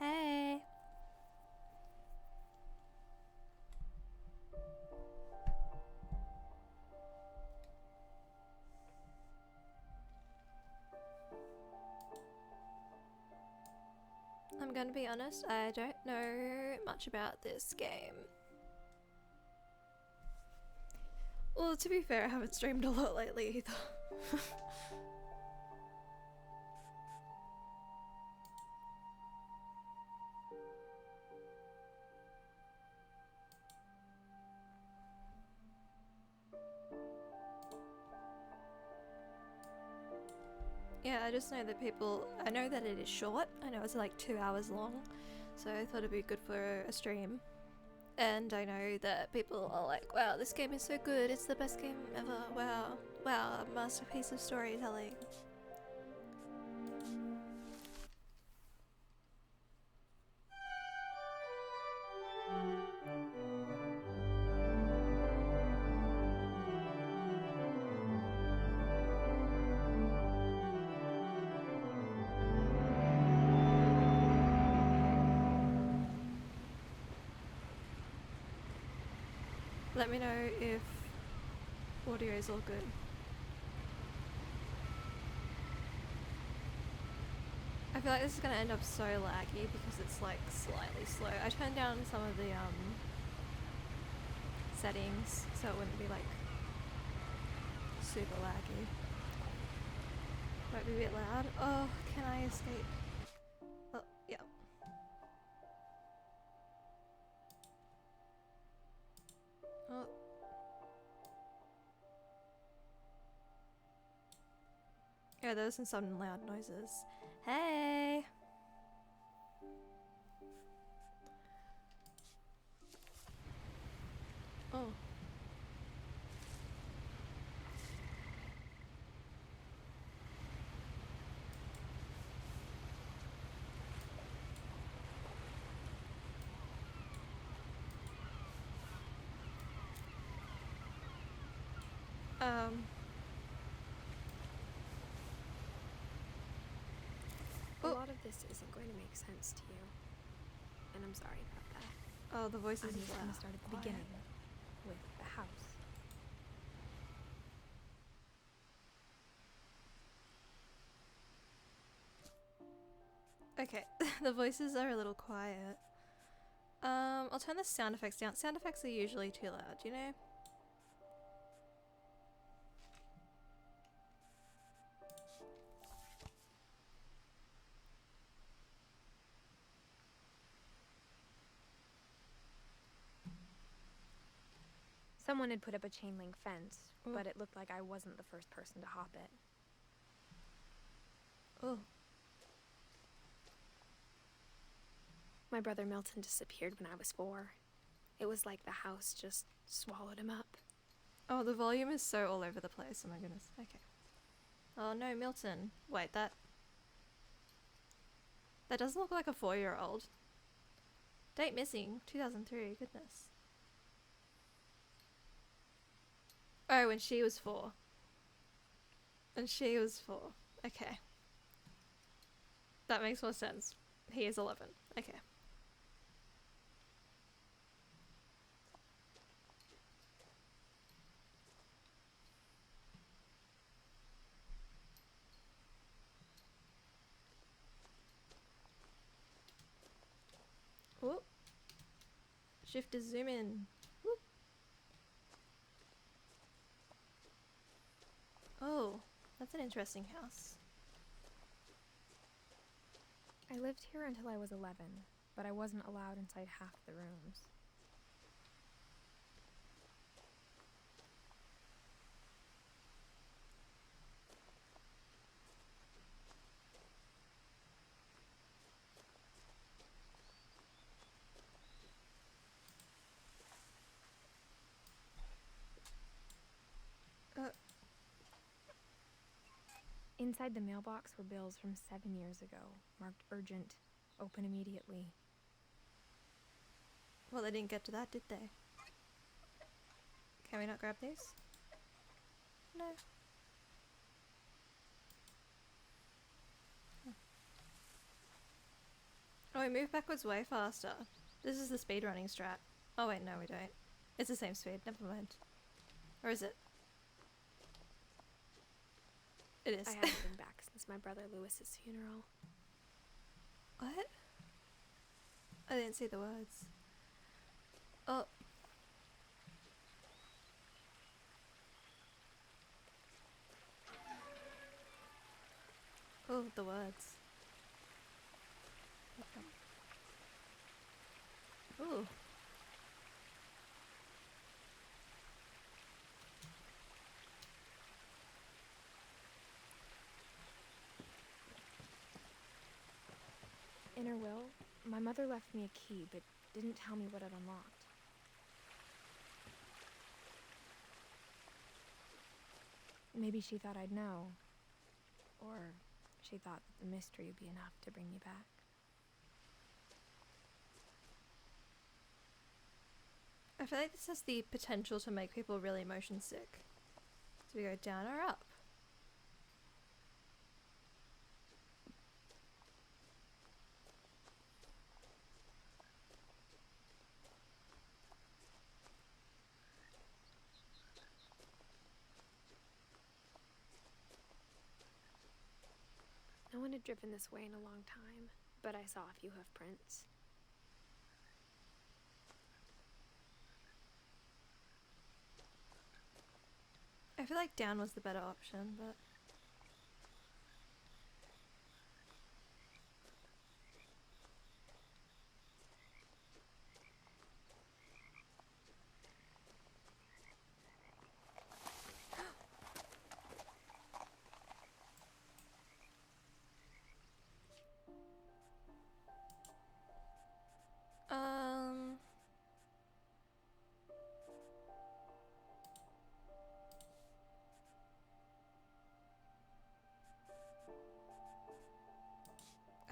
Hey. I'm gonna be honest, I don't know much about this game. Well, to be fair, I haven't streamed a lot lately either. Yeah, I just know that I know that it is short. I know it's like 2 hours long, so I thought it'd be good for a stream. And I know that people are like, wow, this game is so good, it's the best game ever, wow, wow, a masterpiece of storytelling. Let me know if audio is all good. I feel like this is gonna end up so laggy because it's like slightly slow. I turned down some of the settings so it wouldn't be like super laggy. Might be a bit loud. Oh, can I escape? Oh, yeah. Oh. Yeah, those are some loud noises. Hey! Oh. A lot of this isn't going to make sense to you, and I'm sorry about that. Oh, the voices I'm is just loud. going to start at the beginning, with the house. Okay, the voices are a little quiet. I'll turn the sound effects down. Sound effects are usually too loud, you know? Someone had put up a chain link fence, Ooh. but it looked like I wasn't the first person to hop it. Oh. My brother Milton disappeared when I was 4. It was like the house just swallowed him up. Oh, the volume is so all over the place. Oh my goodness. Okay. Oh no, Milton. Wait, that doesn't look like a 4-year-old. Date missing, 2003, goodness. Oh, when she was 4. And she was 4. Okay. That makes more sense. He is 11. Okay. Whoop. Shift to zoom in. Whoop. Oh, that's an interesting house. I lived here until I was 11, but I wasn't allowed inside half the rooms. Inside the mailbox were bills from 7 years ago, marked urgent, open immediately. Well, they didn't get to that, did they? Can we not grab these? No. Oh, we move backwards way faster. This is the speedrunning strat. Oh wait, no we don't. It's the same speed, never mind. Or is it? It is. I haven't been back since my brother Lewis's funeral. What? I didn't see the words. Oh. Oh, the words. Ooh. In her will, my mother left me a key, but didn't tell me what it unlocked. Maybe she thought I'd know. Or she thought that the mystery would be enough to bring me back. I feel like this has the potential to make people really motion sick. Do we go down or up? No one had driven this way in a long time, but I saw a few hoof prints. I feel like down was the better option, but...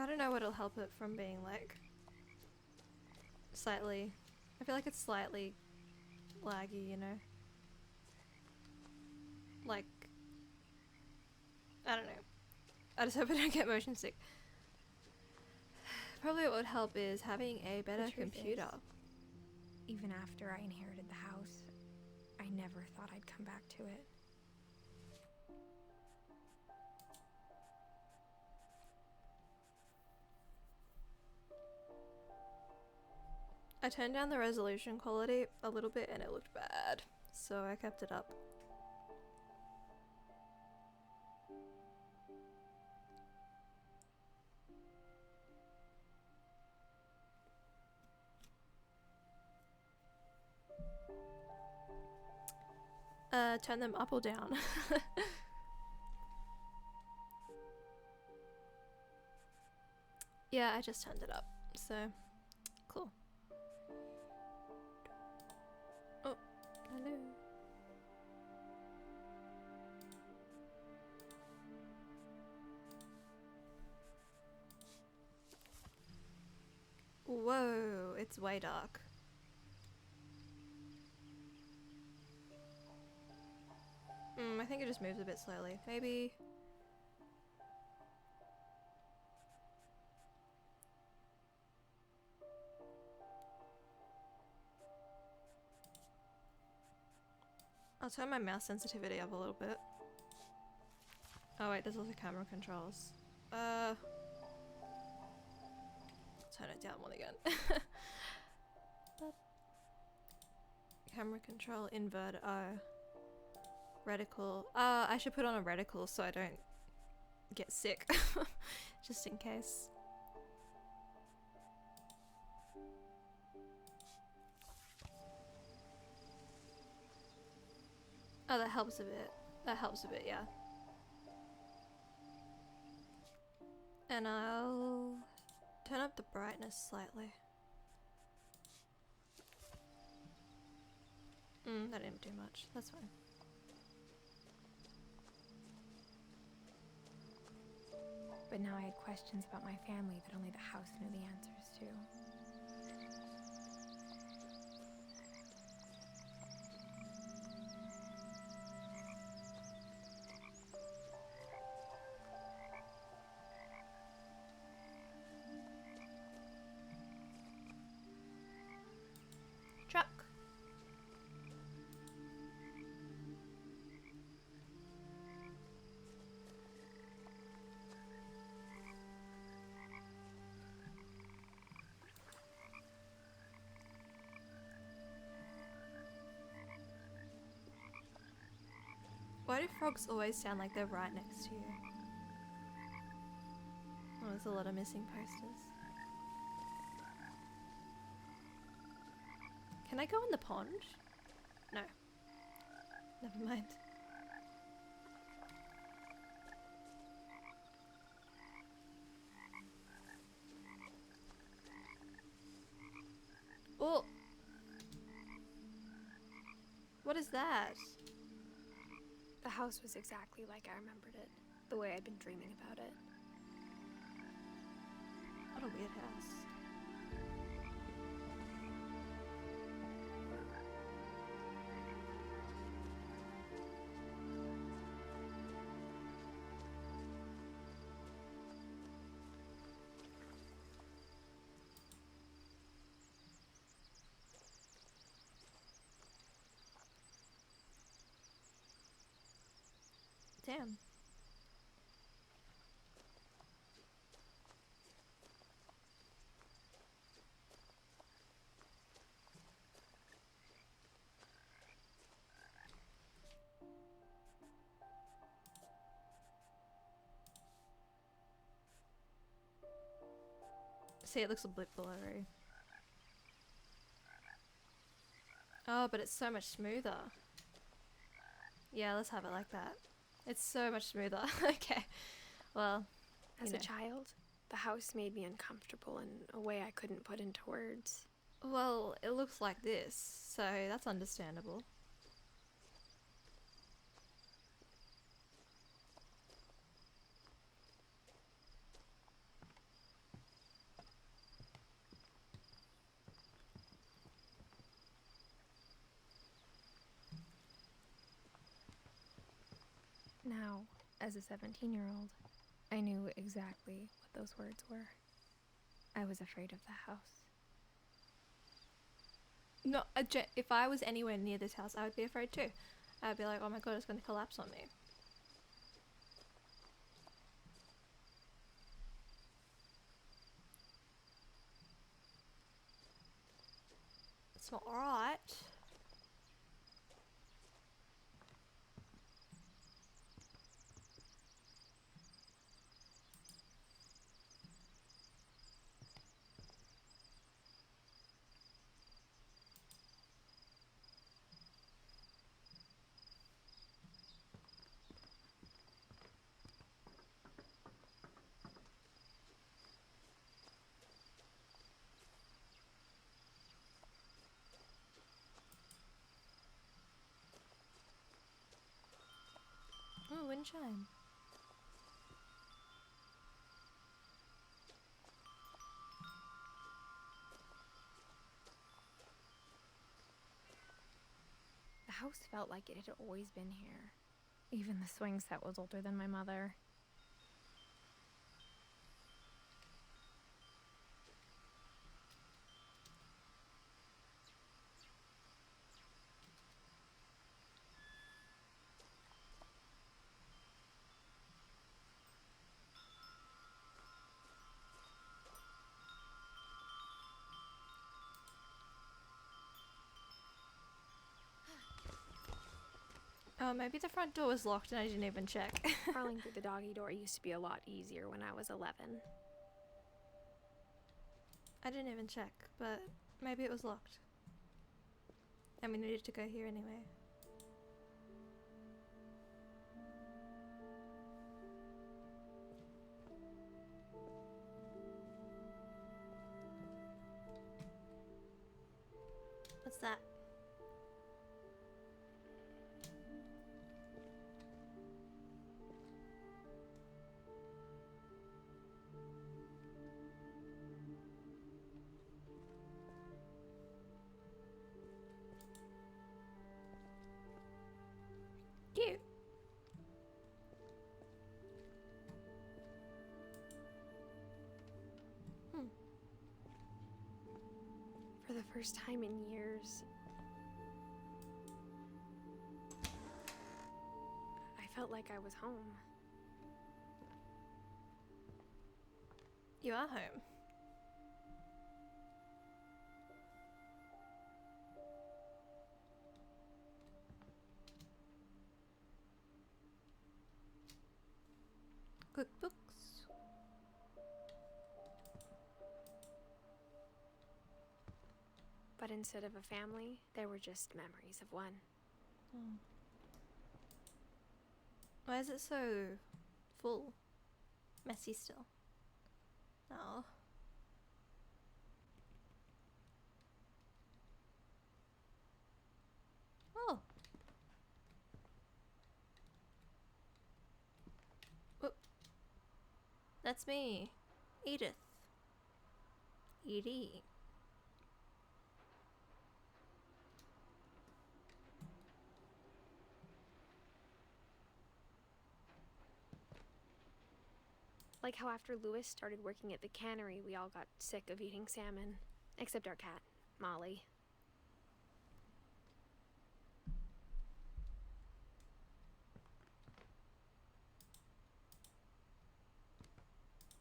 I don't know what'll help it from being like slightly. I feel like it's slightly laggy, you know? Like, I don't know. I just hope I don't get motion sick. Probably what would help is having a better computer. Even after I inherited the house, I never thought I'd come back to it. I turned down the resolution quality a little bit and it looked bad, so I kept it up. Turn them up or down? Yeah, I just turned it up, so cool. Oh, hello. Whoa, it's way dark. I think it just moves a bit slowly. Maybe... I'll turn my mouse sensitivity up a little bit. Oh wait, there's also camera controls. Turn it down one again. Camera control, inverter, reticle. I should put on a reticle so I don't get sick. Just in case. Oh, that helps a bit. That helps a bit, yeah. And I'll turn up the brightness slightly. That didn't do much. That's fine. But now I had questions about my family that only the house knew the answers to. Why do frogs always sound like they're right next to you? Oh, there's a lot of missing posters. Can I go in the pond? No. Never mind. Oh! What is that? The house was exactly like I remembered it, the way I'd been dreaming about it. What a weird house. Damn. See, it looks a bit blurry. Oh, but it's so much smoother. Yeah, let's have it like that. It's so much smoother. Okay. Well, As a child, the house made me uncomfortable in a way I couldn't put into words. Well, it looks like this, so that's understandable. Now, as a 17-year-old, I knew exactly what those words were. I was afraid of the house. No, if I was anywhere near this house, I would be afraid too. I'd be like, oh my god, it's going to collapse on me. It's not alright. Oh, wind chime. The house felt like it had always been here. Even the swing set was older than my mother. Oh, maybe the front door was locked and I didn't even check. Crawling through the doggy door used to be a lot easier when I was 11. I didn't even check, but maybe it was locked. And we needed to go here anyway. What's that? Cute. For the first time in years, I felt like I was home. You are home. cookbooks. But instead of a family, there were just memories of one. Oh. Why is it so full? Messy still. Oh. Oh. Whoop. That's me. Edith. Edie. Like how after Lewis started working at the cannery, we all got sick of eating salmon. Except our cat, Molly.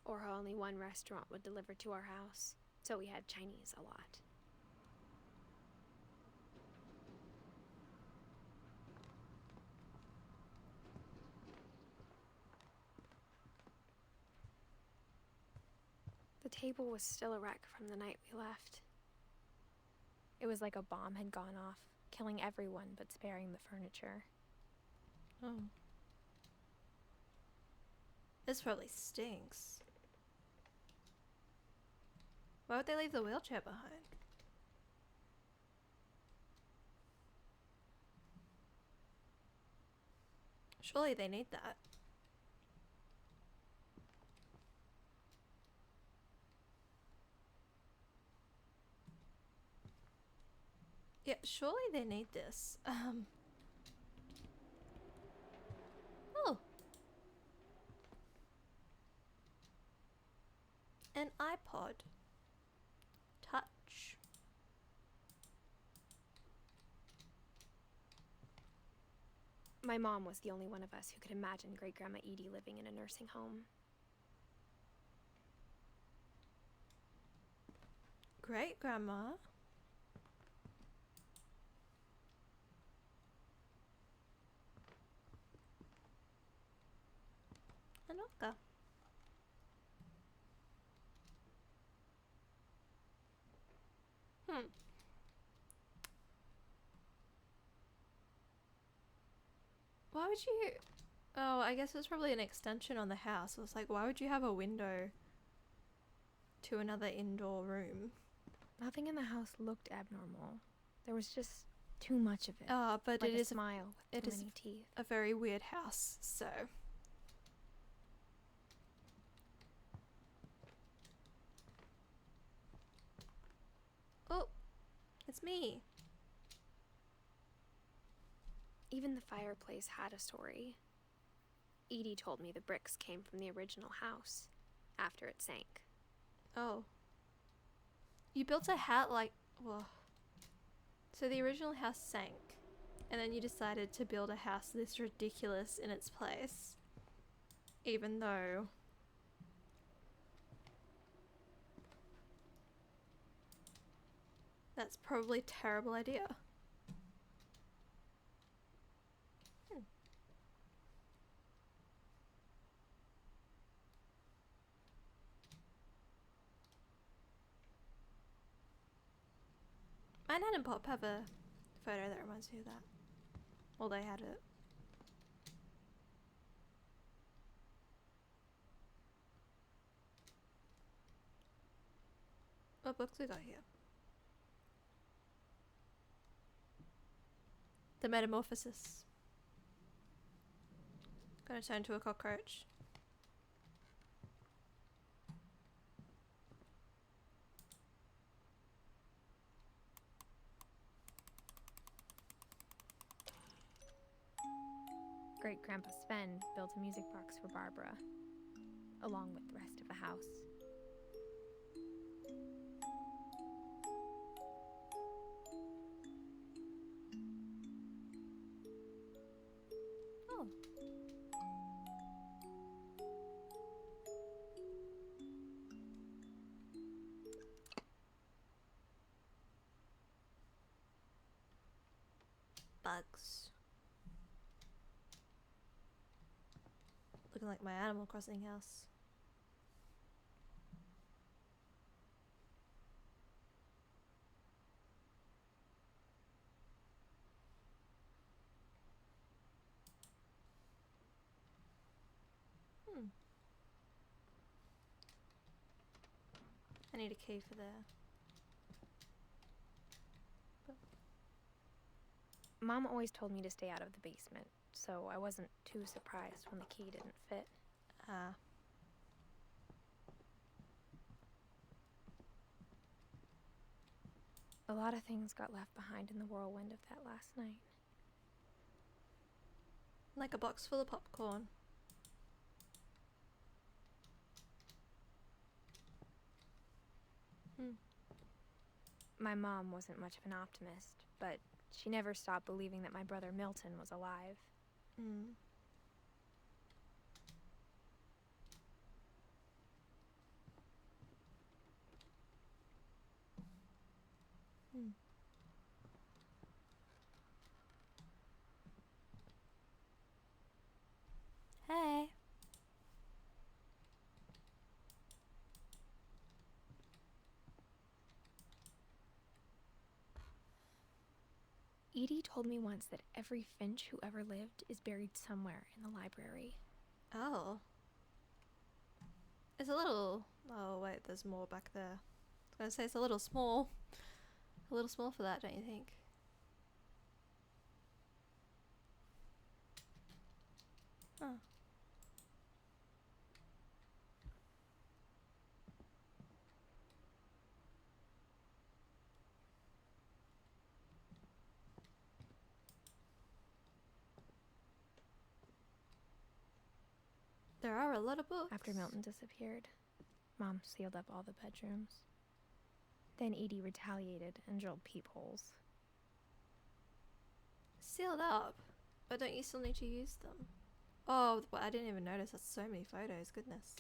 Or how only one restaurant would deliver to our house, so we had Chinese a lot. The table was still a wreck from the night we left. It was like a bomb had gone off, killing everyone but sparing the furniture. Oh. This probably stinks. Why would they leave the wheelchair behind? Surely they need that. Yeah, surely they need this. Oh. An iPod. Touch. My mom was the only one of us who could imagine Great Grandma Edie living in a nursing home. Great grandma. Anoka. Why would you... Oh, I guess it was probably an extension on the house. It was like, why would you have a window to another indoor room? Nothing in the house looked abnormal. There was just too much of it. Oh, but like it a is smile with too many teeth. a very weird house, so... Oh, it's me. Even the fireplace had a story. Edie told me the bricks came from the original house, after it sank. Oh. You built a hat like... Well... So the original house sank, and then you decided to build a house this ridiculous in its place. Even though... That's probably a terrible idea. My Nan and Pop have a photo that reminds me of that. Well, they had it. What books we got here? The Metamorphosis. Gonna turn to a cockroach. Great Grandpa Sven built a music box for Barbara, along with the rest of the house. Oh. Bugs. Looking in like my Animal Crossing house. I need a key for there. Mom always told me to stay out of the basement, so I wasn't too surprised when the key didn't fit. Ah. A lot of things got left behind in the whirlwind of that last night. Like a box full of popcorn. My mom wasn't much of an optimist, but she never stopped believing that my brother Milton was alive. Hmm. Hey. Edie told me once that every Finch who ever lived is buried somewhere in the library. Oh. It's a little... Oh, wait, there's more back there. I was gonna say it's a little small. A little small for that, don't you think? Oh. There are a lot of books. After Milton disappeared, Mom sealed up all the bedrooms. Then Edie retaliated and drilled peepholes. Sealed up? But don't you still need to use them? Oh, but I didn't even notice. That's so many photos. Goodness.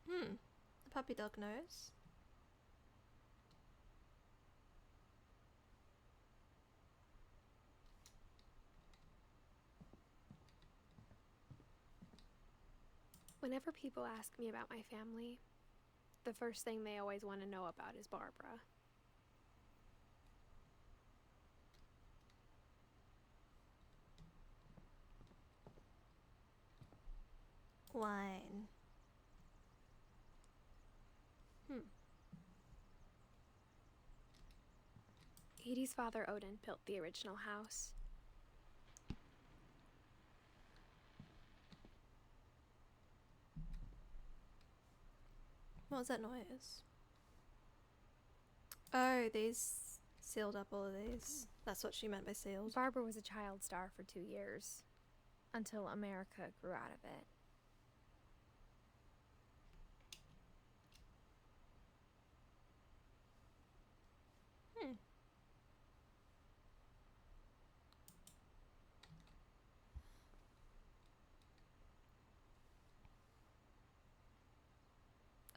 The puppy dog nose. Whenever people ask me about my family, the first thing they always want to know about is Barbara. Wine. Edie's father, Odin, built the original house. What was that noise? Oh, these sealed up all of these. That's what she meant by sealed. Barbara was a child star for 2 years, until America grew out of it.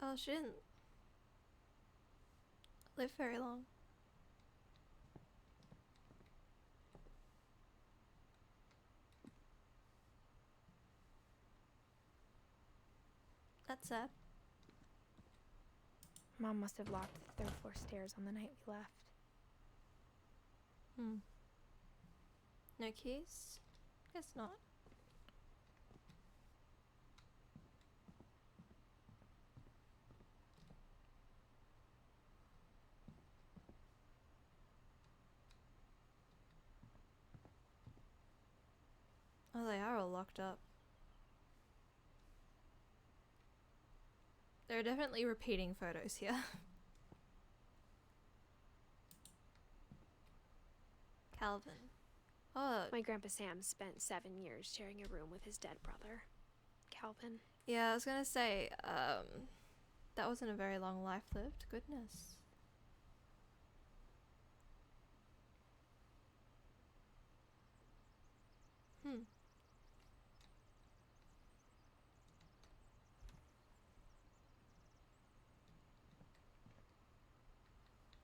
Oh, she didn't live very long. That's sad. Mom must have locked the third floor stairs on the night we left. No keys? Guess not. Oh, they are all locked up. There are definitely repeating photos here. Calvin. Oh, My Grandpa Sam spent 7 years sharing a room with his dead brother, Calvin. yeah, I was gonna say, that wasn't a very long life lived. Goodness.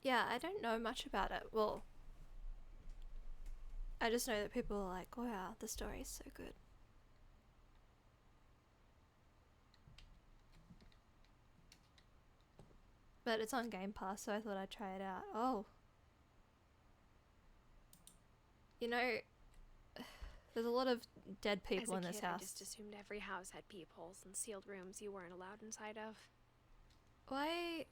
Yeah, I don't know much about it. Well, I just know that people are like, wow, the story is so good. But it's on Game Pass, so I thought I'd try it out. Oh. You know, there's a lot of dead people in this house. I just assumed every house had peepholes and sealed rooms you weren't allowed inside of. Why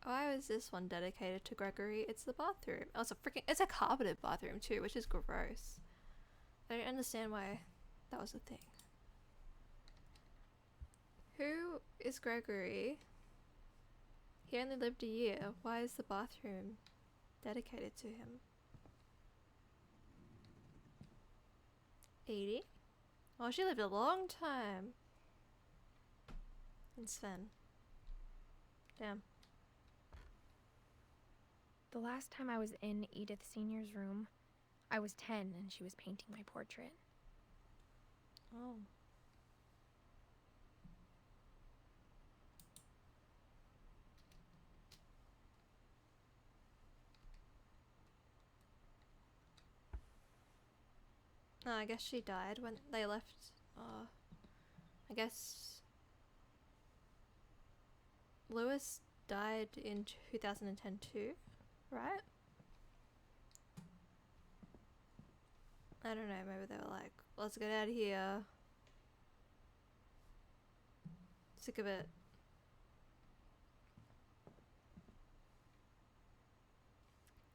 was this one dedicated to Gregory? It's the bathroom. Oh, it's a carpeted bathroom too, which is gross. I don't understand why that was a thing. Who is Gregory? He only lived a year. Why is the bathroom dedicated to him? Edie? Oh, she lived a long time. And Sven. Damn. The last time I was in Edith Sr.'s room, I was 10 and she was painting my portrait. Oh. No, I guess she died when they left. I guess Lewis died in 2010 too, right? I don't know, maybe they were like, let's get out of here. Sick of it.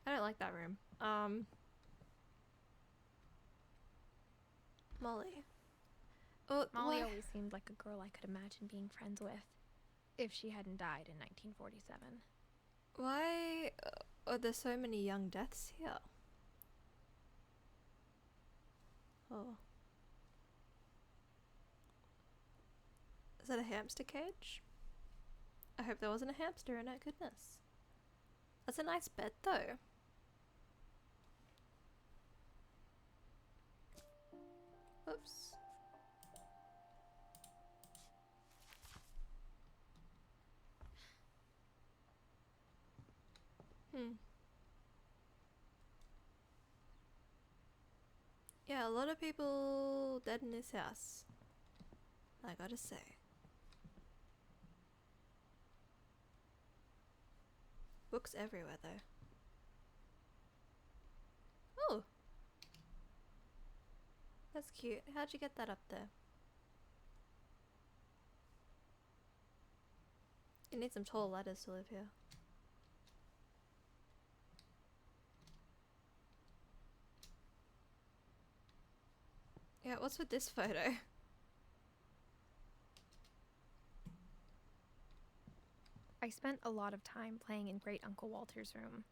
I don't like that room. Molly. Oh, Molly why? always seemed like a girl I could imagine being friends with, if she hadn't died in 1947. Why are there so many young deaths here? Oh. Is that a hamster cage? I hope there wasn't a hamster in it, goodness. That's a nice bed though. Oops. Yeah, a lot of people dead in this house, I gotta say. Books everywhere though. Oh! That's cute. How'd you get that up there? You need some tall ladders to live here. Yeah, what's with this photo? I spent a lot of time playing in Great Uncle Walter's room.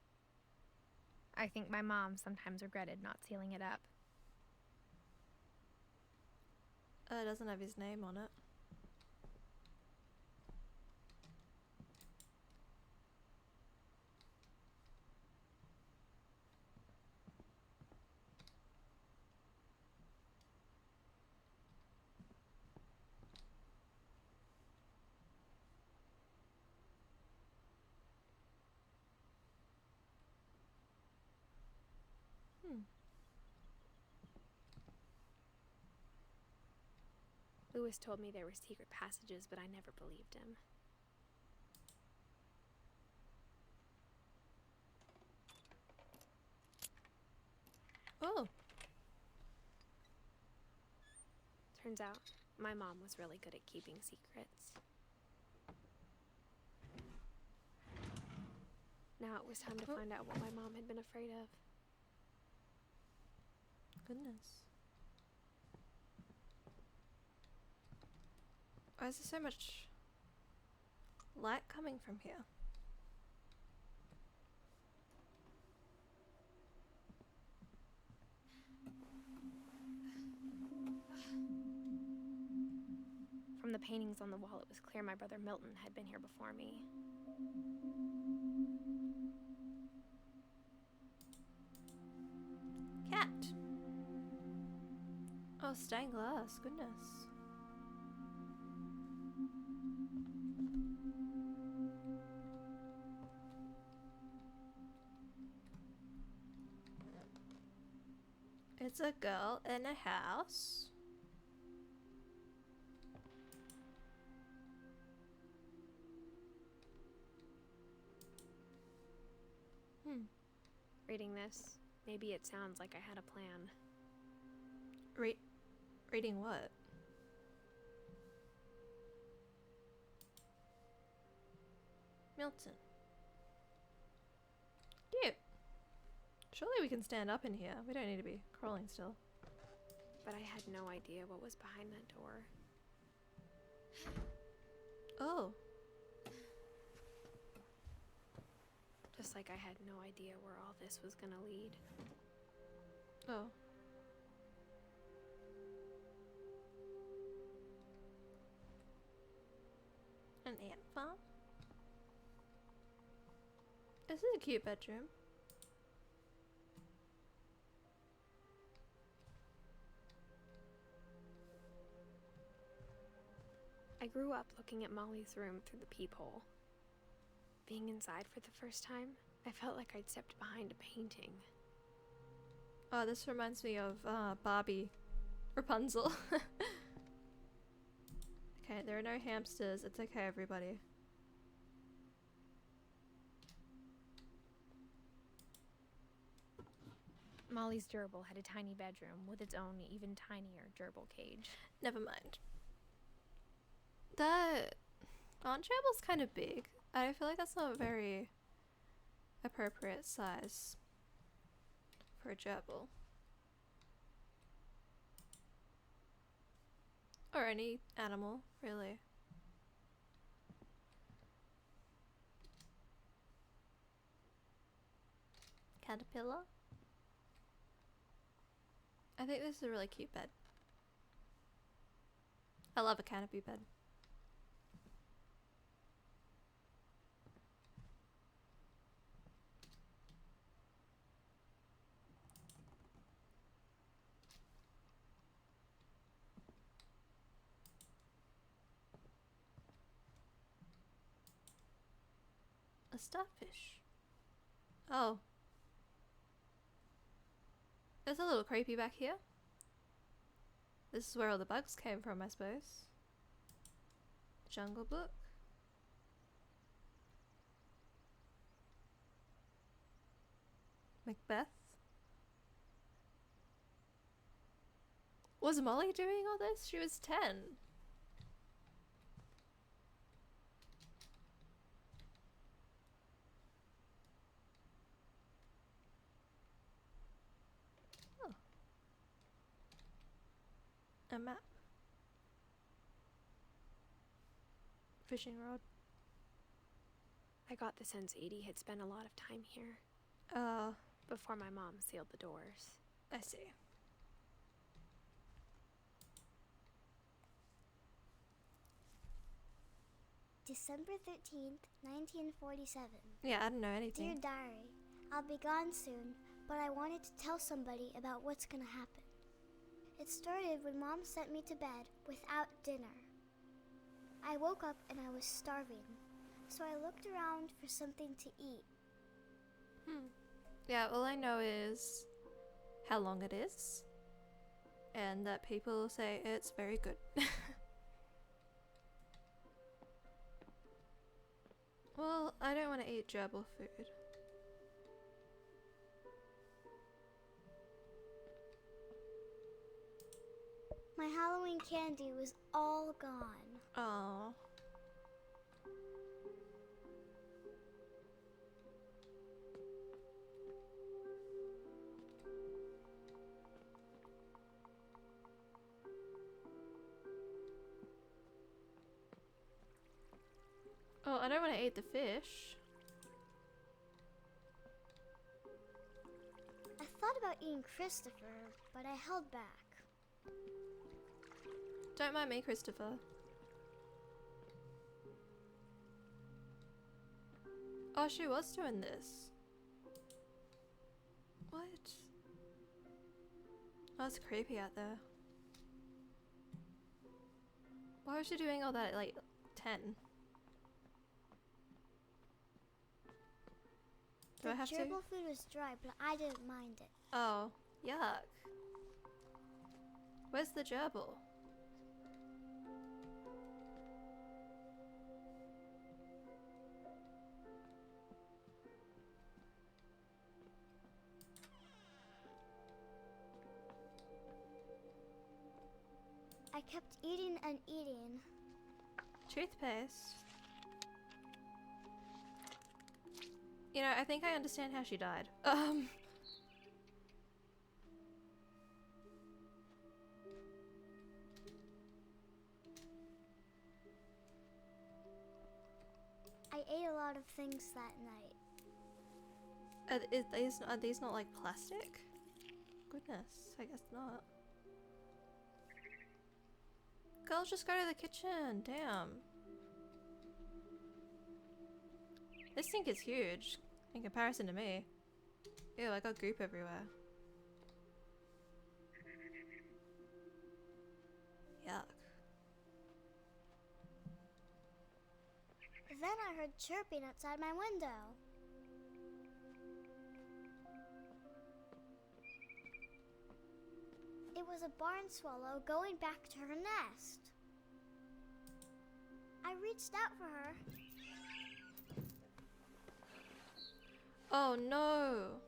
I think my mom sometimes regretted not sealing it up. It doesn't have his name on it. Lewis told me there were secret passages, but I never believed him. Oh! Turns out, my mom was really good at keeping secrets. Now it was time to find out what my mom had been afraid of. Goodness. Why is there so much light coming from here? From the paintings on the wall, it was clear my brother Milton had been here before me. Cat! Oh, stained glass, goodness. It's a girl in a house. Reading this, maybe it sounds like I had a plan. Reading what? Milton. Cute. Surely we can stand up in here. We don't need to be crawling still. But I had no idea what was behind that door. Oh. Just like I had no idea where all this was gonna lead. Oh. An ant farm? This is a cute bedroom. I grew up looking at Molly's room through the peephole. Being inside for the first time, I felt like I'd stepped behind a painting. Oh, this reminds me of Barbie. Rapunzel. Okay, there are no hamsters. It's okay, everybody. Molly's gerbil had a tiny bedroom with its own even tinier gerbil cage. Never mind. That Aunt Gerbill's kind of big. I feel like that's not a very appropriate size for a gerbil. Or any animal, really. Caterpillar? I think this is a really cute bed. I love a canopy bed. A starfish. Oh. It's a little creepy back here. This is where all the bugs came from, I suppose. Jungle Book. Macbeth. Was Molly doing all this? She was 10. Oh. A map. Fishing rod. I got the sense Edie had spent a lot of time here. Before Before my mom sealed the doors. I see. December 13th, 1947. Yeah, I don't know anything. Dear Diary, I'll be gone soon, but I wanted to tell somebody about what's gonna happen. It started when Mom sent me to bed without dinner. I woke up and I was starving, so I looked around for something to eat. Yeah, all I know is how long it is, and that people say it's very good. Well, I don't want to eat gerbil food. My Halloween candy was all gone. Oh. Oh, I don't want to eat the fish. I thought about eating Christopher, but I held back. Don't mind me, Christopher. Oh, she was doing this. What? Oh, it's creepy out there. Why was she doing all that at like 10? Do The I have to? gerbil food was dry, but I didn't mind it. Oh, yuck. Where's the gerbil? I kept eating and eating. Toothpaste. You know, I think I understand how she died. I ate a lot of things that night. Are these not like plastic? Goodness, I guess not. Girl, just go to the kitchen. Damn. This sink is huge in comparison to me. Ew, I got goop everywhere. Yuck. Then I heard chirping outside my window. It was a barn swallow going back to her nest. I reached out for her. Oh no!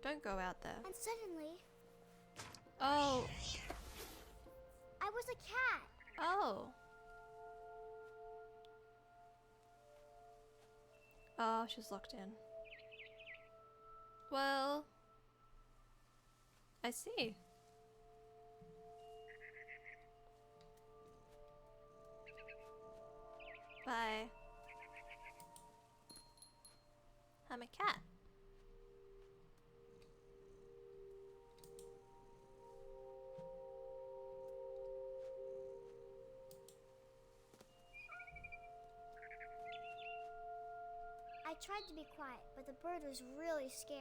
Don't go out there. And suddenly, Oh! I was a cat. Oh! Oh, she's locked in. Well... I see. Bye. I'm a cat. I tried to be quiet, but the bird was really scared.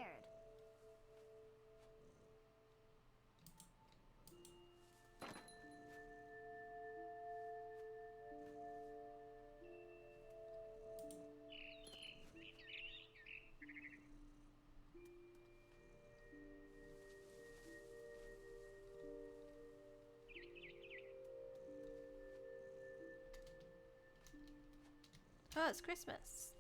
Oh, it's Christmas.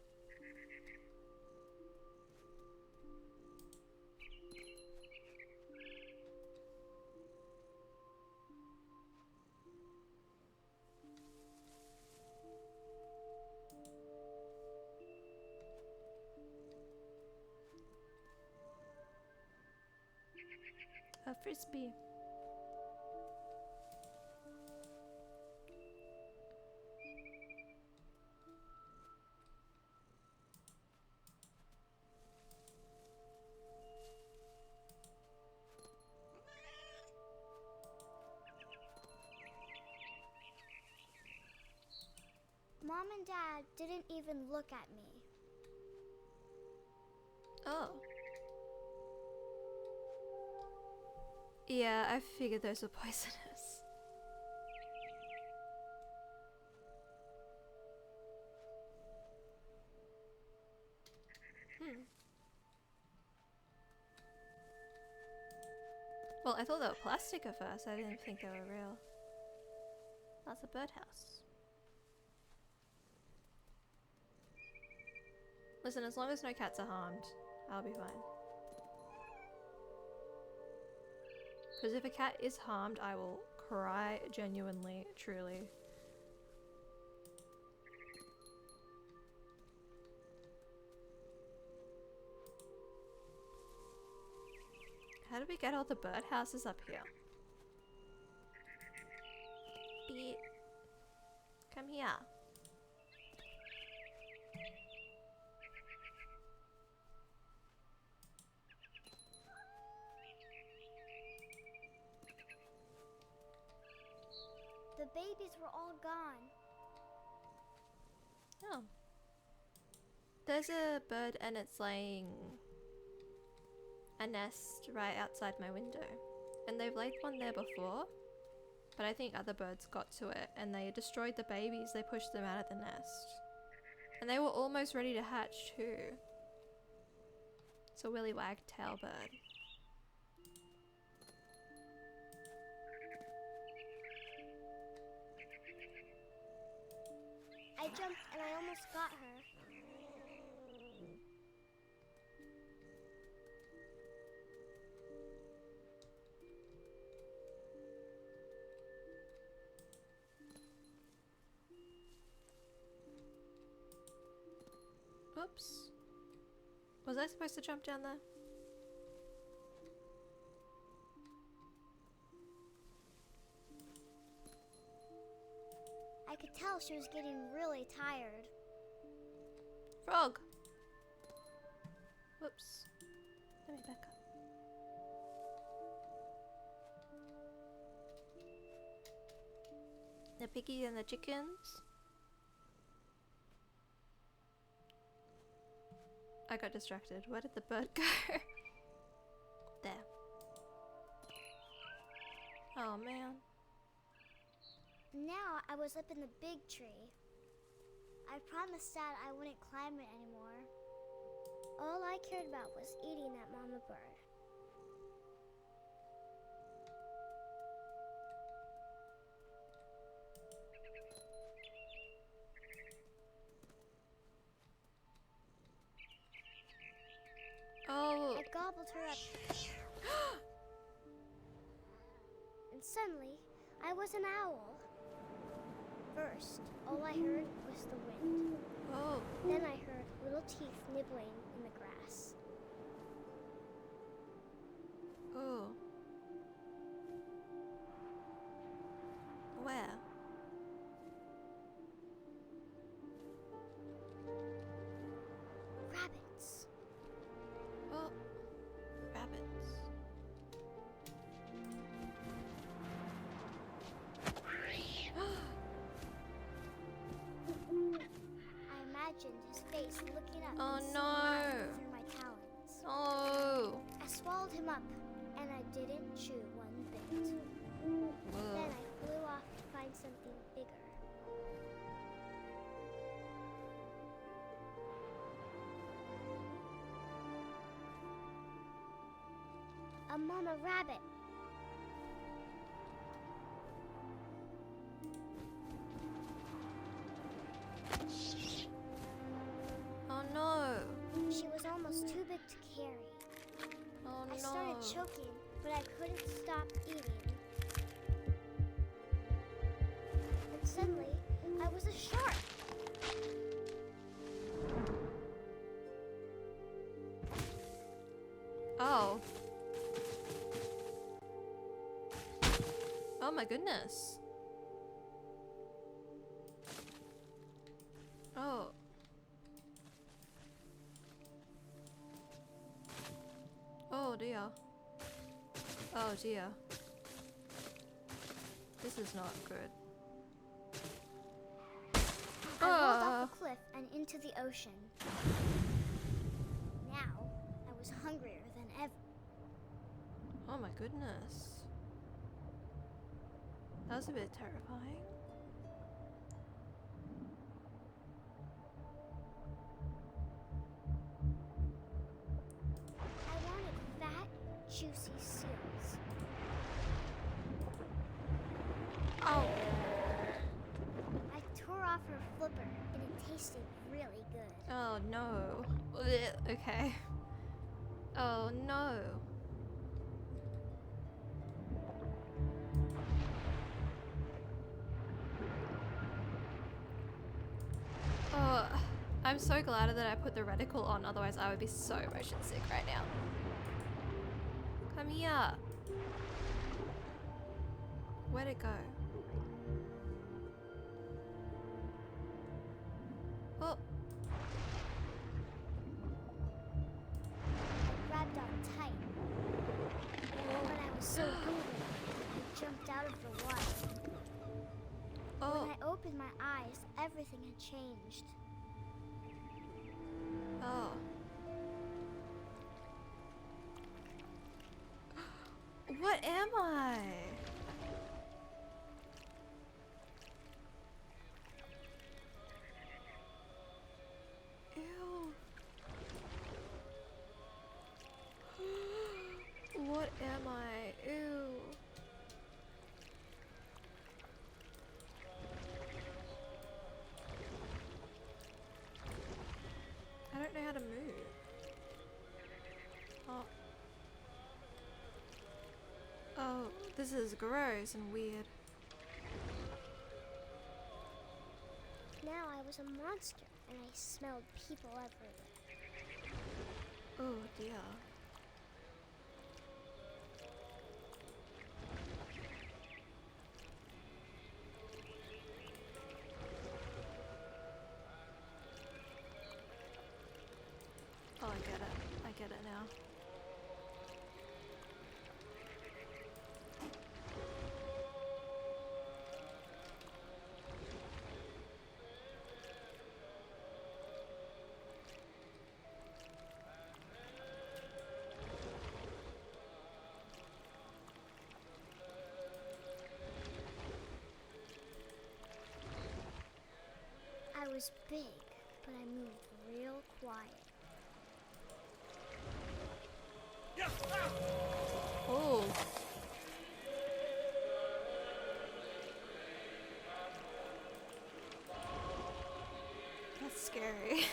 A frisbee. Mom and Dad didn't even look at me. Oh. Yeah, I figured those were poisonous. Well, I thought they were plastic at first. I didn't think they were real. That's a birdhouse. Listen, as long as no cats are harmed, I'll be fine. Because if a cat is harmed, I will cry genuinely, truly. How do we get all the birdhouses up here? Beat. Come here. The babies were all gone. Oh. There's a bird and it's laying a nest right outside my window. And they've laid one there before, but I think other birds got to it and they destroyed the babies. They pushed them out of the nest. And they were almost ready to hatch too. It's a willy wagtail bird. jumped and I almost got her. Oops. Was I supposed to jump down there? I could tell she was getting really tired. Frog! Whoops. Let me back up. The piggy and the chickens. I got distracted. Where did the bird go? There. Oh man. Now I was up in the big tree. I promised Dad I wouldn't climb it anymore. All I cared about was eating that mama bird. Oh. I gobbled her up. And suddenly, I was an owl. First, all I heard was the wind. Oh. Then I heard little teeth nibbling in the grass. Oh. Where? Rabbits. Oh. Rabbits. I imagined his face looking up Oh, and seeing no. mine through my talons. Oh. I swallowed him up, and I didn't chew one bit. Whoa. Then I flew off to find something bigger. A mama rabbit. Oh no. She was almost too big to carry. Oh no. I started choking, but I couldn't stop eating. And suddenly, I was a shark. Oh. Oh my goodness. Oh. Oh dear. Oh dear. This is not good. I rolled Ah. off a cliff and into the ocean. Now, I was hungrier than ever. Oh my goodness. That was a bit terrifying. I wanted fat, juicy seals. Oh. I tore off her flipper, and it tasted really good. Oh no. Blech, okay. Oh no. Oh, I'm so glad that I put the reticle on, otherwise I would be so motion sick right now. Come here. Where'd it go? Oh. I grabbed on tight. But I was so hungry, I jumped out of the water. Oh. When I opened my eyes, everything had changed. Oh. What am I? Ew. What am I? Ew. Oh, this is gross and weird. Now I was a monster, and I smelled people everywhere. Oh dear. Oh, I get it. I get it now. I was big, but I moved real quiet. Oh. That's scary.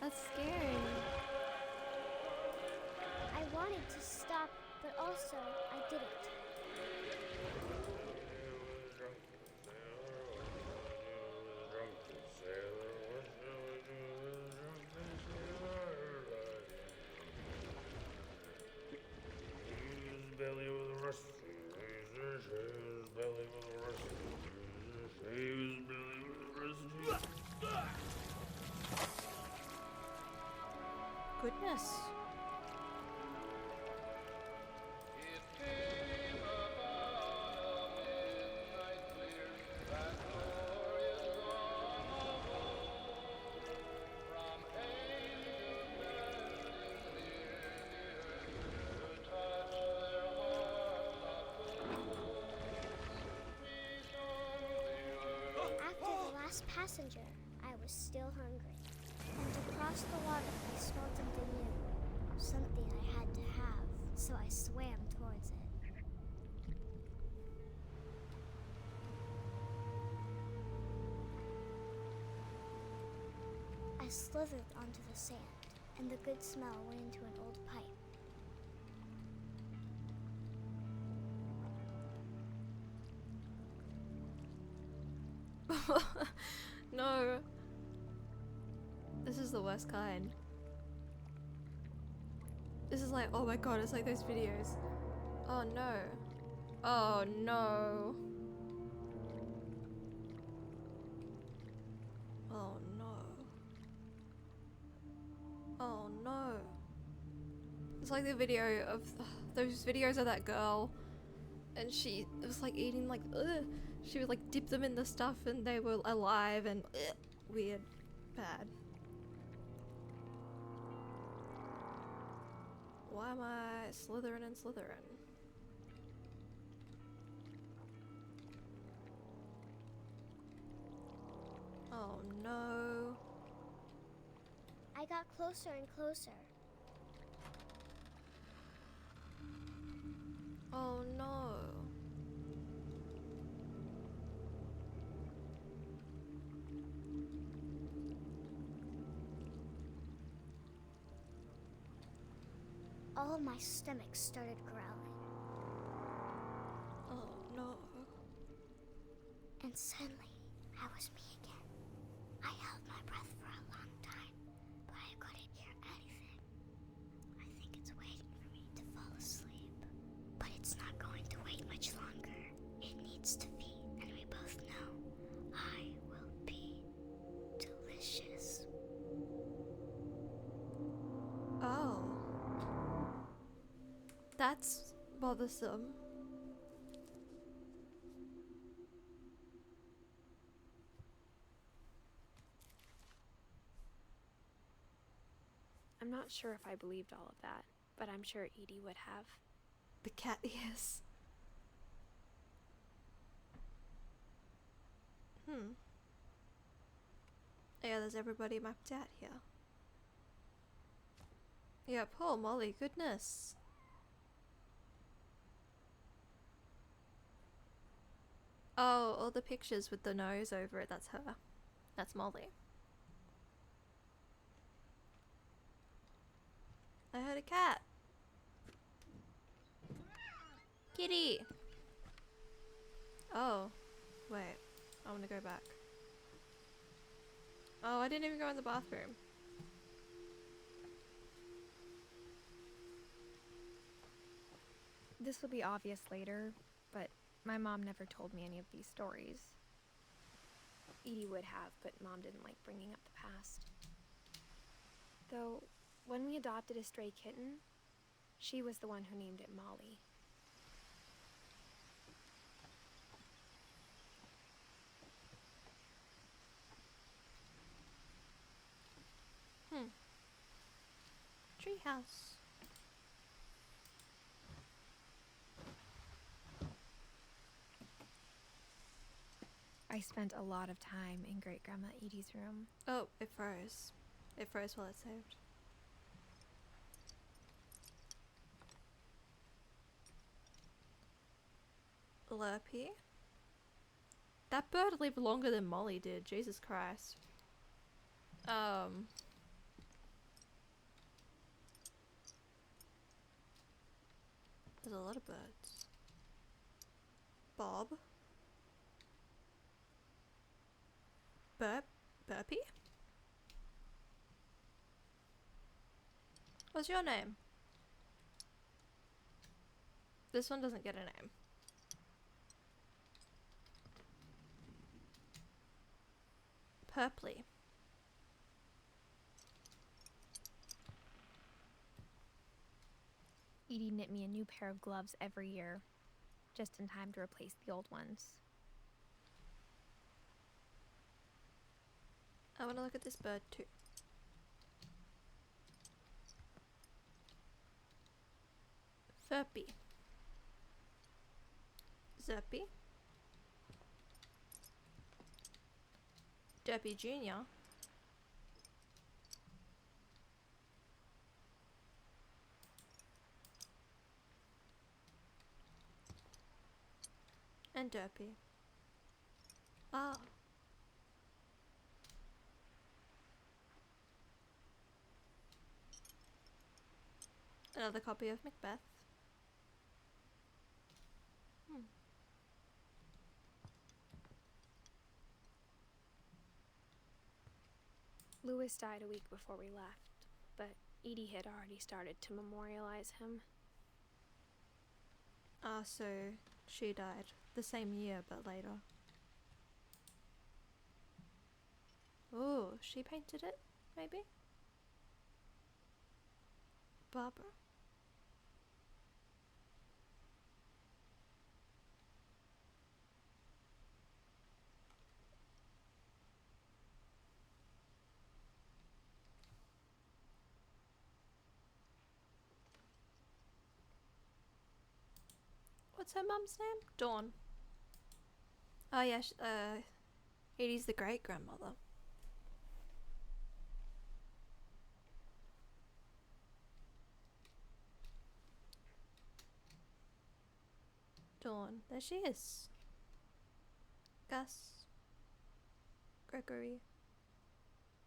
That's scary. I wanted to stop, but also I didn't. Goodness. After the last passenger, I was still hungry. And across the water, I smelled something new. Something I had to have, so I swam towards it. I slithered onto the sand, and the good smell went into an old pipe. No. This is the worst kind. This is like, oh my god, it's like those videos. Oh no. Oh no. Oh no. Oh no. It's like the video of those videos of that girl, and she was like eating like, ugh. She would like dip them in the stuff and they were alive and ugh, weird, bad. Why am I slithering and slithering? Oh no. I got closer and closer. Oh no. All of my stomach started growling. Oh no. And suddenly, I was me again. I held my breath for a long time, but I couldn't hear anything. I think it's waiting for me to fall asleep. But it's not going to wait much longer. It needs to feed, and we both know I will be delicious. Oh. That's bothersome. I'm not sure if I believed all of that, but I'm sure Edie would have. The cat ears. Yeah, there's everybody mapped out here. Yeah, poor Molly, goodness. Oh, all the pictures with the nose over it, that's her. That's Molly. I heard a cat. Kitty! Oh. Wait. I want to go back. Oh, I didn't even go in the bathroom. This will be obvious later, but my mom never told me any of these stories. Edie would have, but Mom didn't like bringing up the past. Though, when we adopted a stray kitten, she was the one who named it Molly. Treehouse. I spent a lot of time in Great Grandma Edie's room. Oh, it froze. It froze while it saved. Lurpy. That bird lived longer than Molly did. Jesus Christ. There's a lot of birds. Bob. Burpee? What's your name? This one doesn't get a name. Purpley. Edie knit me a new pair of gloves every year, just in time to replace the old ones. I want to look at this bird too. Furpy. Zerpy. Derpy Jr. And Derpy. Ah. Another copy of Macbeth. Lewis died a week before we left, but Edie had already started to memorialize him. Ah, so she died the same year but later. Oh, she painted it, maybe? Barbara? What's her mum's name? Dawn. Oh yeah, Edie's the great grandmother. Dawn. There she is. Gus. Gregory.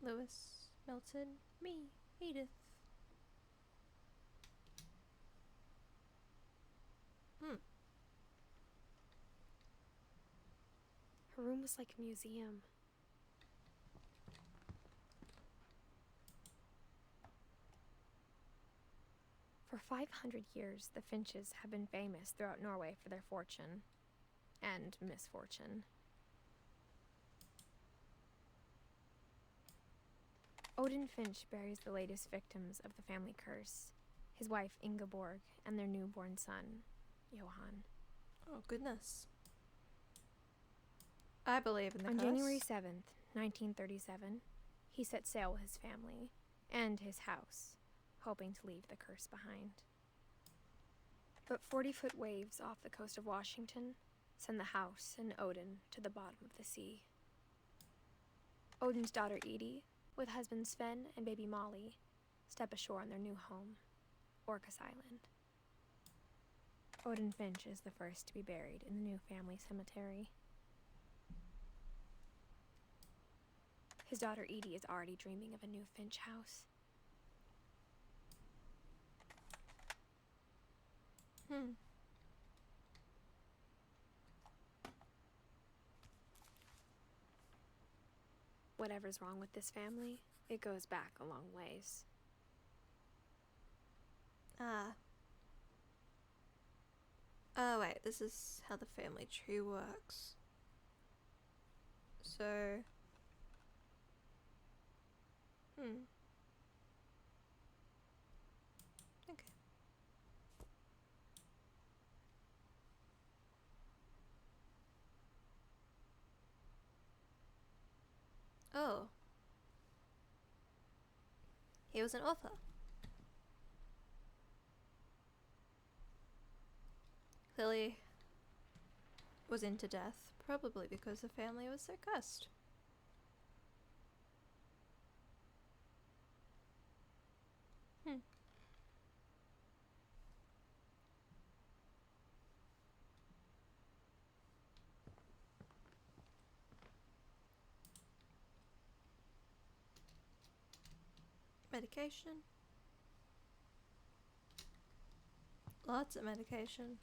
Lewis. Milton. Me. Edith. Her room was like a museum. For 500 years, the Finches have been famous throughout Norway for their fortune and misfortune. Odin Finch buries the latest victims of the family curse, his wife Ingeborg and their newborn son, Johann. Oh goodness. I believe in the On curse. January 7th, 1937, he set sail with his family and his house, hoping to leave the curse behind. But 40-foot waves off the coast of Washington send the house and Odin to the bottom of the sea. Odin's daughter Edie, with husband Sven and baby Molly, step ashore on their new home, Orcas Island. Odin Finch is the first to be buried in the new family cemetery. His daughter Edie is already dreaming of a new Finch house. Whatever's wrong with this family, it goes back a long ways. Ah. Oh, wait, this is how the family tree works. So. Okay. Oh. He was an author. Clearly was into death, probably because the family was so cursed. Medication. Lots of medication.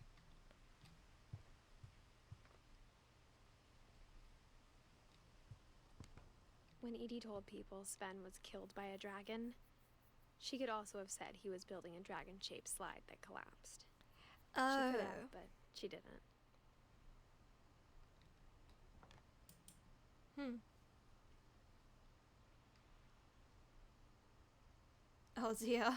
When Edie told people Sven was killed by a dragon, she could also have said he was building a dragon-shaped slide that collapsed. Oh. She could have, but she didn't. Oh dear.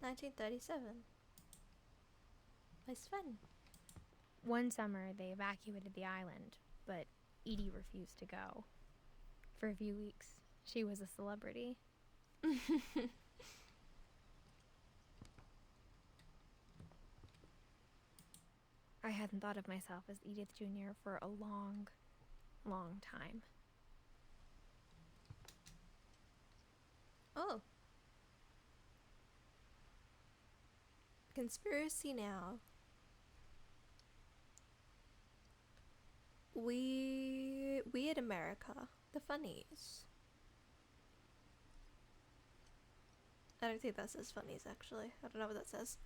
"1937. By Sven." One summer, they evacuated the island, but Edie refused to go. For a few weeks, she was a celebrity. I hadn't thought of myself as Edith Jr. for a long, long time. Oh. Conspiracy now. Weird America. The funnies. I don't think that says funnies, actually. I don't know what that says.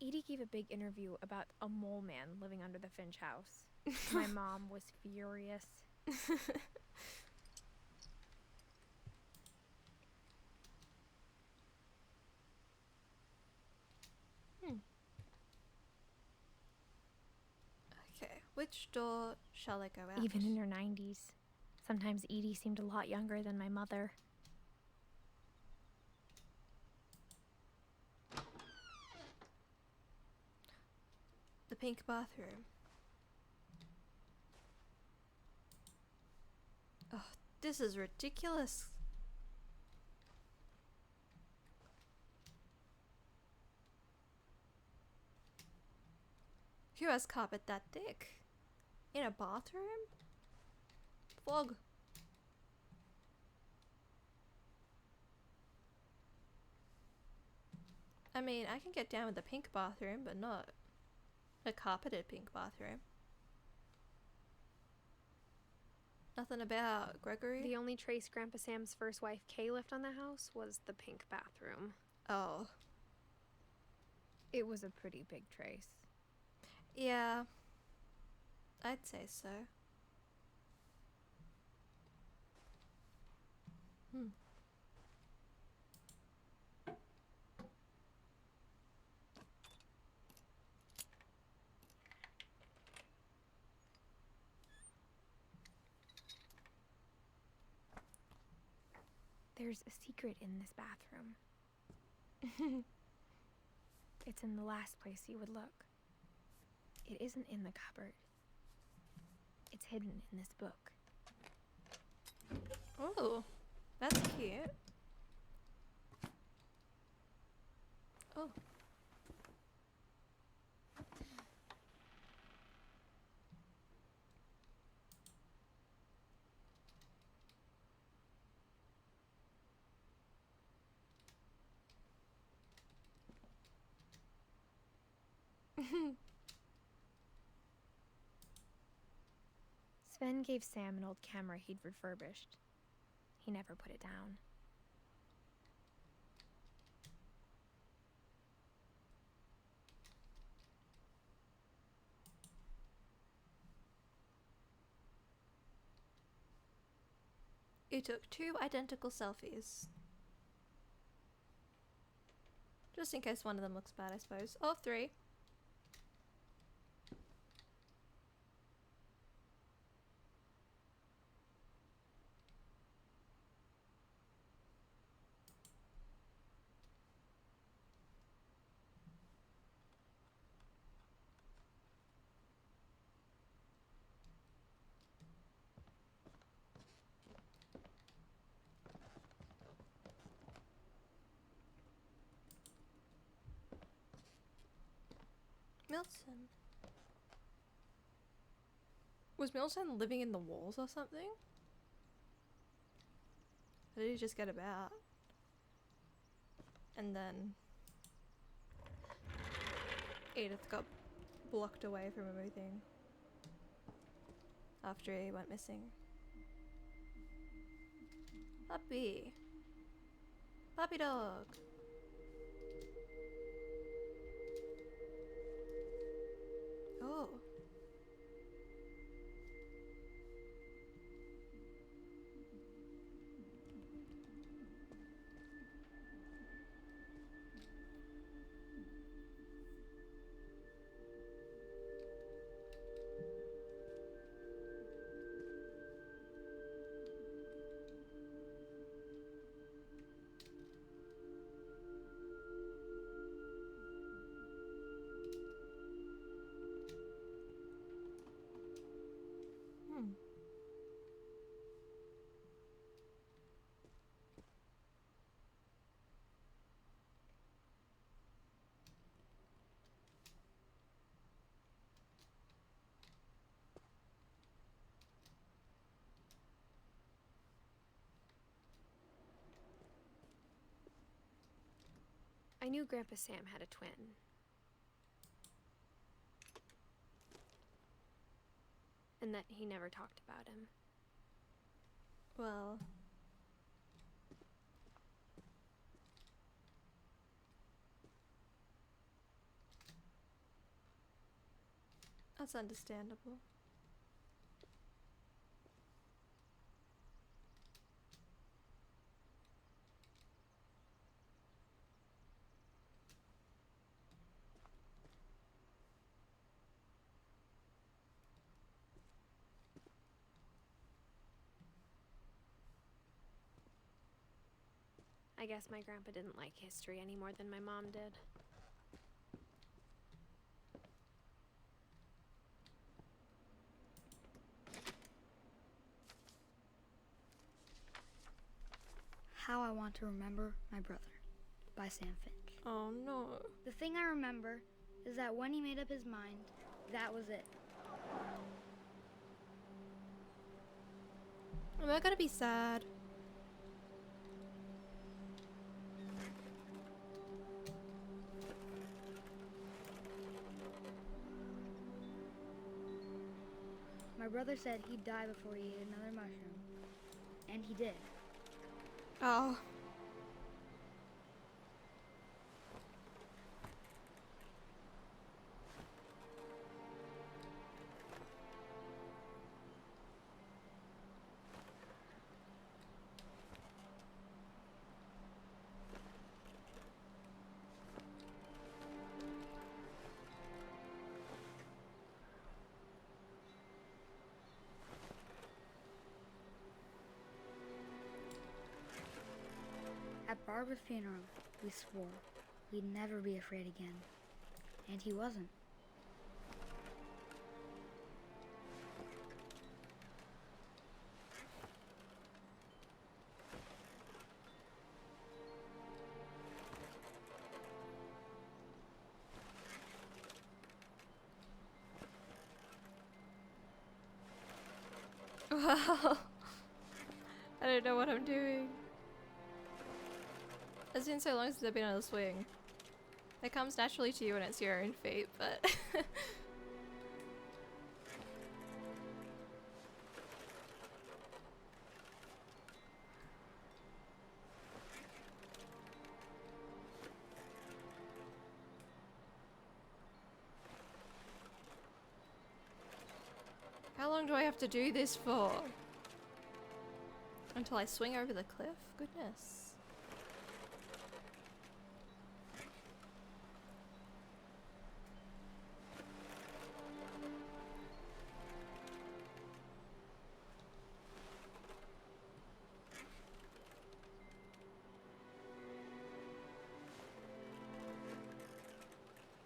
Edie gave a big interview about a mole man living under the Finch house. My mom was furious. Okay, which door shall I go out? Even in her 90s. Sometimes Edie seemed a lot younger than my mother. The pink bathroom. Oh, this is ridiculous. Who has carpet that thick? In a bathroom? Fog. I mean, I can get down with the pink bathroom, but not a carpeted pink bathroom. Nothing about Gregory? The only trace Grandpa Sam's first wife, Kay, left on the house was the pink bathroom. Oh. It was a pretty big trace. Yeah. I'd say so. There's a secret in this bathroom. It's in the last place you would look. It isn't in the cupboard. It's hidden in this book. Oh, that's cute. Oh. Sven gave Sam an old camera he'd refurbished. He never put it down. You took 2 identical selfies. Just in case one of them looks bad, I suppose. Or 3. Milton. Was Milton living in the walls or something? Or did he just get about? And then Edith got blocked away from everything after he went missing. Puppy. Puppy dog. Oh. I knew Grandpa Sam had a twin. And that he never talked about him. Well, that's understandable. I guess my grandpa didn't like history any more than my mom did. How I Want to Remember My Brother by Sam Finch. Oh no. The thing I remember is that when he made up his mind, that was it. Am I gonna be sad? My brother said he'd die before he ate another mushroom. And he did. Oh. At Barbara's funeral, we swore we'd never be afraid again. And he wasn't. Wow. I don't know what I'm doing. It's been so long since I've been on a swing. It comes naturally to you when it's your own feet, but long do I have to do this for? Until I swing over the cliff? Goodness.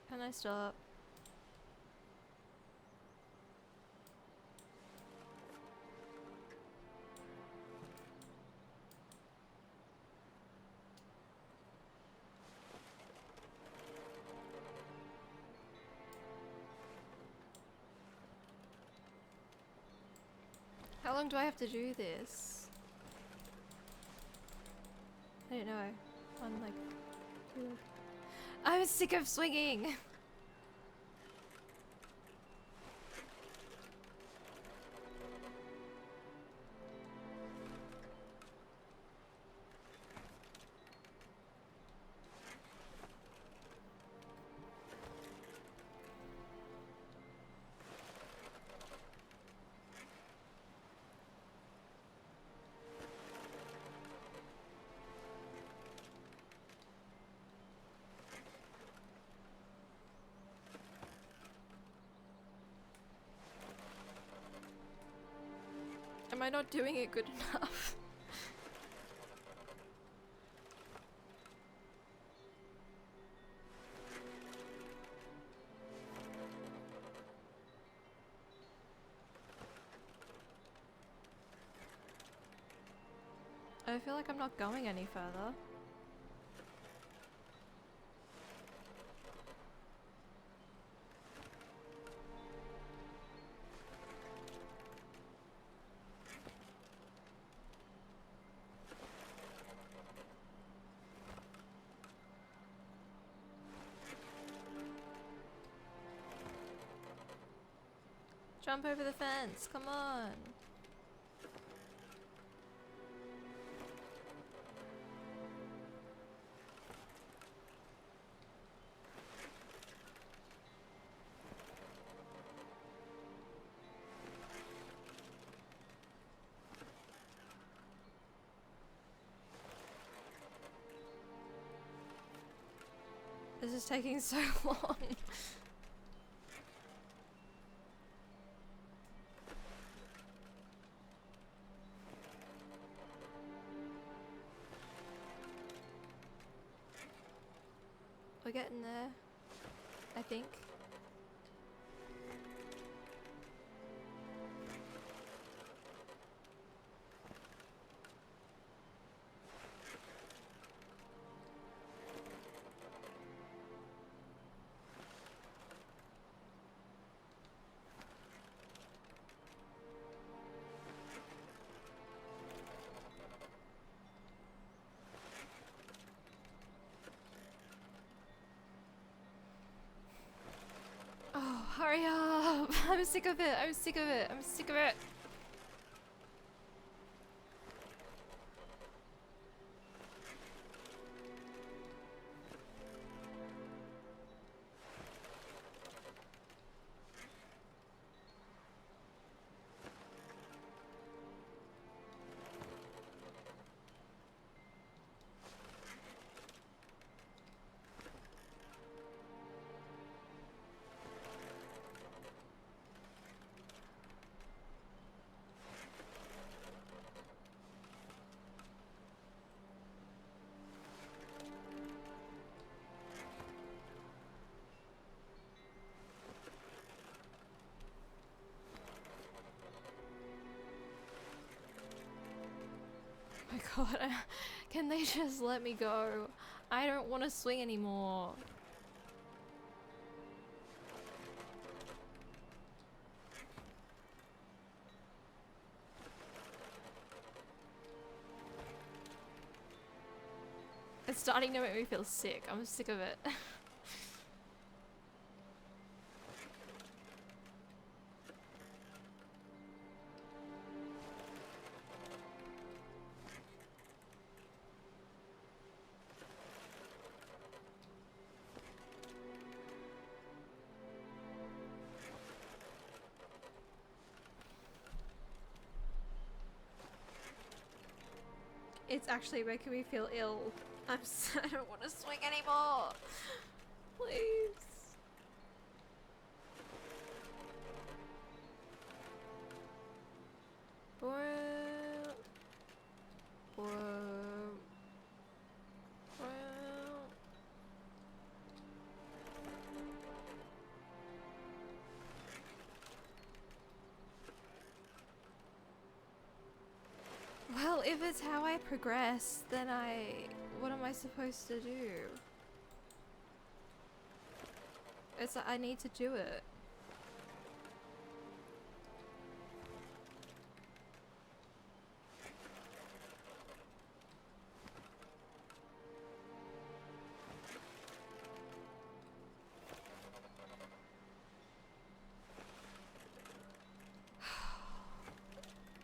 Can I stop? How long do I have to do this? I don't know. On like... I'm sick of swinging! Am I not doing it good enough? I feel like I'm not going any further. Jump over the fence, come on. This is taking so long. We're getting there, I think. Hurry up! I'm sick of it! I'm sick of it! I'm sick of it! My god, can they just let me go? I don't want to swing anymore. It's starting to make me feel sick. I'm sick of it. It's actually making me feel ill. I don't want to swing anymore. Please. Well, if it's how I progress, then what am I supposed to do? It's like I need to do it.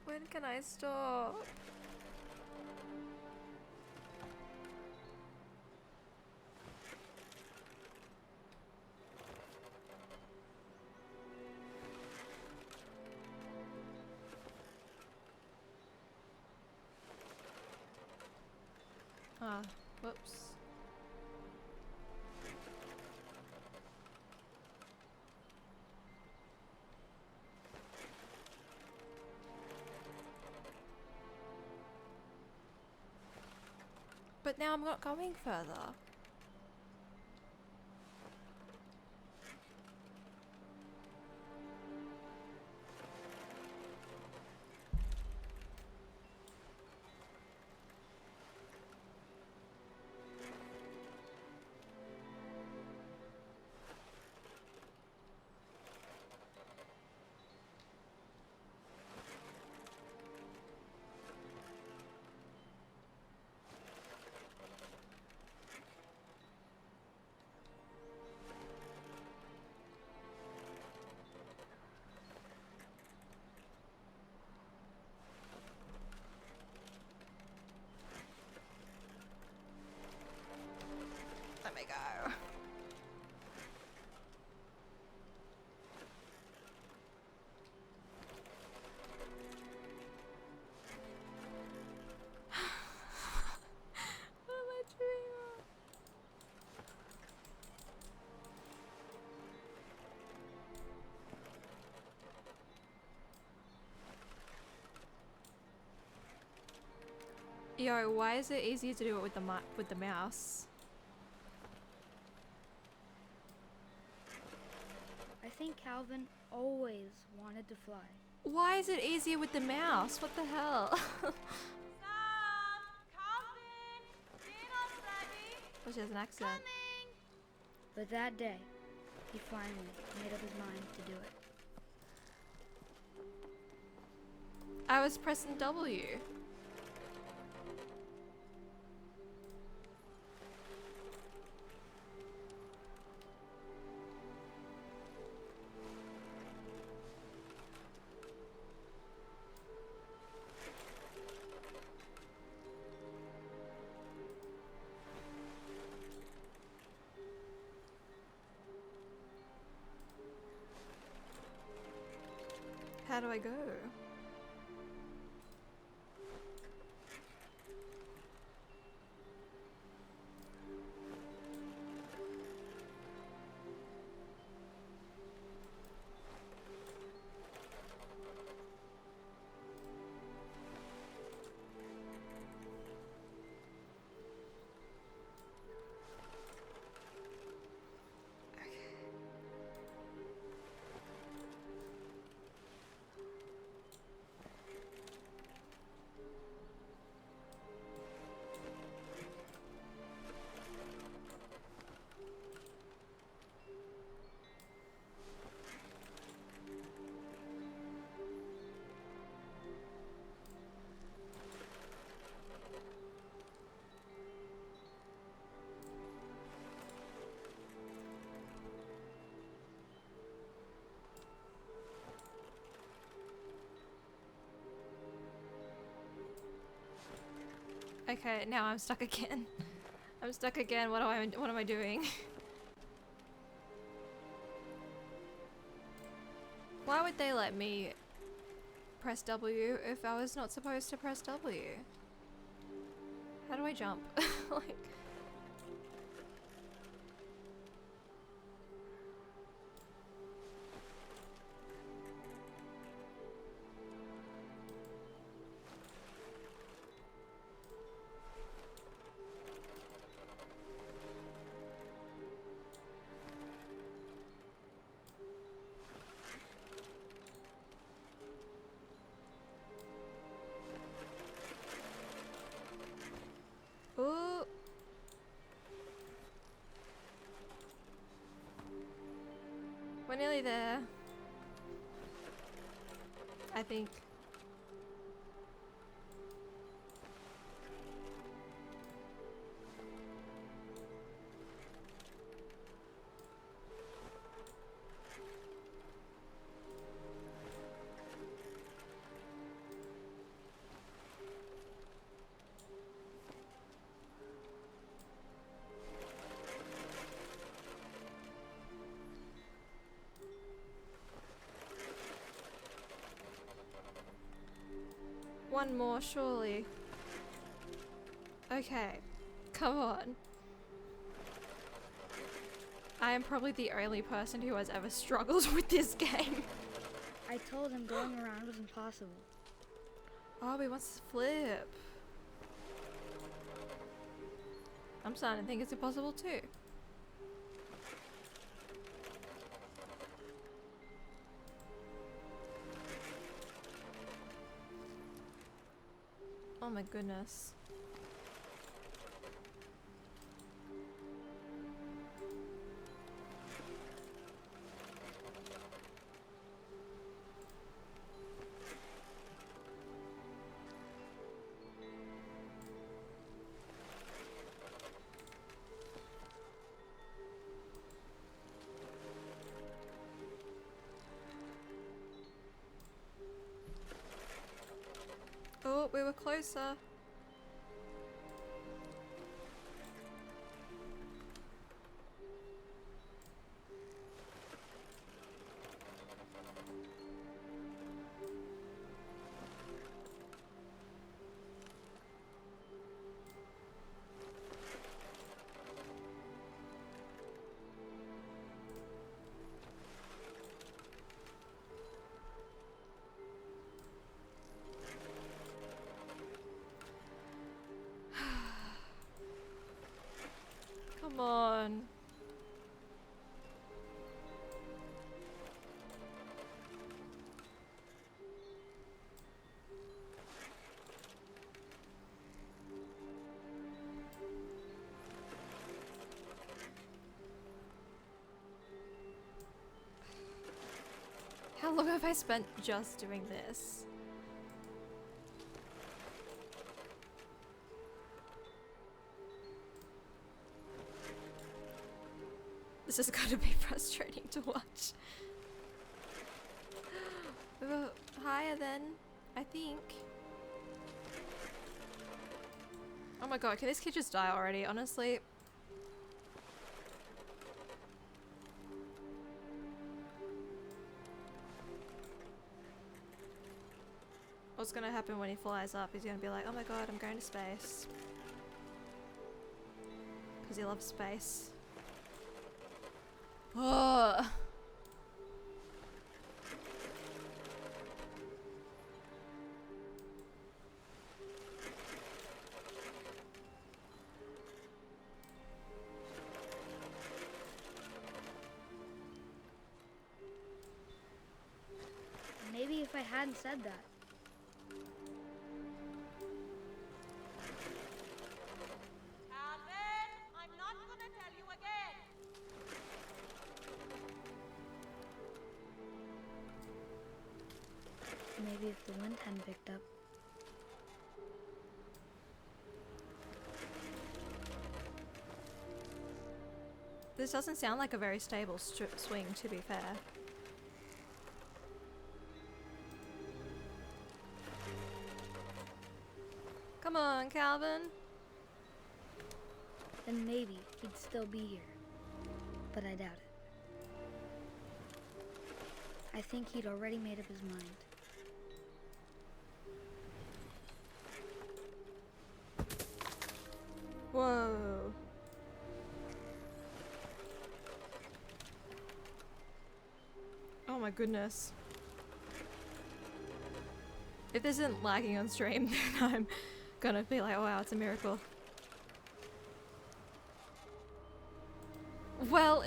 When can I stop? Ah, whoops. But now I'm not going further. Let me go. What am I doing? Yo, why is it easier to do it with the mouse? I think Calvin always wanted to fly. Why is it easier with the mouse? What the hell? Oh, she has an accent. But that day, he finally made up his mind to do it. I was pressing W. How do I go? Okay, now I'm stuck again. I'm stuck again. What am I doing? Why would they let me press W if I was not supposed to press W? How do I jump? Like... Ooh. We're nearly there. I think. One more, surely. Okay, come on. I am probably the only person who has ever struggled with this game. I told him going around was impossible. Oh, he wants to flip. I'm starting to think it's impossible too. Oh my goodness. Oh, we were closer. Come on. How long have I spent just doing this? This is gonna be frustrating to watch. We were higher then, I think. Oh my god, can this kid just die already, honestly? What's gonna happen when he flies up? He's gonna be like, oh my god, I'm going to space. Because he loves space. Oh. Maybe if I hadn't said that. Maybe if the wind hadn't picked up. This doesn't sound like a very stable swing, to be fair. Come on, Calvin. Then maybe he'd still be here. But I doubt it. I think he'd already made up his mind. Whoa. Oh my goodness. If this isn't lagging on stream, then I'm gonna be like, wow, it's a miracle. Well,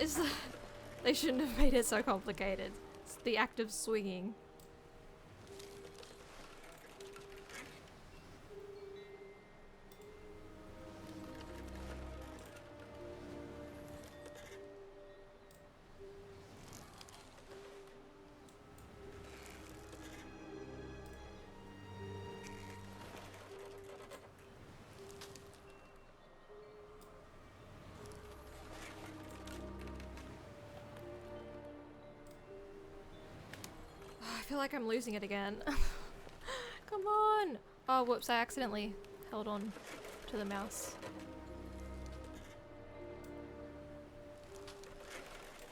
they shouldn't have made it so complicated. It's the act of swinging. I feel like I'm losing it again. Come on! Oh, whoops, I accidentally held on to the mouse.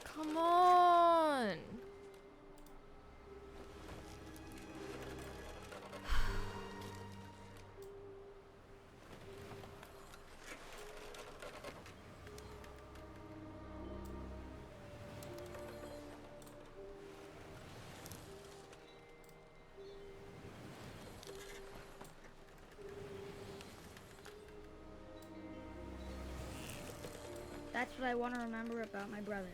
Come on! That's what I want to remember about my brother.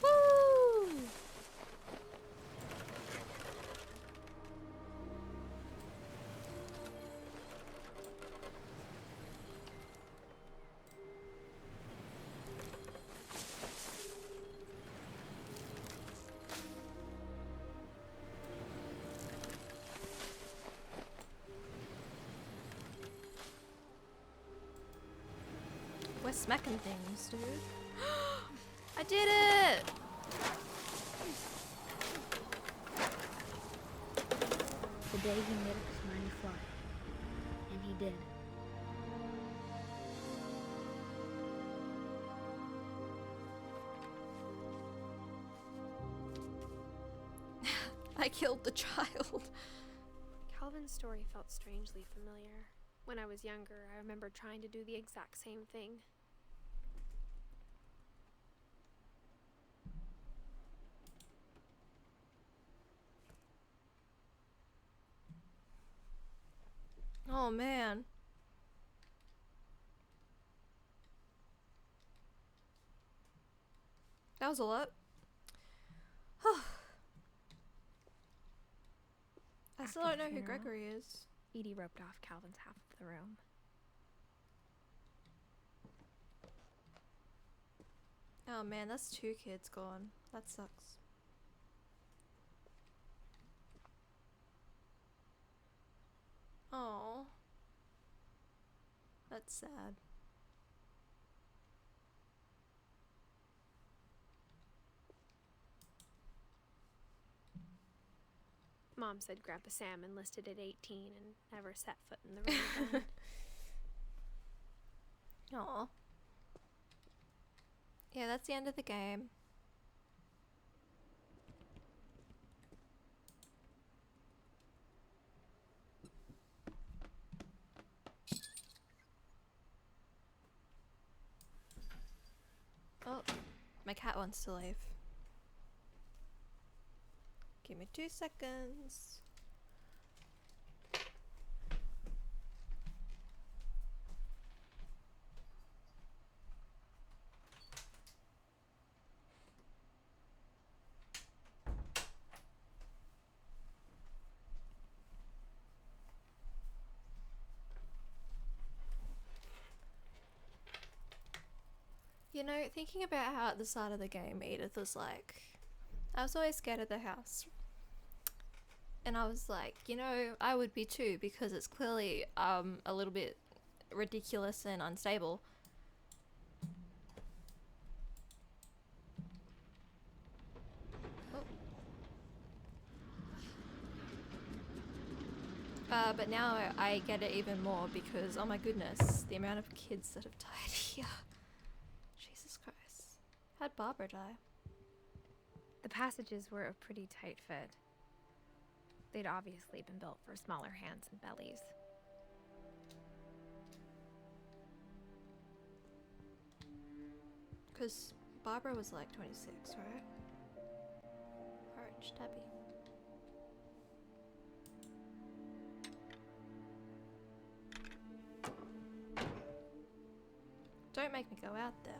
Woo! We're smacking things, dude. I did it! The day he made up his mind to fly. And he did. I killed the child. Calvin's story felt strangely familiar. When I was younger, I remember trying to do the exact same thing. Oh man. That was a lot. I still don't know who Gregory is. Edie roped off Calvin's half of the room. Oh man, that's 2 kids gone. That sucks. Oh, that's sad. Mom said Grandpa Sam enlisted at 18 and never set foot in the room again. Aw. Yeah, that's the end of the game. Oh, my cat wants to leave. Give me 2 seconds. You know, thinking about how at the start of the game Edith was like, I was always scared of the house. And I was like, you know, I would be too, because it's clearly a little bit ridiculous and unstable. But now I get it even more because, oh my goodness, the amount of kids that have died here. Jesus Christ. How'd Barbara die? The passages were a pretty tight fit. They'd obviously been built for smaller hands and bellies. Because Barbara was like 26, right? Orange tabby. Don't make me go out there.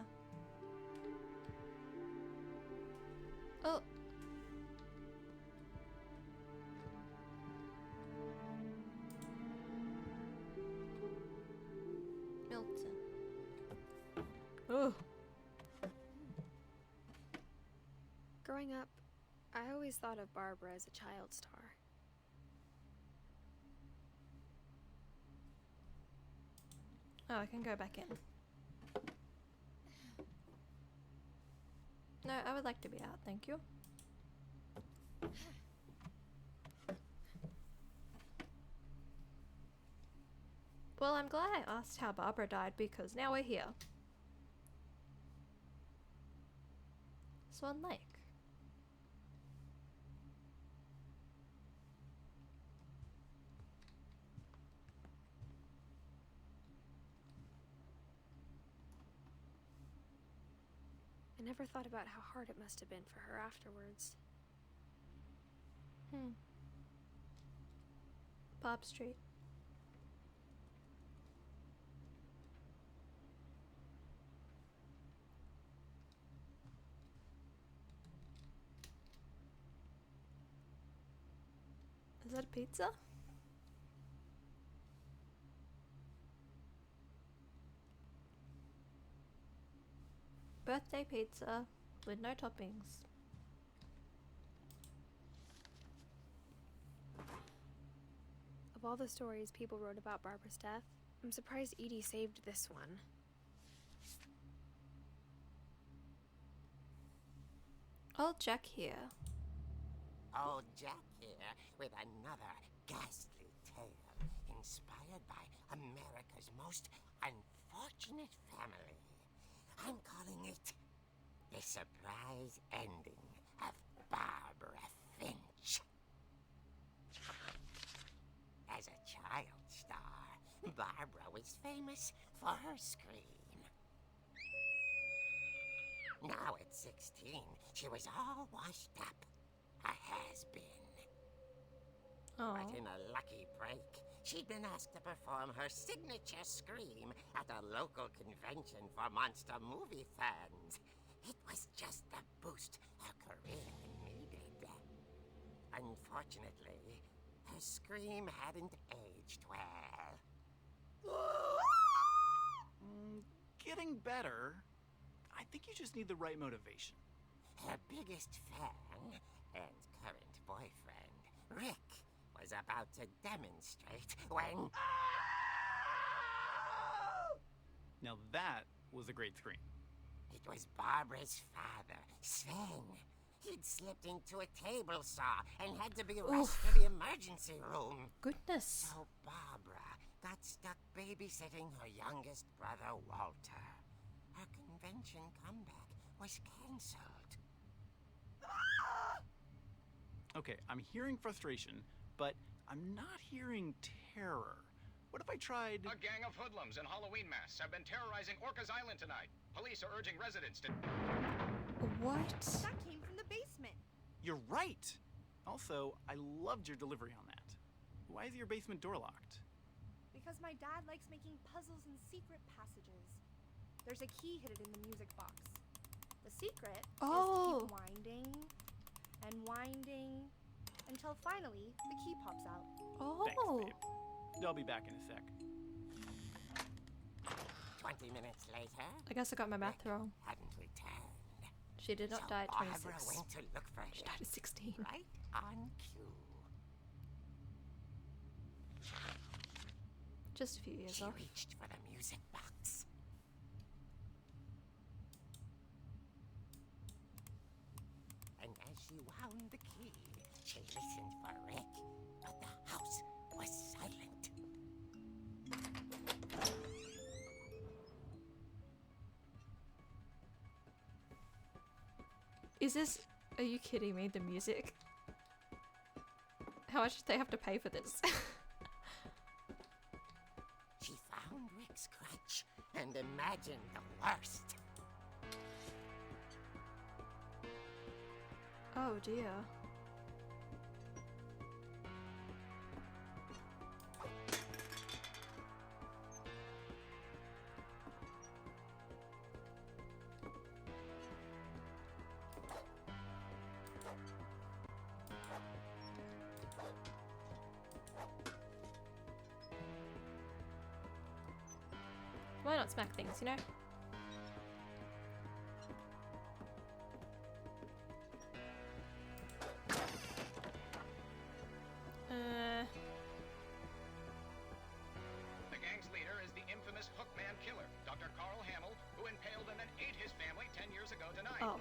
Oh. Milton. Oh. Growing up, I always thought of Barbara as a child star. Oh, I can go back in. No, I would like to be out, thank you. Well, I'm glad I asked how Barbara died because now we're here. Swan Lake. I never thought about how hard it must have been for her afterwards. Bob Street. Is that a pizza? Birthday pizza with no toppings. Of all the stories people wrote about Barbara's death, I'm surprised Edie saved this one. Old Jack here. Old Jack here with another ghastly tale inspired by America's most unfortunate family. I'm calling it The Surprise Ending of Barbara Finch. As a child star, Barbara was famous for her scream. Now at 16, she was all washed up. A has-been. But in a lucky break, she'd been asked to perform her signature scream at a local convention for monster movie fans. It was just the boost her career needed. Unfortunately, her scream hadn't aged well. Getting better. I think you just need the right motivation. Her biggest fan and current boyfriend, Rick, was about to demonstrate when... Now that was a great scream. It was Barbara's father, Sven. He'd slipped into a table saw and had to be rushed to the emergency room. Goodness. So Barbara got stuck babysitting her youngest brother, Walter. Her convention comeback was cancelled. Okay, I'm hearing frustration, but I'm not hearing terror. What if I tried... A gang of hoodlums in Halloween masks have been terrorizing Orcas Island tonight. Police are urging residents to... What? That came from the basement. You're right! Also, I loved your delivery on that. Why is your basement door locked? Because my dad likes making puzzles and secret passages. There's a key hidden in the music box. The secret is to keep winding and winding until finally the key pops out. Thanks, babe. I'll be back in a sec. 20 minutes later... I guess I got my math wrong. ...hadn't returned. She did not So die at 26. Barbara went to look for She him. died at 16. Right on cue. Just a few years She off. reached for the music box. And as she wound the key, she listened for Rick, but the house was silent. Is this Are you kidding me? The music? How much did they have to pay for this? She found Rick's crutch and imagined the worst. Oh dear. Why not smack things, you know? The gang's leader is the infamous Hookman killer, Dr. Carl Hamill, who impaled and then ate his family 10 years ago tonight. Oh.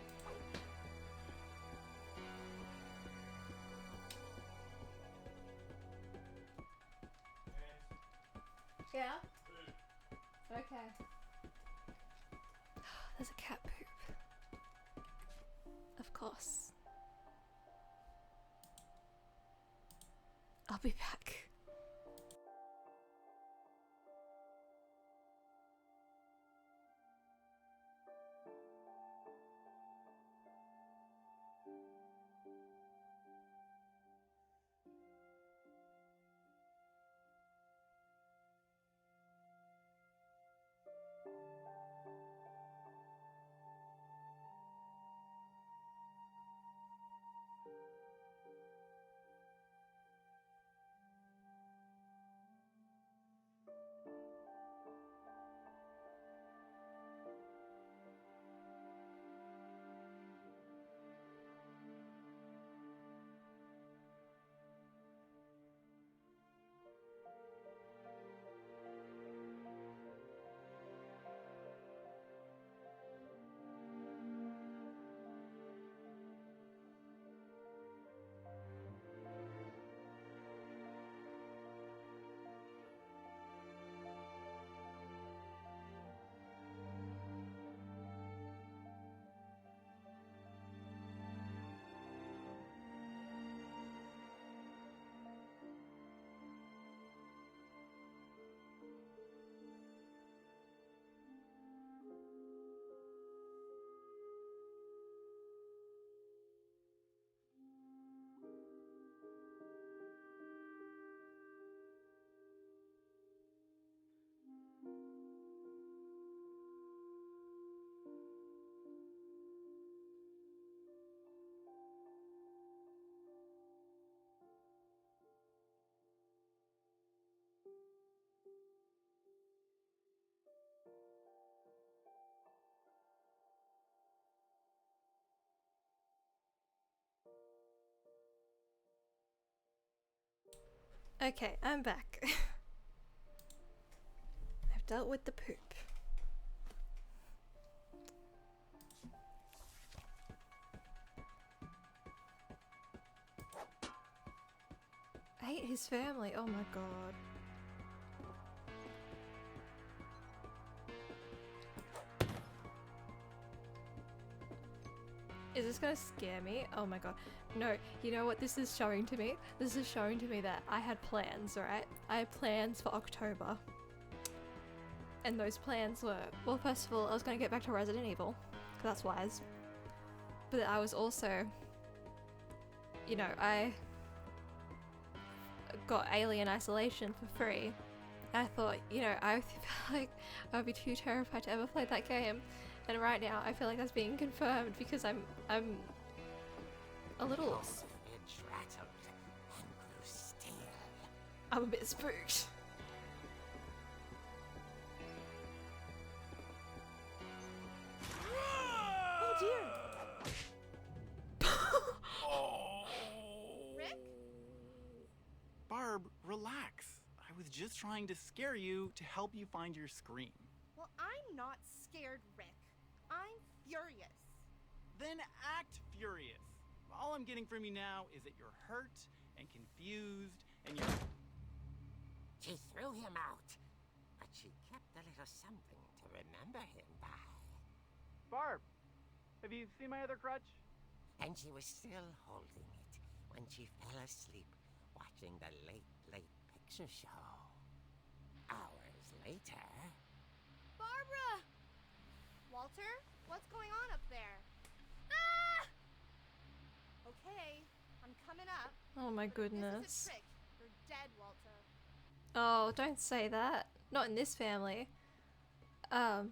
Yeah? Okay. There's a cat poop. Of course. I'll be back. Okay, I'm back. I've dealt with the poop. I hate his family, oh my god. Is this gonna scare me? Oh my god. No, you know what this is showing to me? This is showing to me that I had plans, right? I had plans for October. And those plans were, well, first of all, I was gonna get back to Resident Evil, 'cause that's wise. But I was also, you know, I got Alien Isolation for free. And I thought, you know, I feel like I would be too terrified to ever play that game. And right now, I feel like that's being confirmed because I'm a little. Fridge rattled and grew still. I'm a bit spooked. Oh dear! Rick? Barb, relax. I was just trying to scare you to help you find your scream. Well, I'm not scared, Rick. I'm furious. Then act furious. All I'm getting from you now is that you're hurt and confused and you're... She threw him out, but she kept a little something to remember him by. Barb, have you seen my other crutch? and she was still holding it when she fell asleep watching the Late Late Picture Show. Hours later... Barbara! Walter, what's going on up there? Ah! Okay, I'm coming up. Oh my but goodness. This is a trick. You're dead, Walter. Oh, don't say that. Not in this family. The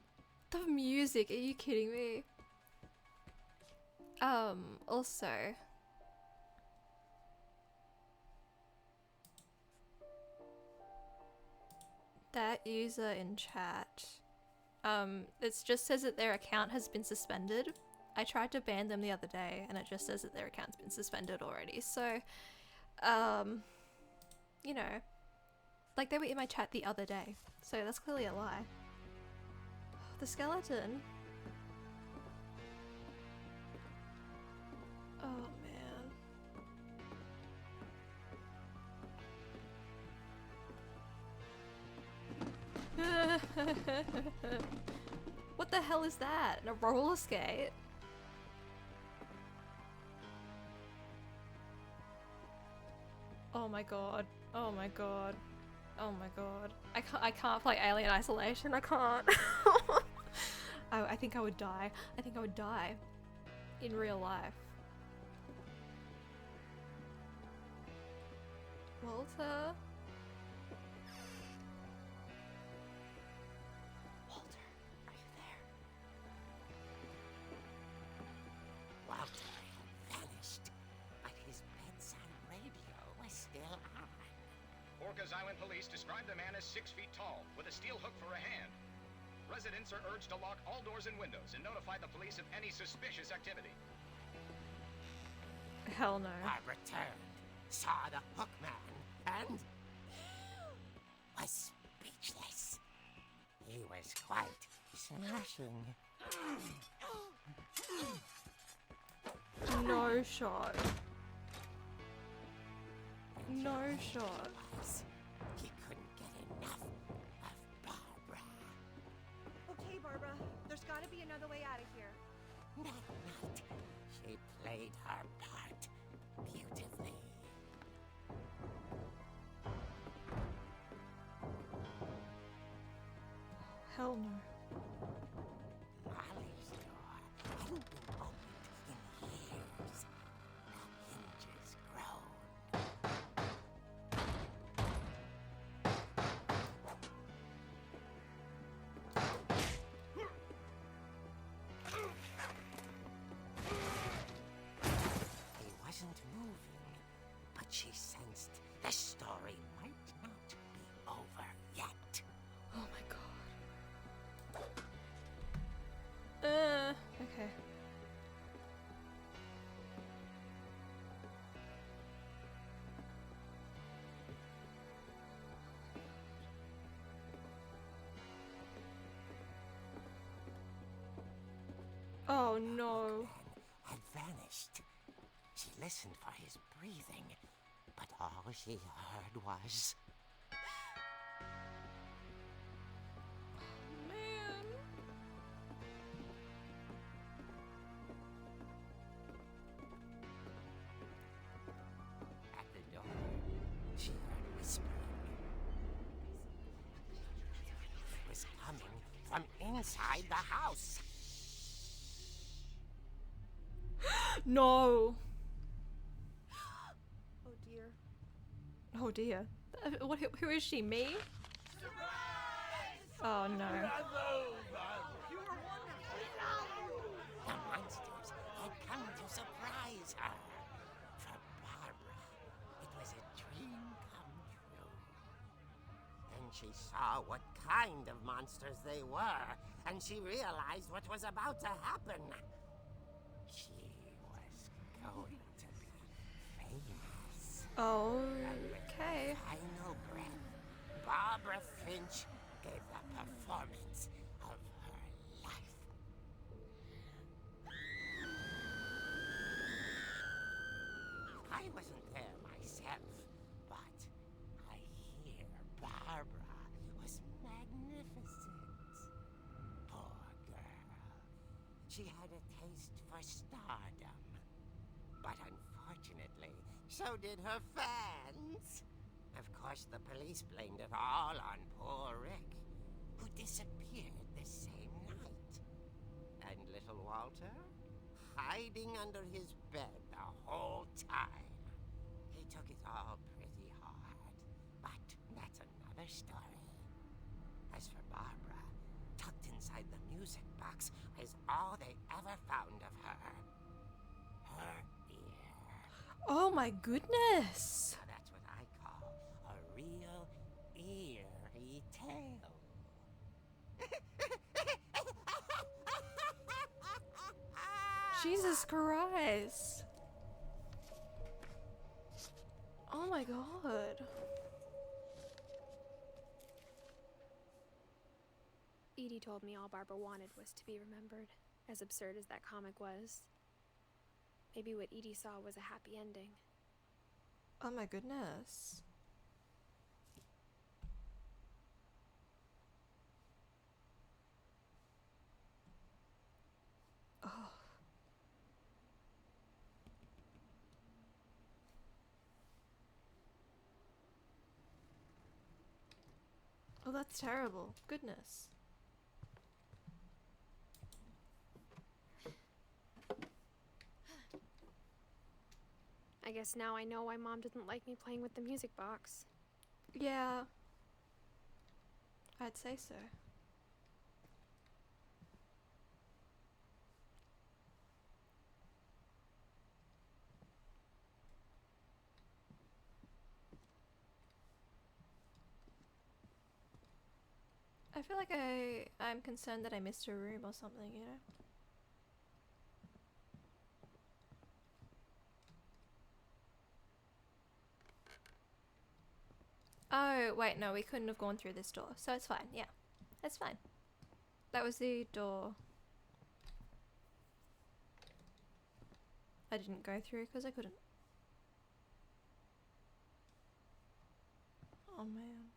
music, are you kidding me? Also... that user in chat, it just says that their account has been suspended. I tried to ban them the other day and it just says that their account's been suspended already. So, you know, like they were in my chat the other day. So that's clearly a lie. The skeleton. Oh man. What the hell is that? A roller skate? Oh my god. Oh my god. Oh my god. I can't play Alien Isolation. I can't. I think I would die. I think I would die. In real life. Walter? Walter, are you there? Walter had vanished, but his bedside radio was still on. Orcas Island police describe the man as 6 feet tall, with a steel hook for a hand. Residents are urged to lock all doors and windows and notify the police of any suspicious activity. Hell no. Barbara turned, saw the hook man, and was speechless. He was quite smashing. No shot. No shot. He couldn't get enough of Barbara. Okay, Barbara, there's gotta be another way out of here. That night, she played her part beautifully. Hell no. Molly's door hadn't been opened in years. The hinges groaned. He wasn't moving, but she sensed the story might not be over yet. Oh my god. Okay. Oh no. Had vanished. She listened for his breathing, but all she heard was... Man. At the door, she heard whispering. It was coming from inside the house. No. Oh dear. Oh dear. Who is she? Me? Oh no. The monsters had come to surprise her. For Barbara, it was a dream come true. Then she saw what kind of monsters they were, and she realized what was about to happen. She was going to be famous. Oh, And with okay. her final breath, Barbara Finch gave the performance of her life. I wasn't there myself, but I hear Barbara was magnificent. Poor girl. She had a taste for stardom. But she was so much more than that. She was a so did her fans. Of course, the police blamed it all on poor Rick, who disappeared the same night. And little Walter, hiding under his bed the whole time. He took it all pretty hard, but that's another story. As for Barbara, tucked inside the music box is all they ever found of her. Her ear. Oh my goodness! Now that's what I call a real eerie tale. Jesus Christ! Oh my god. Edie told me all Barbara wanted was to be remembered, as absurd as that comic was. Maybe what Edie saw was a happy ending. Oh my goodness. Oh. Oh, that's terrible. Goodness. I guess now I know why Mom didn't like me playing with the music box. Yeah. I'd say so. I feel like I'm concerned that I missed a room or something, you know? Oh, wait, no, we couldn't have gone through this door, so it's fine, yeah. It's fine. That was the door I didn't go through because I couldn't. Oh, man.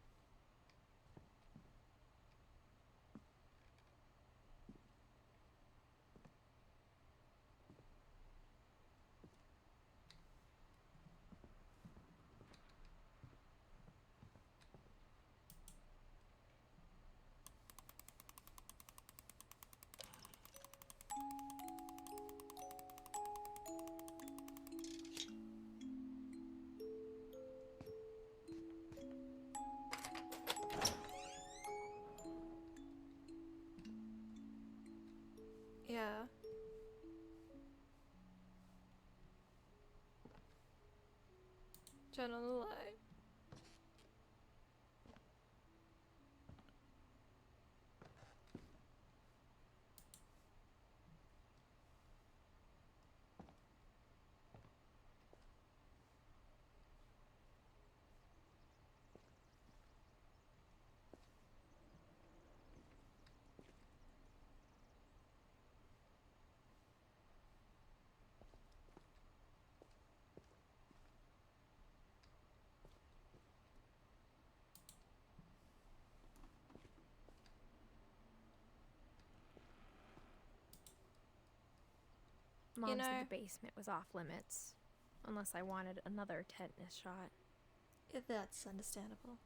Yeah. Turn on the light. Mom said the basement was off limits, unless I wanted another tetanus shot. If that's understandable.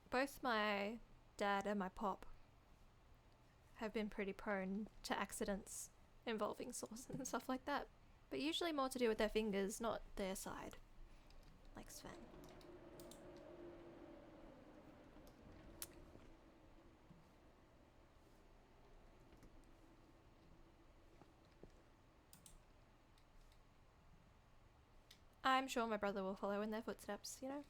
Both my dad and my pop have been pretty prone to accidents involving saws and stuff like that, but usually more to do with their fingers, not their side, like Sven. I'm sure my brother will follow in their footsteps, you know?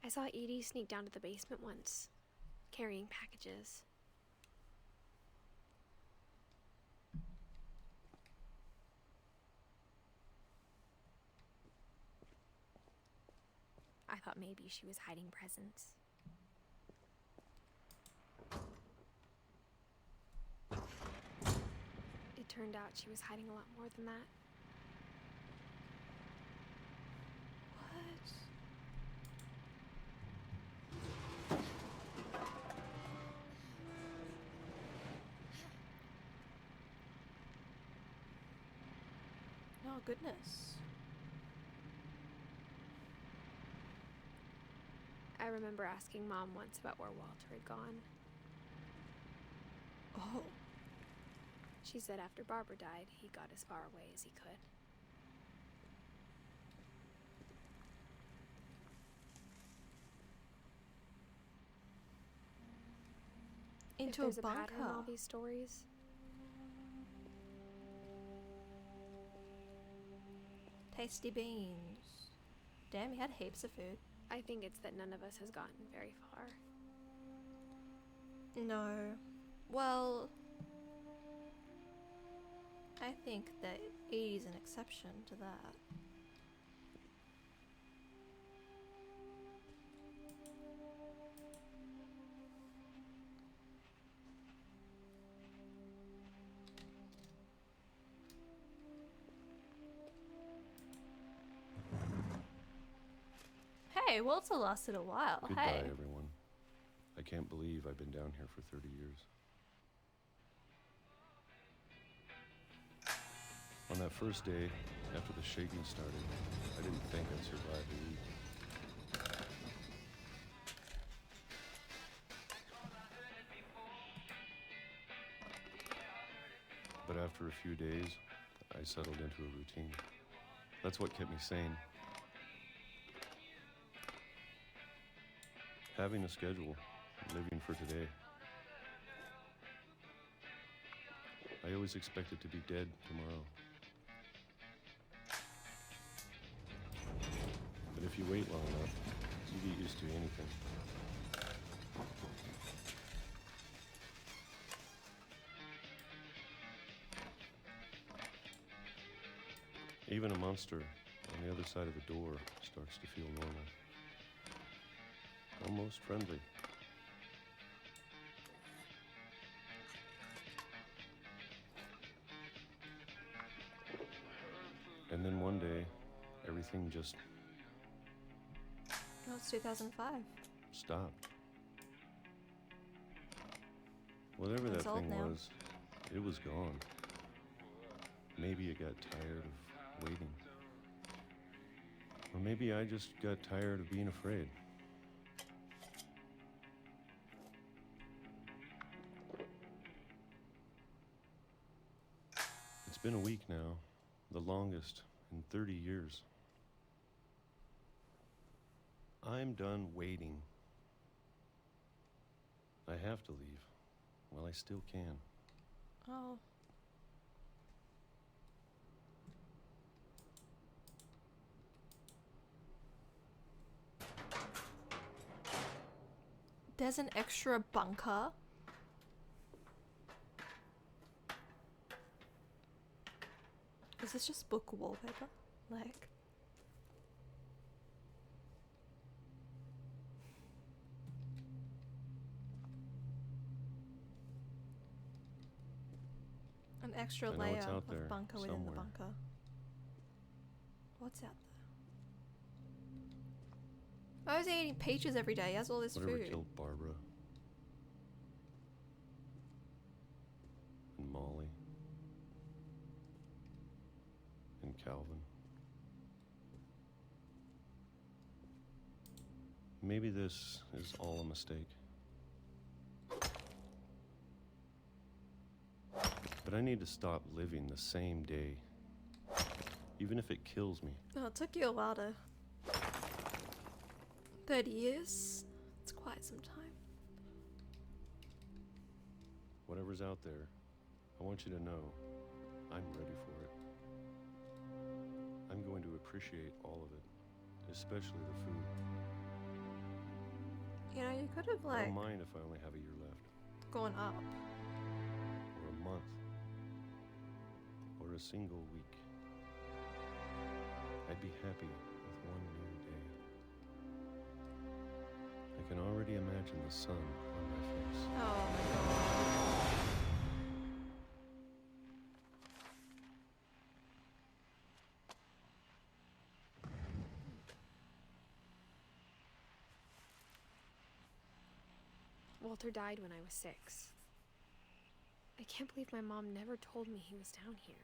I saw Edie sneak down to the basement once, carrying packages. I thought maybe she was hiding presents. It turned out she was hiding a lot more than that. Oh, goodness. I remember asking Mom once about where Walter had gone. Oh. She said after Barbara died, he got as far away as he could. Into If there's a a pattern in all bunker. these stories, Tasty beans. Damn, he had heaps of food. I think it's that none of us has gotten very far. No. Well, I think that Edie's an exception to that. Hey, Walter lasted a while. Goodbye, Hey. everyone. I can't believe I've been down here for 30 years. On that first day, after the shaking started, I didn't think I'd survive a week. But after a few days, I settled into a routine. That's what kept me sane. Having a schedule, living for today. I always expected to be dead tomorrow. But if you wait long enough, you get used to anything. Even a monster on the other side of the door starts to feel normal. Almost friendly. And then one day, everything just Oh, it's 2005. stopped. Whatever that It's old thing now. was, it was gone. Maybe it got tired of waiting. Or maybe I just got tired of being afraid. It's been a week now, the longest in 30 years. I'm done waiting. I have to leave while I still can. Oh. There's an extra bunker. Is this just book wallpaper? Like. An extra I know layer it's out of there bunker within the somewhere. bunker. What's out there? Why is he eating peaches every day? He has all this Whatever food. killed Barbara. And Molly. And Calvin. Maybe this is all a mistake. But I need to stop living the same day. Even if it kills me. Oh, it took you a while to... 30 years? It's quite some time. Whatever's out there, I want you to know I'm ready for it. I'm going to appreciate all of it, especially the food. You know, you could have, I like, don't mind if I only have a year left, gone up. or a month, or a single week. I'd be happy with one new day. I can already imagine the sun on my face. Oh my god. Walter died when I was 6. I can't believe my mom never told me he was down here.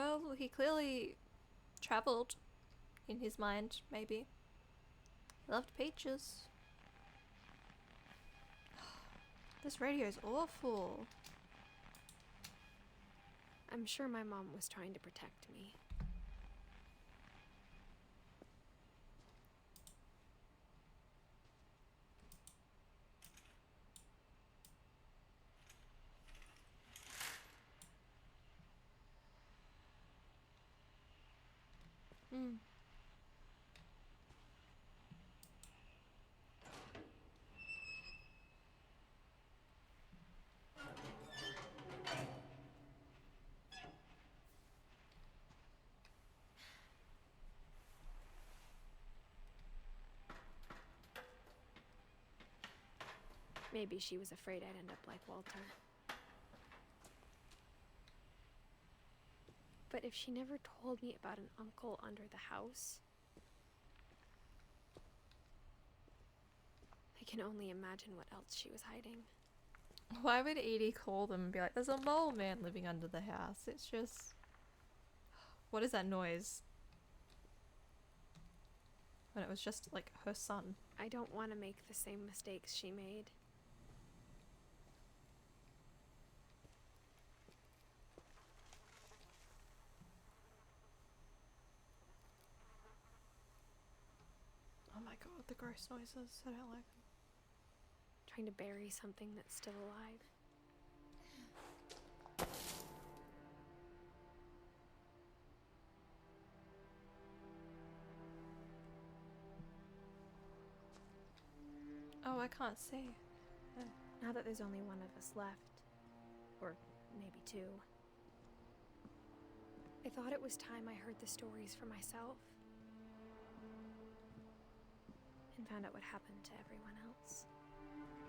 Well, he clearly travelled in his mind, maybe. He loved peaches. This radio's awful. I'm sure my mom was trying to protect me. Hmm. Maybe she was afraid I'd end up like Walter. But if she never told me about an uncle under the house, I can only imagine what else she was hiding. Why would Edie call them and be like, there's a mole man living under the house? It's just... What is that noise? When it was just, like, her son. I don't want to make the same mistakes she made. Oh my god, the gross noises. I don't like them. Trying to bury something that's still alive. Oh, I can't see. Now that there's only one of us left, or maybe two, I thought it was time I heard the stories for myself and found out what happened to everyone else.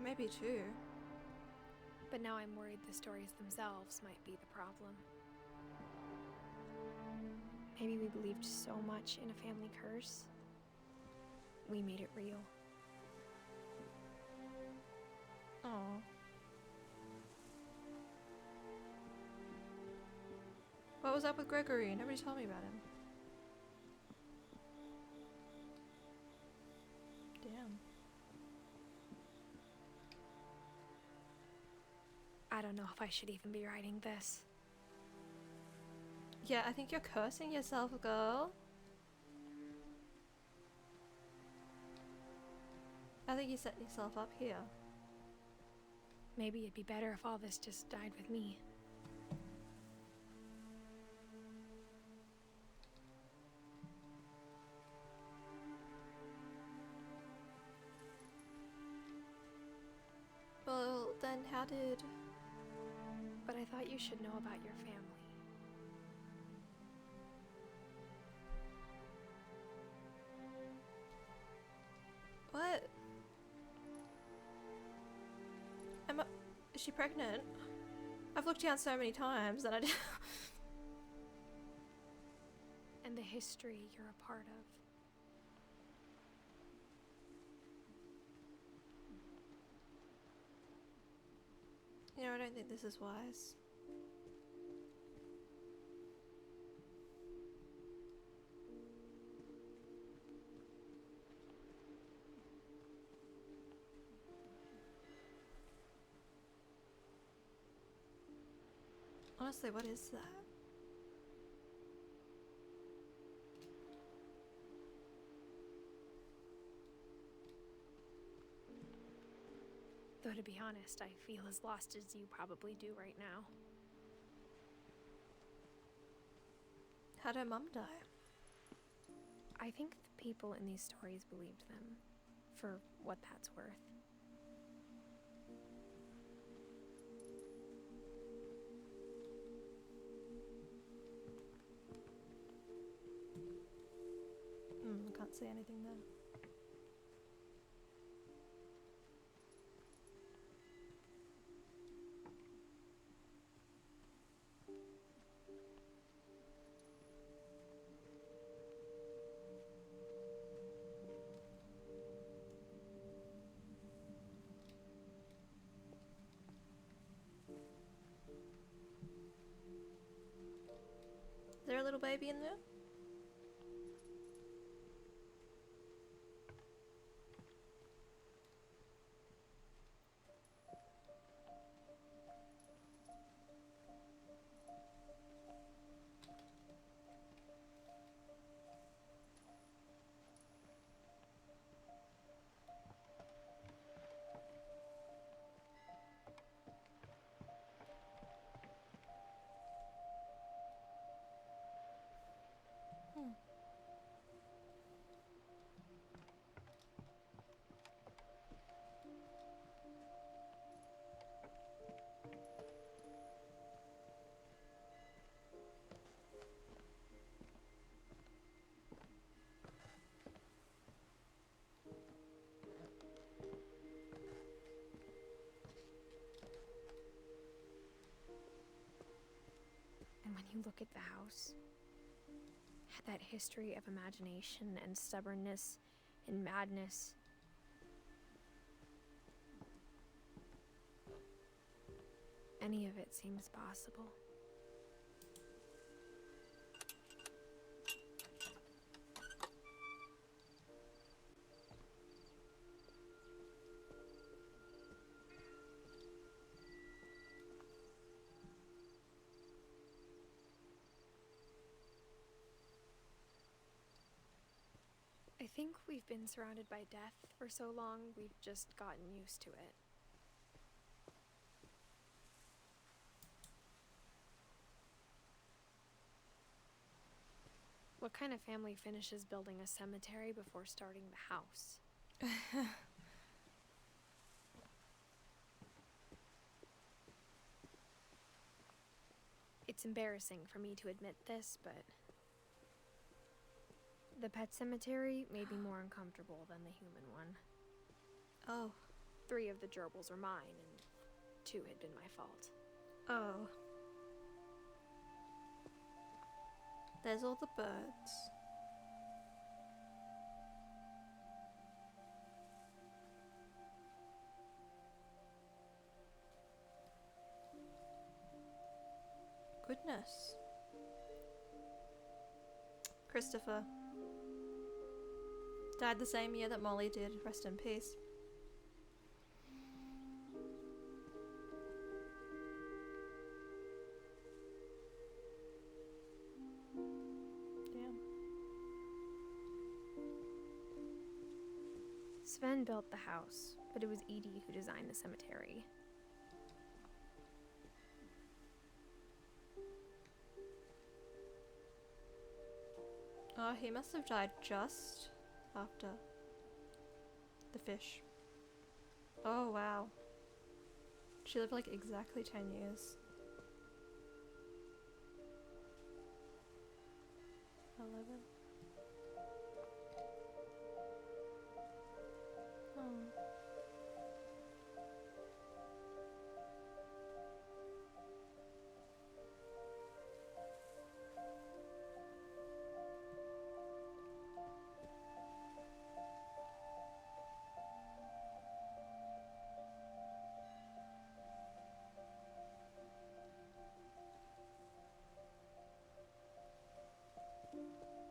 Maybe two. But now I'm worried the stories themselves might be the problem. Maybe we believed so much in a family curse, we made it real. Oh. What was up with Gregory? Nobody told me about him. Damn. I don't know if I should even be writing this. Yeah, I think you're cursing yourself, girl. I think you set yourself up here. Maybe it'd be better if all this just died with me. Well, then how did... But I thought you should know about your family. What? Is she pregnant? I've looked down so many times that I didn't... And the history you're a part of. You know, I don't think this is wise. Honestly, what is that? Though to be honest, I feel as lost as you probably do right now. How'd her mum die? I think the people in these stories believed them, for what that's worth. Can't see anything there. there a little baby in there? And when you look at the house, that history of imagination and stubbornness and madness, any of it seems possible. I think we've been surrounded by death for so long, we've just gotten used to it. What kind of family finishes building a cemetery before starting the house? It's embarrassing for me to admit this, but the pet cemetery may be more uncomfortable than the human one. Oh. 3 of the gerbils were mine, and 2 had been my fault. Oh. There's all the birds. Goodness. Christopher. Died the same year that Molly did. Rest in peace. Damn. Sven built the house, but it was Edie who designed the cemetery. Oh, he must have died just after the fish. Oh, wow. She lived like exactly 10 years. 11. Oh.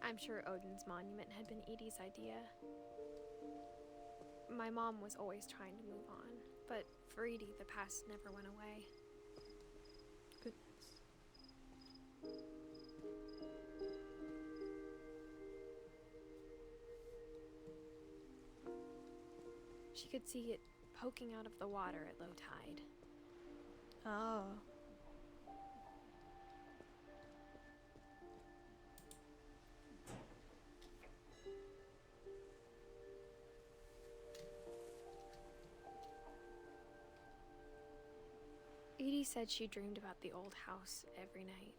I'm sure Odin's monument had been Edie's idea. My mom was always trying to move on, but for Edie, the past never went away. Goodness. She could see it poking out of the water at low tide. Oh. Edie said she dreamed about the old house every night.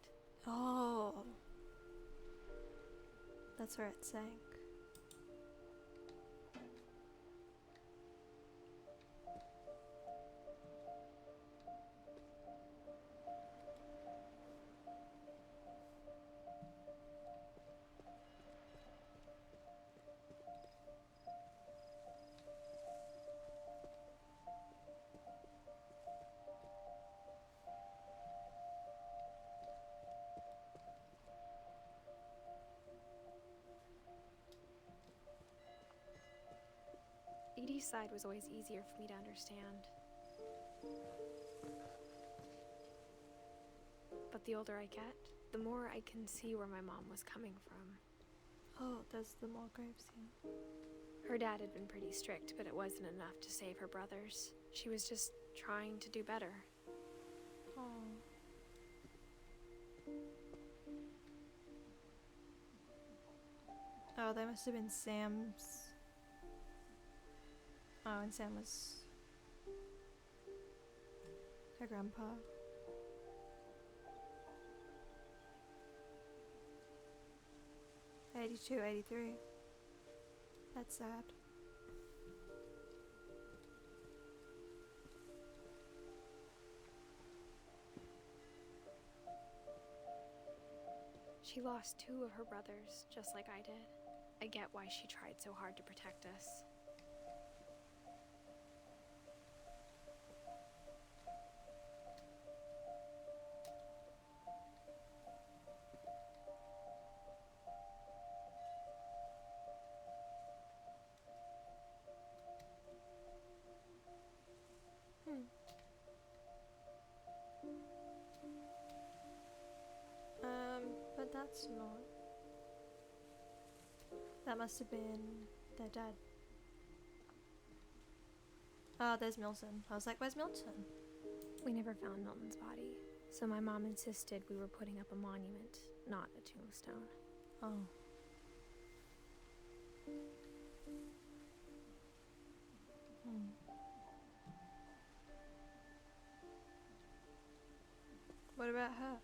Oh. That's where it sank. Edie's side was always easier for me to understand. But the older I get, the more I can see where my mom was coming from. Oh, there's the more graves here. Her dad had been pretty strict, but it wasn't enough to save her brothers. She was just trying to do better. Oh. Oh, they must have been Sam's. Oh, and Sam was her grandpa. '82, '83. That's sad. She lost 2 of her brothers, just like I did. I get why she tried so hard to protect us. But that's not. That must have been their dad. Oh, there's Milton. I was like, where's Milton? We never found Milton's body, so my mom insisted we were putting up a monument, not a tombstone. Oh. What about her?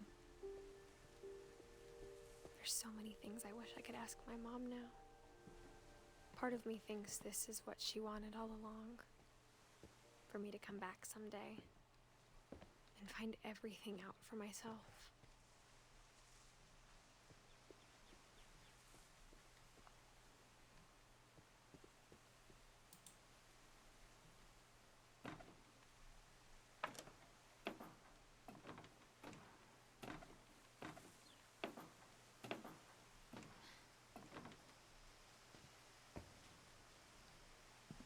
There's so many things I wish I could ask my mom now. Part of me thinks this is what she wanted all along. For me to come back someday and find everything out for myself.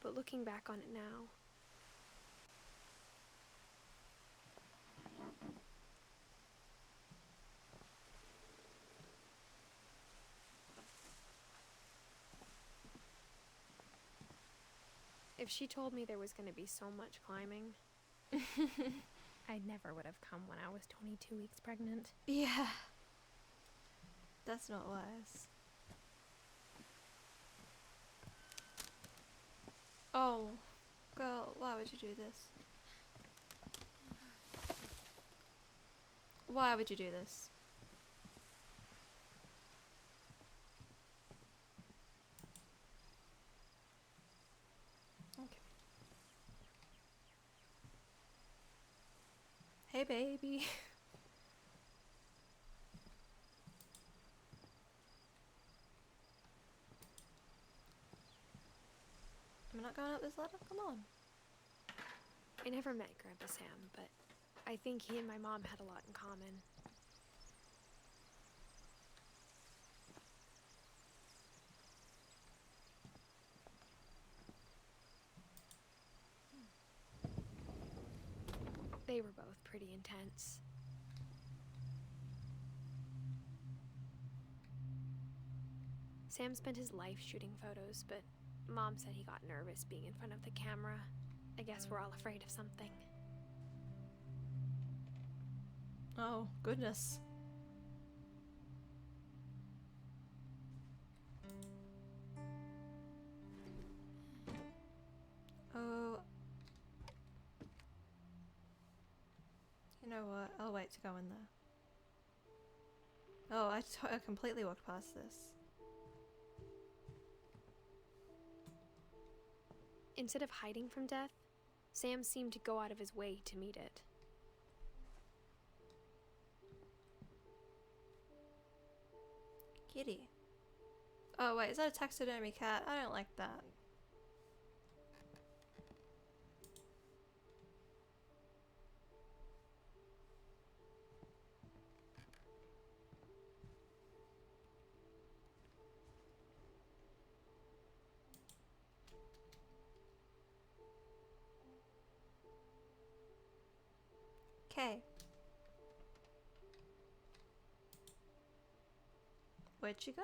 But looking back on it now, if she told me there was going to be so much climbing, I never would have come when I was 22 weeks pregnant. Yeah. That's not wise. Oh, girl, why would you do this? Why would you do this? Okay. Hey, baby. Am I not going up this ladder? Come on. I never met Grandpa Sam, but I think he and my mom had a lot in common. They were both pretty intense. Sam spent his life shooting photos, but Mom said he got nervous being in front of the camera. I guess we're all afraid of something. Oh, goodness. Oh. You know what? I'll wait to go in there. Oh, I completely walked past this. Instead of hiding from death, Sam seemed to go out of his way to meet it. Kitty. Oh wait, is that a taxidermy cat? I don't like that. Okay. Where'd she go?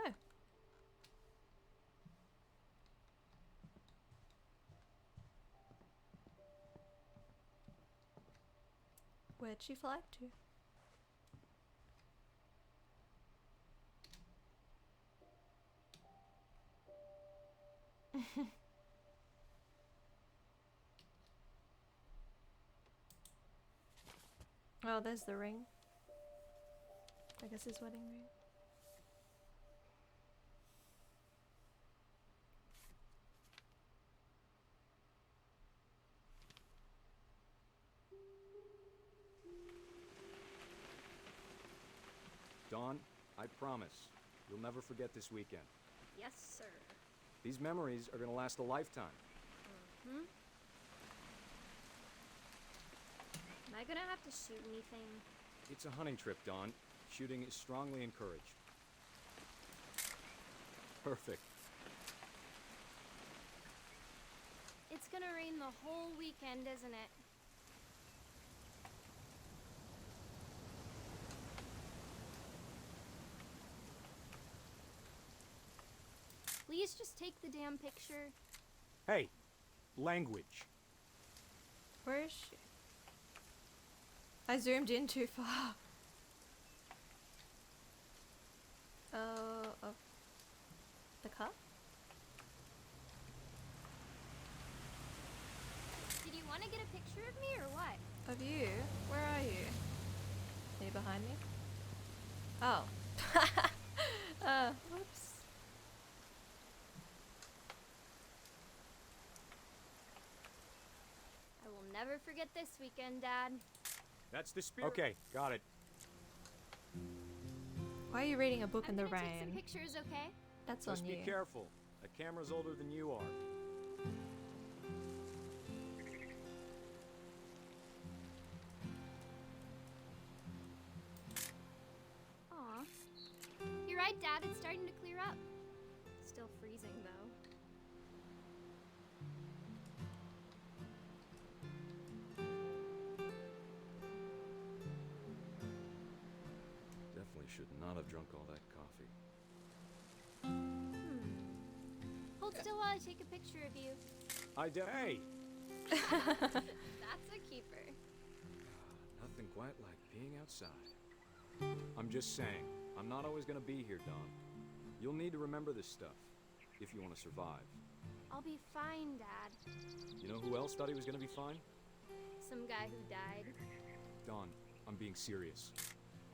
Where'd she fly to? Oh, there's the ring. I guess his wedding ring. Dawn, I promise, you'll never forget this weekend. Yes, sir. These memories are gonna last a lifetime. Hmm? Am I gonna have to shoot anything? It's a hunting trip, Dawn. Shooting is strongly encouraged. Perfect. It's gonna rain the whole weekend, isn't it? Please just take the damn picture. Hey, language. Where is she? I zoomed in too far. Oh, the car? Did you want to get a picture of me or what? Of you? Where are you? Are you behind me? Oh. Whoops. I will never forget this weekend, Dad. That's the spirit. Okay, got it. Why are you reading a book in the I'm gonna take some rain? pictures, okay? That's Just on be you. careful. That camera's older than you are. Aw. You're right, Dad. It's starting to clear up. Still freezing, though. Definitely should not have drunk all that coffee. Hold still while I take a picture of you. Hey! That's a keeper. Nothing quite like being outside. I'm just saying, I'm not always gonna be here, Dawn. You'll need to remember this stuff, if you want to survive. I'll be fine, Dad. You know who else thought he was gonna be fine? Some guy who died. Dawn, I'm being serious.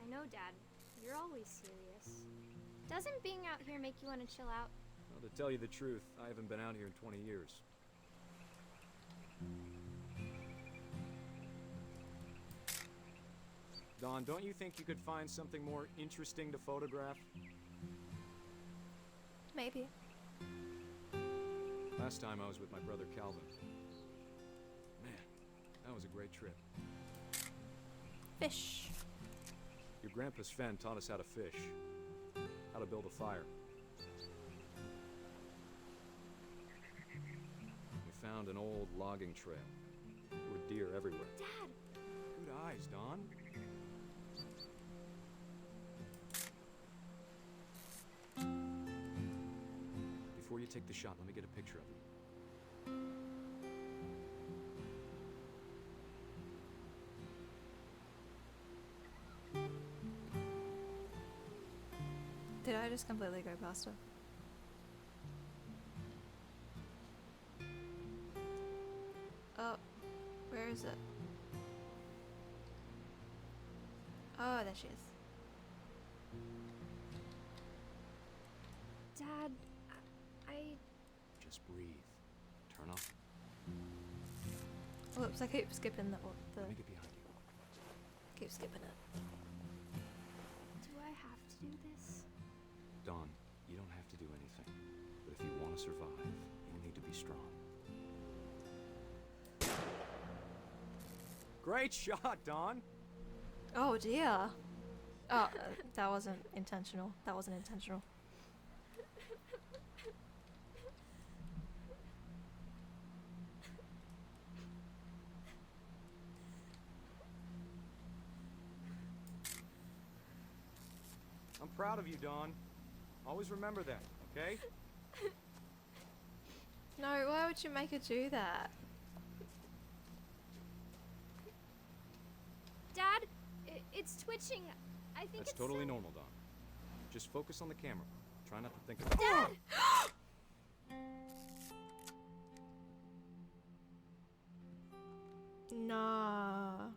I know, Dad. You're always serious. Doesn't being out here make you want to chill out? Well, to tell you the truth, I haven't been out here in 20 years. Dawn, don't you think you could find something more interesting to photograph? Maybe. Last time I was with my brother Calvin. Man, that was a great trip. Fish. Your grandpa Sven taught us how to fish, how to build a fire. We found an old logging trail. There were deer everywhere. Dad! Good eyes, Dawn. Before you take the shot, let me get a picture of you. Did I just completely go past her? Oh, where is it? Oh, there she is. Dad, I... Just breathe. Turn off. Whoops, I keep skipping the Let me get behind you. keep skipping it. Do I have to do this? Dawn, you don't have to do anything. But if you want to survive, you'll need to be strong. Great shot, Dawn! Oh dear. Oh, that wasn't intentional. That wasn't intentional. I'm proud of you, Dawn. Always remember that, okay? No, why would you make her do that? Dad, it's twitching. I think That's it's totally normal, Dawn. Just focus on the camera. Try not to think about Dad! Nah.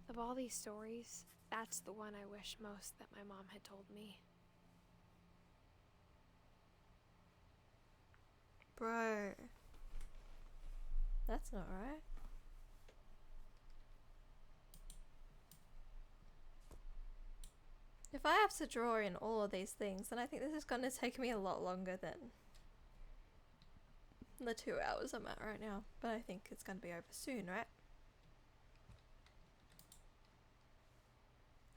Of all these stories, that's the one I wish most that my mom had told me. Bro. That's not right. If I have to draw in all of these things, then I think this is going to take me a lot longer than the 2 hours I'm at right now. But I think it's going to be over soon, right?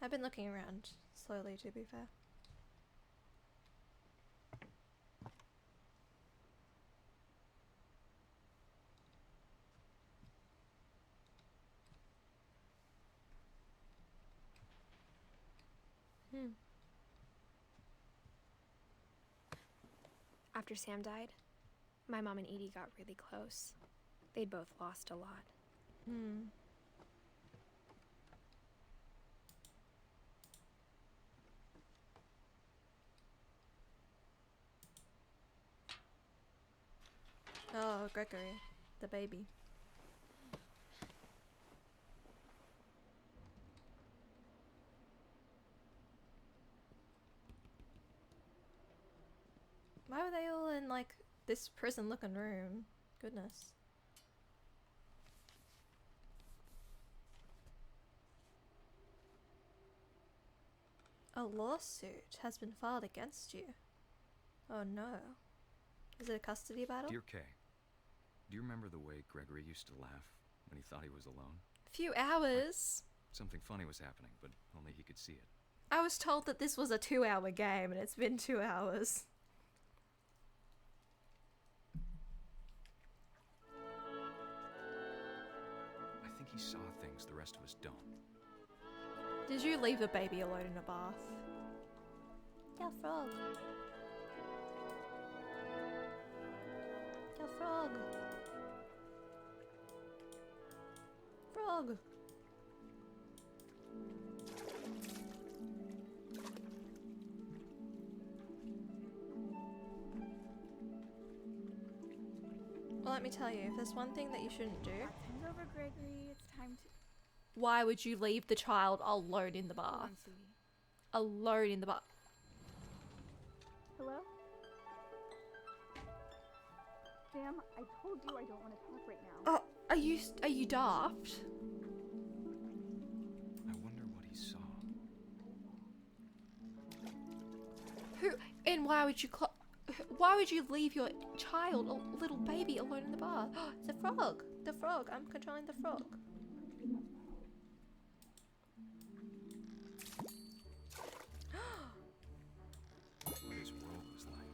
I've been looking around slowly, to be fair. After Sam died, my mom and Edie got really close. They'd both lost a lot. Oh, Gregory, the baby. Why were they all in, like, this prison-looking room? Goodness. A lawsuit has been filed against you. Oh no. Is it a custody battle? Dear Kay, do you remember the way Gregory used to laugh when he thought he was alone? A few hours. Something funny was happening, but only he could see it. I was told that this was a 2-hour game and it's been 2 hours. I think he saw things the rest of us don't. Did you leave the baby alone in a bath? Yeah, frog. Yeah, frog. Frog. Well, let me tell you, if there's one thing that you shouldn't do... Things over, Gregory. It's time to... Why would you leave the child alone in the bath? Hold on, sweetie. Alone in the bath. Hello? Sam, I told you I don't want to talk right now. Oh, are you daft? I wonder what he saw. Who and why would you leave your child, a little baby, alone in the bath? It's a frog. The frog. I'm controlling the frog. What his world was like.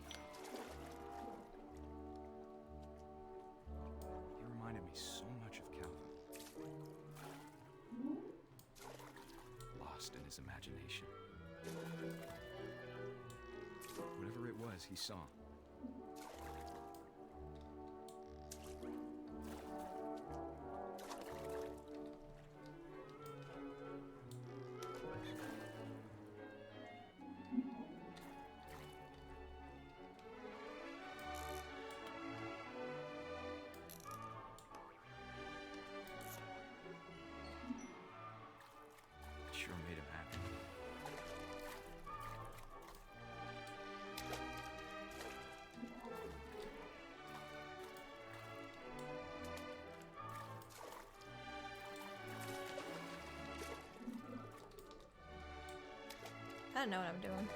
He reminded me so much of Calvin. Lost in his imagination. Whatever it was he saw. It sure made him happy. I don't know what I'm doing.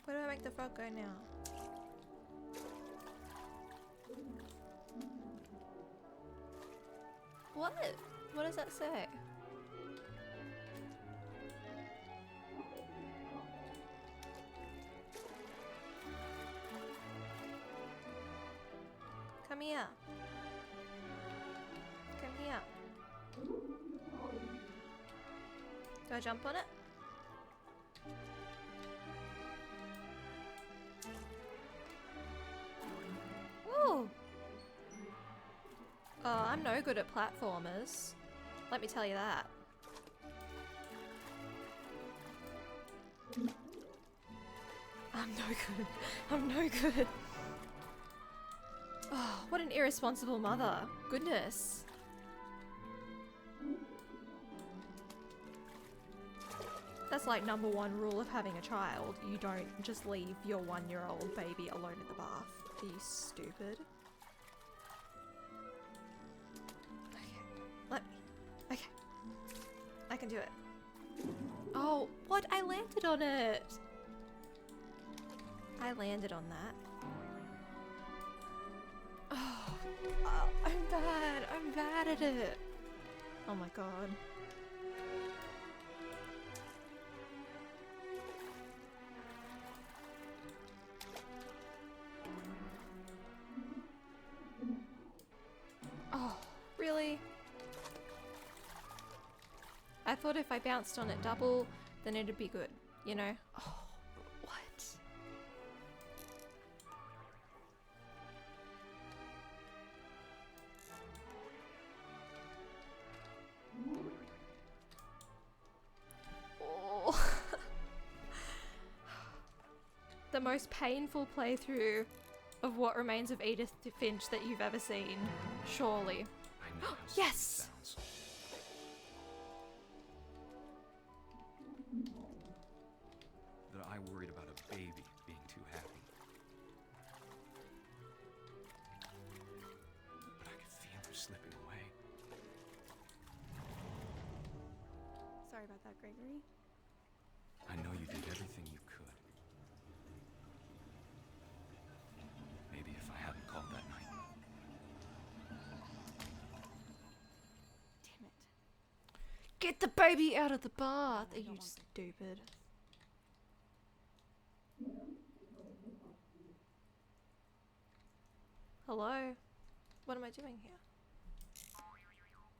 Where do I make the frog go now? What? What does that say? Come here. Come here. Do I jump on it? Woo! Oh, I'm no good at platformers. Let me tell you that. I'm no good. I'm no good. Oh, what an irresponsible mother. Goodness. That's like #1 rule of having a child. You don't just leave your 1-year-old baby alone in the bath. Are you stupid? Okay, let me. Okay. I can do it. Oh, what? I landed on it! I landed on that. Oh, I'm bad. I'm bad at it. Oh my god. Oh, really? I thought if I bounced on it double, then it'd be good, you know? Oh, what? Oh. The most painful playthrough of What Remains of Edith Finch that you've ever seen, surely. I know how yes! it sounds. That I worried about a baby being too happy. But I could feel her slipping away. Sorry about that, Gregory. I know you did everything you could. Maybe if I hadn't called that night. Damn it. Get the baby out of the bath! Are you stupid? Hello? What am I doing here?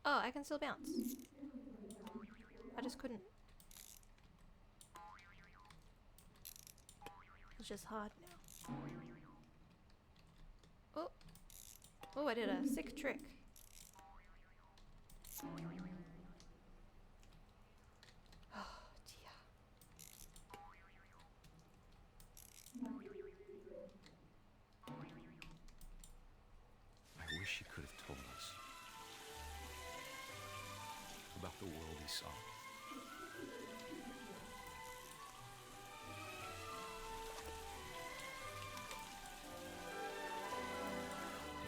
Oh, I can still bounce. I just couldn't. It's just hard now. Oh. Oh, I did a sick trick. Oh, dear. I wish he could have told us about the world he saw.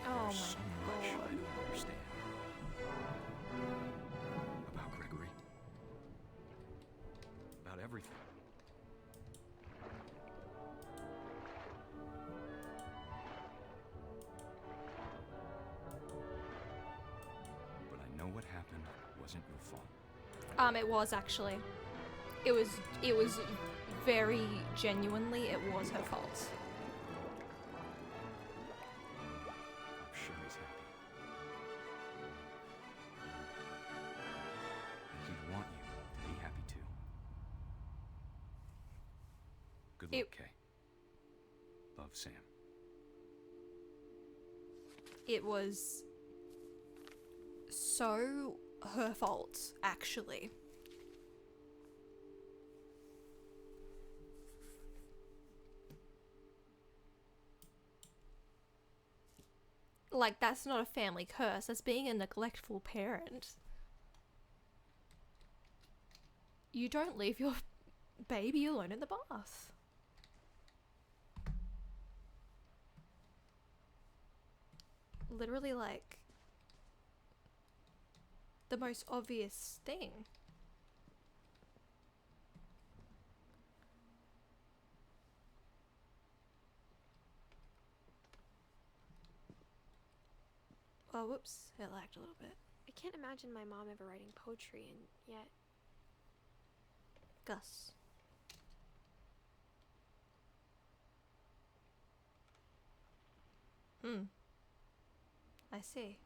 Oh There's so my much god. I don't understand about Gregory, about everything. But I know what happened wasn't your fault. It was actually. It was very genuinely, it was her fault. I'm sure he's happy. And he'd want you to be happy too. Good luck, Kay. Love, Sam. It was so her fault, actually. Like, that's not a family curse, that's being a neglectful parent. You don't leave your baby alone in the bath. Literally, like, the most obvious thing. Oh, whoops, it lagged a little bit. I can't imagine my mom ever writing poetry, and yet... Gus. I see.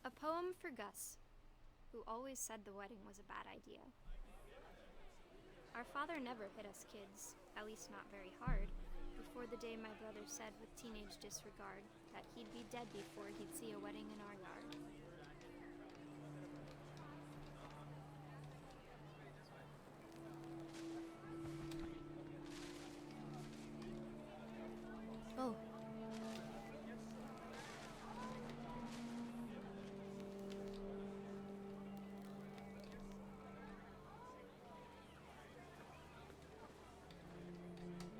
A poem for Gus, who always said the wedding was a bad idea. Our father never hit us kids, at least not very hard, before the day my brother said with teenage disregard that he'd be dead before he'd see a wedding in our yard. Oh.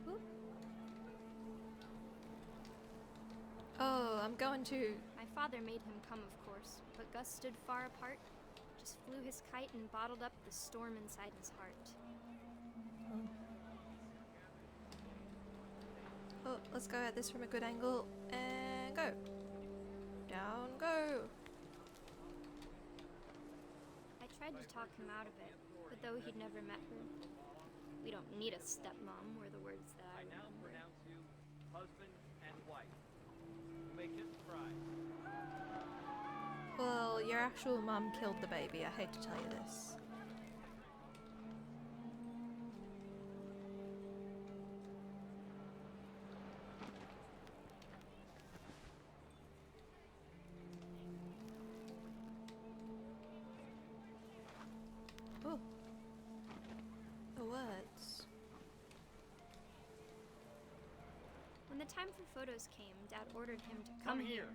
Oop. Oh, I'm going to... My father made him come, of course, but Gus stood far apart, just flew his kite and bottled up the storm inside his heart. Oh, let's go at this from a good angle and go. Down, go. I tried to talk him out of it, but though he'd never met her, we don't need a stepmom were the words that I now remember. pronounce you husband and wife. You may kiss the bride. Well, your actual mum killed the baby. I hate to tell you this. Oh. The words. When the time for photos came, Dad ordered him to come here.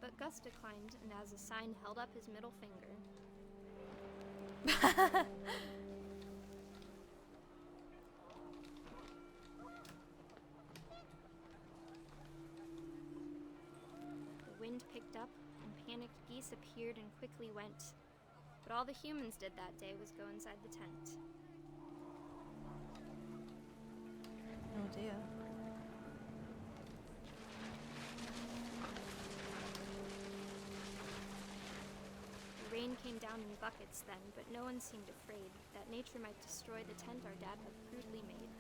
But Gus declined, and as a sign held up his middle finger. The wind picked up, and panicked geese appeared and quickly went. But all the humans did that day was go inside the tent. Oh dear. The rain came down in buckets then, but no one seemed afraid that nature might destroy the tent our dad had crudely made.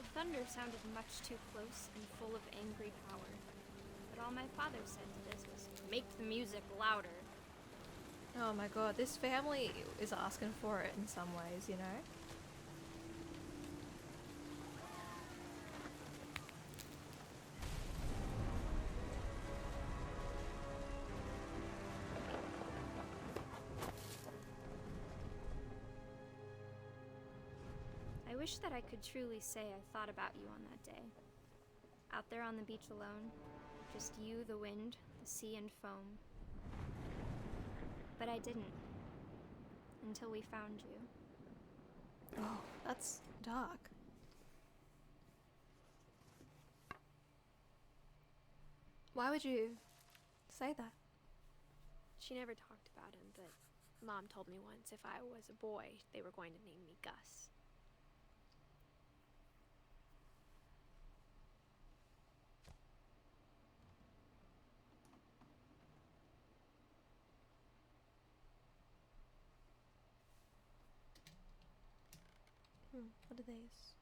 The thunder sounded much too close and full of angry power, but all my father said to this was, "Make the music louder." Oh my god, this family is asking for it in some ways, you know? I wish that I could truly say I thought about you on that day. Out there on the beach alone, just you, the wind, the sea, and foam. But I didn't. Until we found you. Oh, that's dark. Why would you say that? She never talked about him, but Mom told me once if I was a boy, they were going to name me Gus. What are these?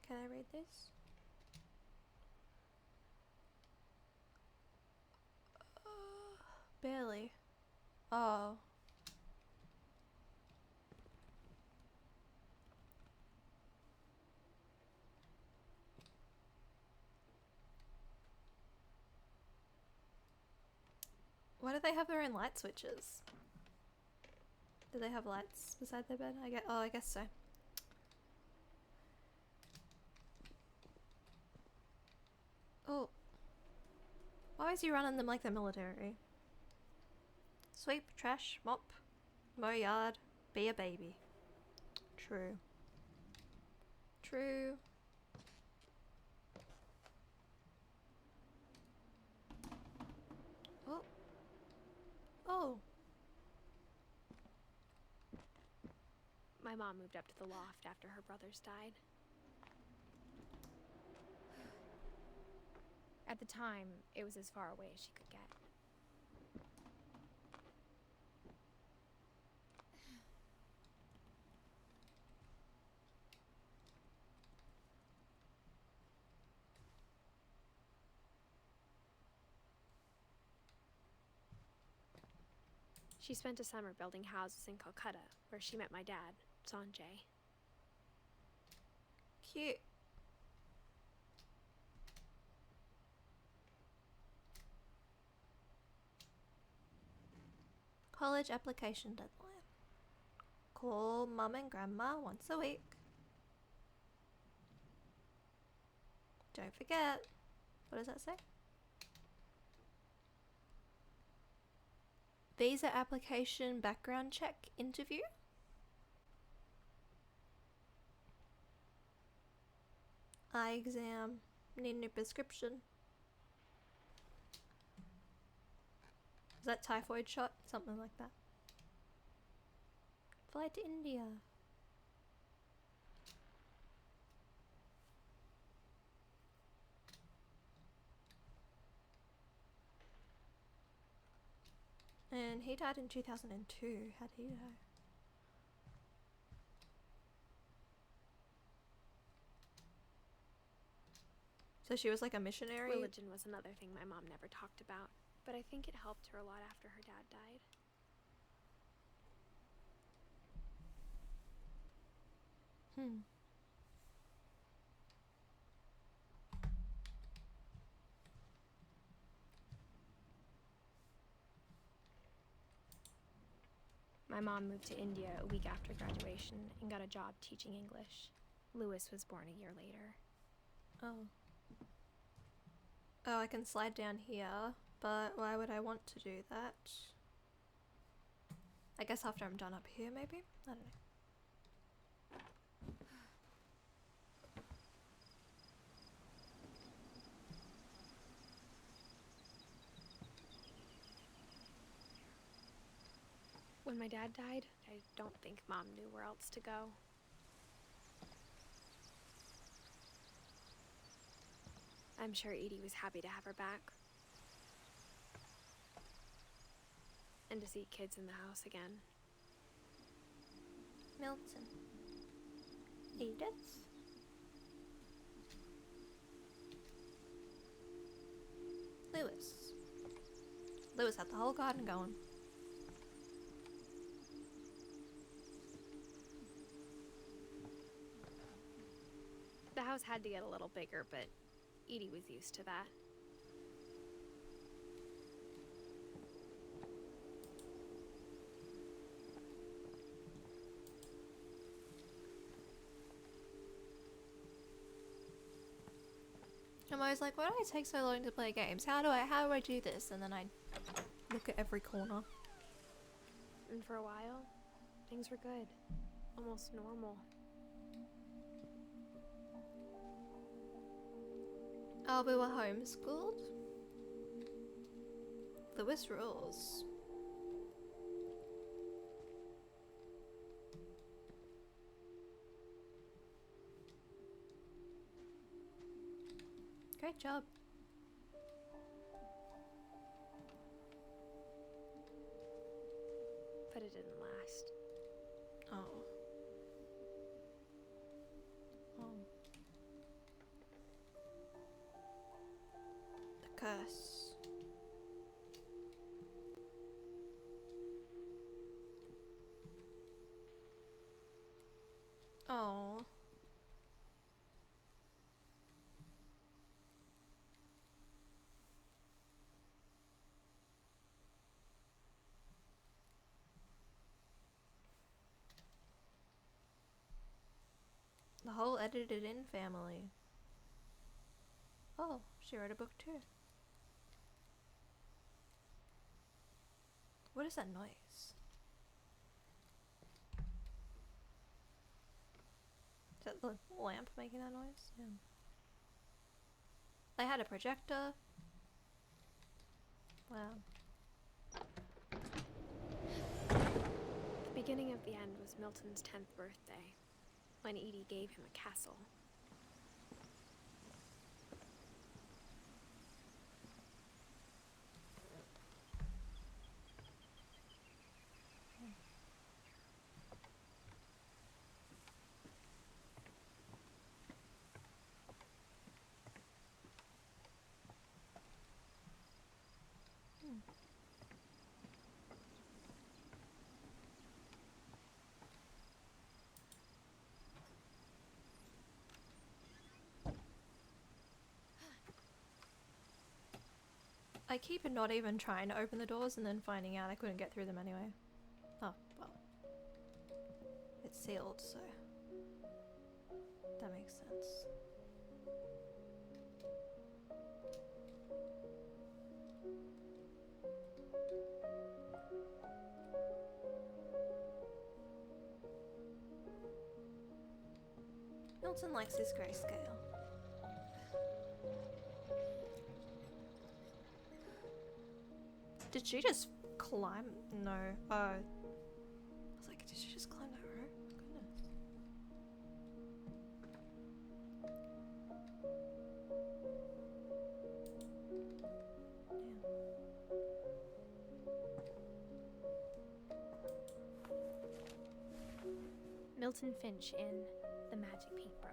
Can I read this? Barely. Oh. Why do they have their own light switches? Do they have lights beside their bed? I guess so. Oh. Why is he running them like the military? Sweep, trash, mop, mow yard, be a baby. True. True. My mom moved up to the loft after her brothers died. At the time, it was as far away as she could get. She spent a summer building houses in Calcutta, where she met my dad, Sanjay. Cute. College application deadline. Call mum and grandma once a week. Don't forget. What does that say? Visa application background check interview. Eye exam. Need a new prescription. Is that typhoid shot? Something like that. Fly to India. And he died in 2002. How'd he die? So she was like a missionary? Religion was another thing my mom never talked about, but I think it helped her a lot after her dad died. My mom moved to India a week after graduation and got a job teaching English. Lewis was born a year later. Oh. Oh, I can slide down here, but why would I want to do that? I guess after I'm done up here, maybe? I don't know. When my dad died, I don't think Mom knew where else to go. I'm sure Edie was happy to have her back. And to see kids in the house again. Milton. Edith? Lewis. Lewis had the whole garden going. The house had to get a little bigger, but Edie was used to that. I'm always like, why do I take so long to play games? How do I do this? And then I look at every corner. And for a while, things were good. Almost normal. Oh, we were homeschooled? Lewis rules. Great job. But it didn't last. Oh. Oh. The curse. Oh. The whole edited in family. Oh, she wrote a book too. What is that noise? Is that the lamp making that noise? Yeah. They had a projector. Wow. The beginning beginning of the end was Milton's 10th birthday, when Edie gave him a castle. I keep not even trying to open the doors and then finding out I couldn't get through them anyway. Oh, well. It's sealed, so that makes sense. Milton likes his grayscale. Did she just climb? No. Oh. I was like, did she just climb that rope? Goodness. Yeah. Milton Finch in The Magic Paintbrush.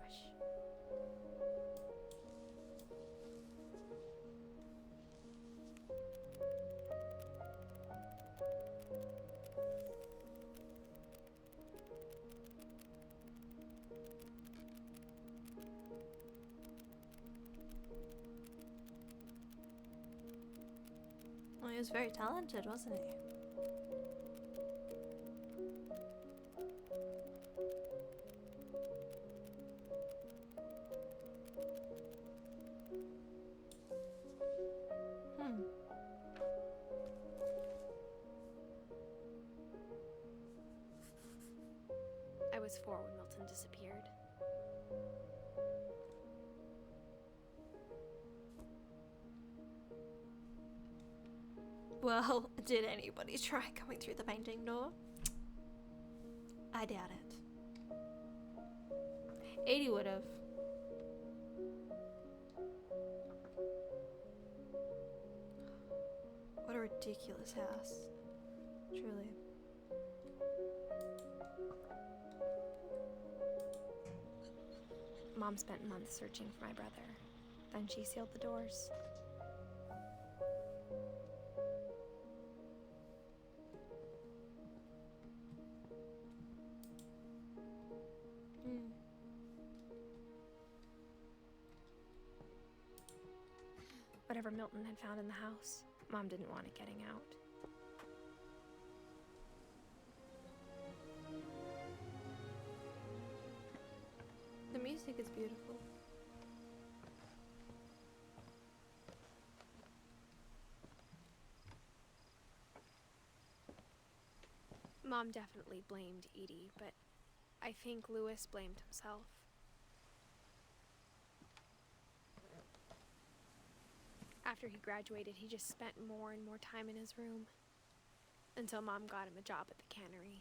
Well, he was very talented, wasn't he? I was 4 when Milton disappeared. Well, did anybody try coming through the painting door? I doubt it. 80 would have. What a ridiculous house. Truly. Mom spent months searching for my brother. Then she sealed the doors. Whatever Milton had found in the house, Mom didn't want it getting out. The music is beautiful. Mom definitely blamed Edie, but I think Lewis blamed himself. After he graduated, he just spent more and more time in his room, until Mom got him a job at the cannery.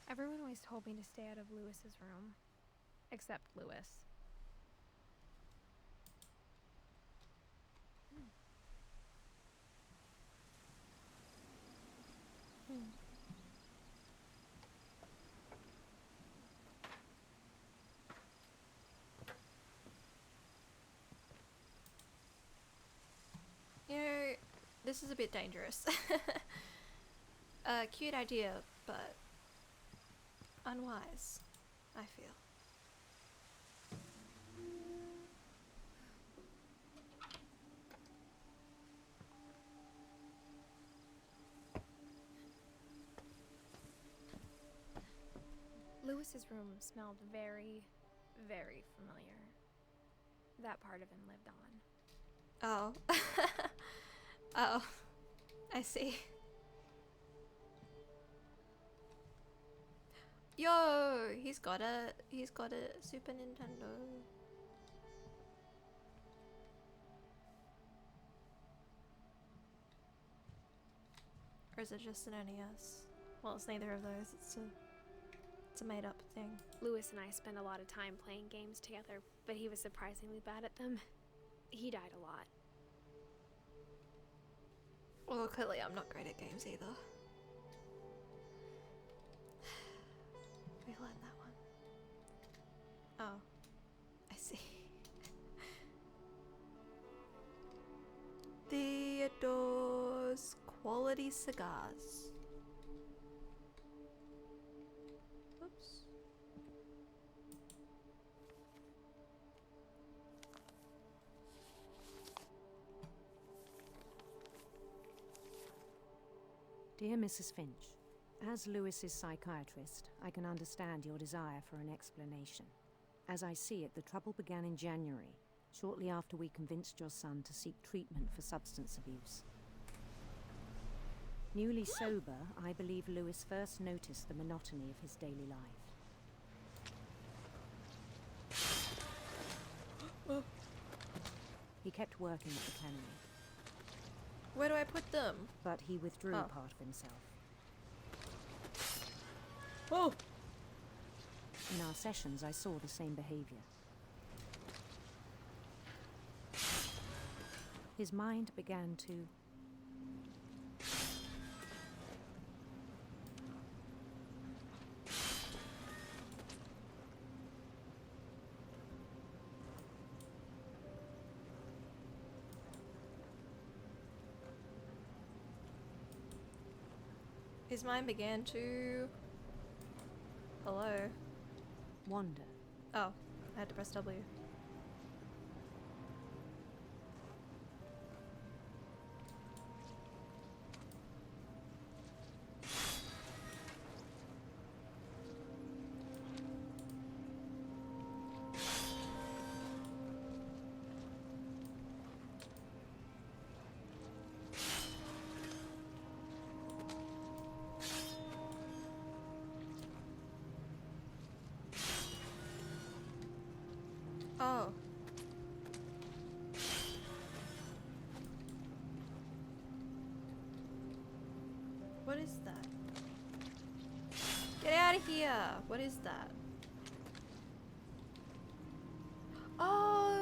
Everyone always told me to stay out of Lewis's room, except Lewis. You know, this is a bit dangerous. Cute idea, but unwise, I feel. Lewis's room smelled very, very familiar. That part of him lived on. Oh. Oh. I see. Yo, he's got a Super Nintendo. Or is it just an NES? Well, it's neither of those. It's a made-up thing. Lewis and I spent a lot of time playing games together, but he was surprisingly bad at them. He died a lot. Well, clearly I'm not great at games either. We learned that one. Oh, I see. Theodore's Quality Cigars. Oops. Dear Mrs. Finch, as Lewis's psychiatrist, I can understand your desire for an explanation. As I see it, the trouble began in January, shortly after we convinced your son to seek treatment for substance abuse. Newly sober, I believe Lewis first noticed the monotony of his daily life. He kept working at the cannery. Where do I put them? But he withdrew part of himself. Oh! In our sessions, I saw the same behavior. His mind began to... His mind began to... Hello? wander. Oh, I had to press W. Oh. What is that? Get out of here! What is that? Oh!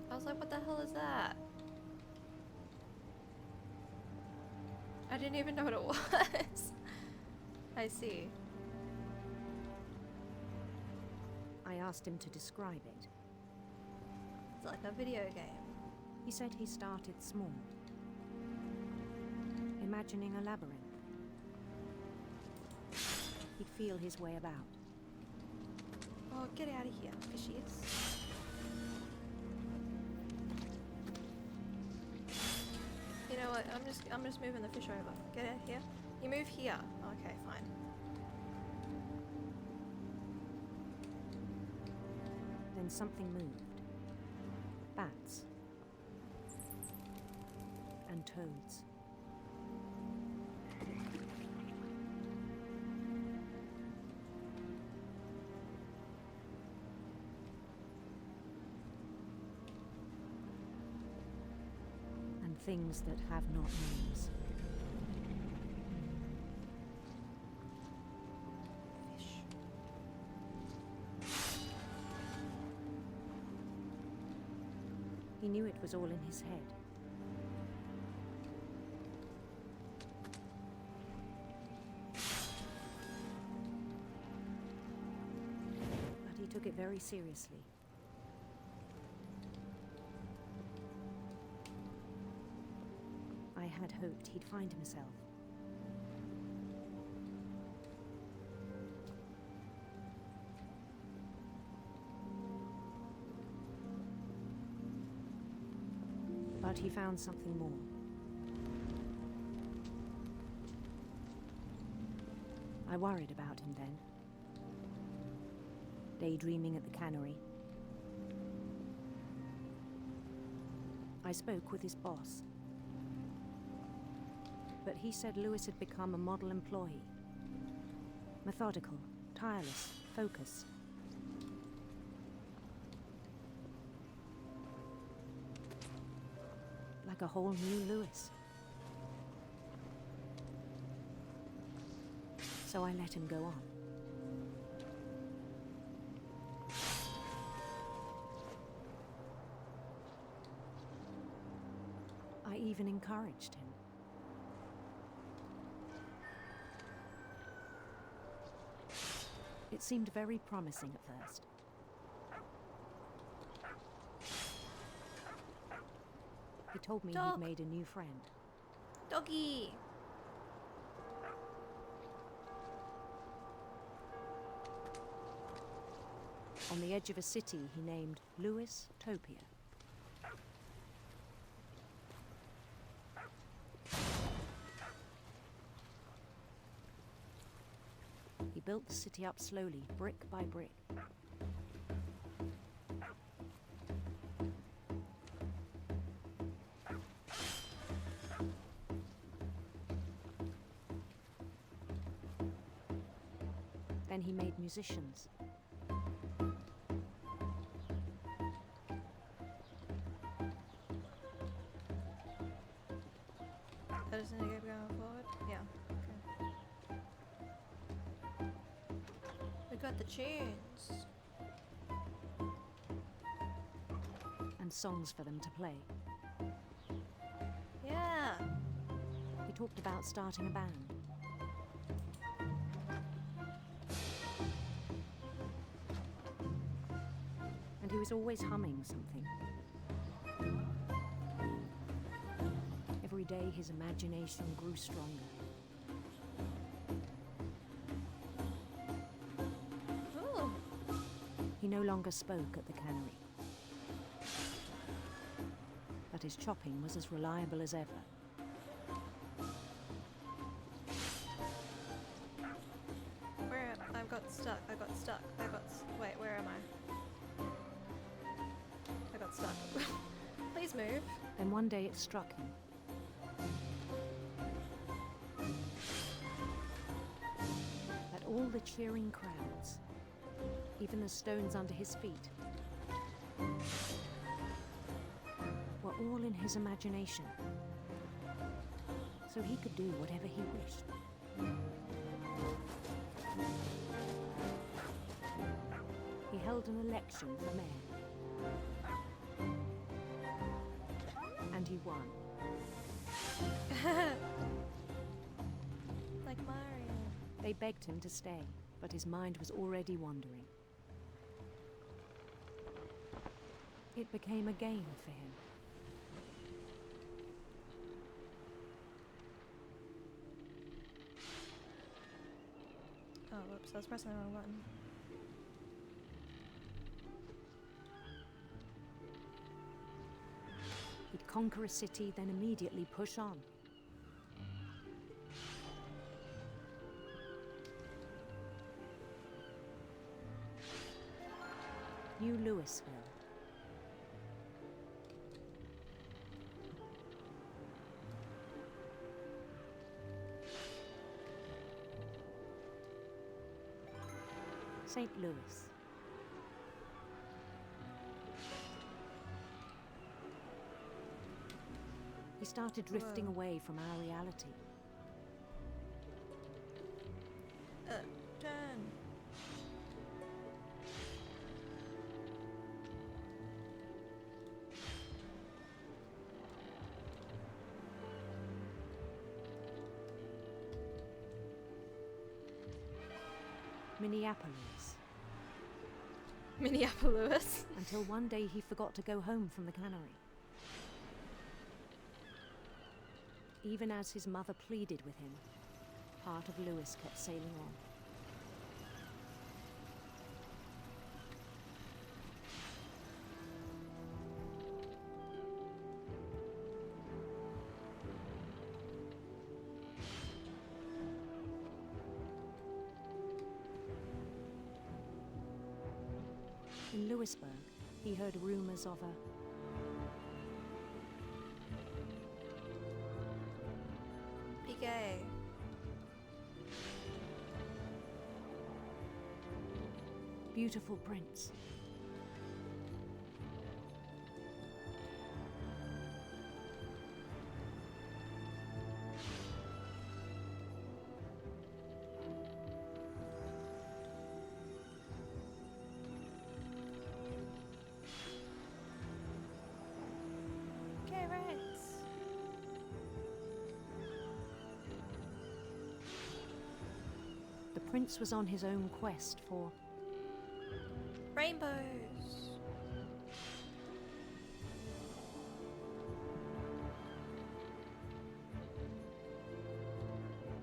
I was like, what the hell is that? I didn't even know what it was. I see. I asked him to describe it. It's like a video game. He said he started small, imagining a labyrinth. He'd feel his way about. Oh, get out of here, fishies. You know what? I'm just moving the fish over. Get out here. You move here. Okay, fine. Then something moved. Bats. And toads. And things that have not names. He knew it was all in his head. But he took it very seriously. I had hoped he'd find himself. But he found something more. I worried about him then. Daydreaming at the cannery. I spoke with his boss. But he said Lewis had become a model employee. Methodical, tireless, focused. Like a whole new Lewis. so I let him go on. I even encouraged him. It seemed very promising at first. He told me Dog. he'd made a new friend. Doggy! On the edge of a city he named Louis Topia. He built the city up slowly, brick by brick. Then he made musicians. I just need to keep going forward. Yeah. Okay. We got the tunes. And songs for them to play. Yeah. He talked about starting a band. And he was always humming something. Every day his imagination grew stronger. Ooh. He no longer spoke at the cannery. But his chopping was as reliable as ever. Where I got stuck. Wait, where am I? I got stuck. Please move. Then one day it struck him. That all the cheering crowds, even the stones under his feet, were all in his imagination. So he could do whatever he wished. He held an election for mayor. And he won. Like Mario. They begged him to stay, but his mind was already wandering. It became a game for him. Oh, whoops, I was pressing the wrong button. He'd conquer a city, then immediately push on. New Louisville. St. Louis. He started drifting away from our reality. Turn. Minneapolis. Minneapolis. Until one day he forgot to go home from the cannery. Even as his mother pleaded with him, part of Louis kept sailing on. In Louisburg, he heard rumors of a Be gay. beautiful prince. prince was on his own quest for Rainbows.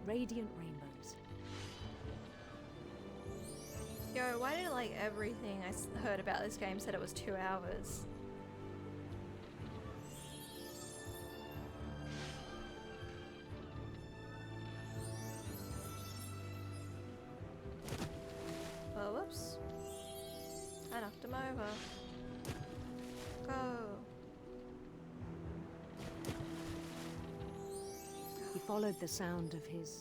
radiant rainbows. Yo, why did like everything I heard about this game said it was 2 hours? Oh, whoops. I knocked him over. Go. He followed the sound of his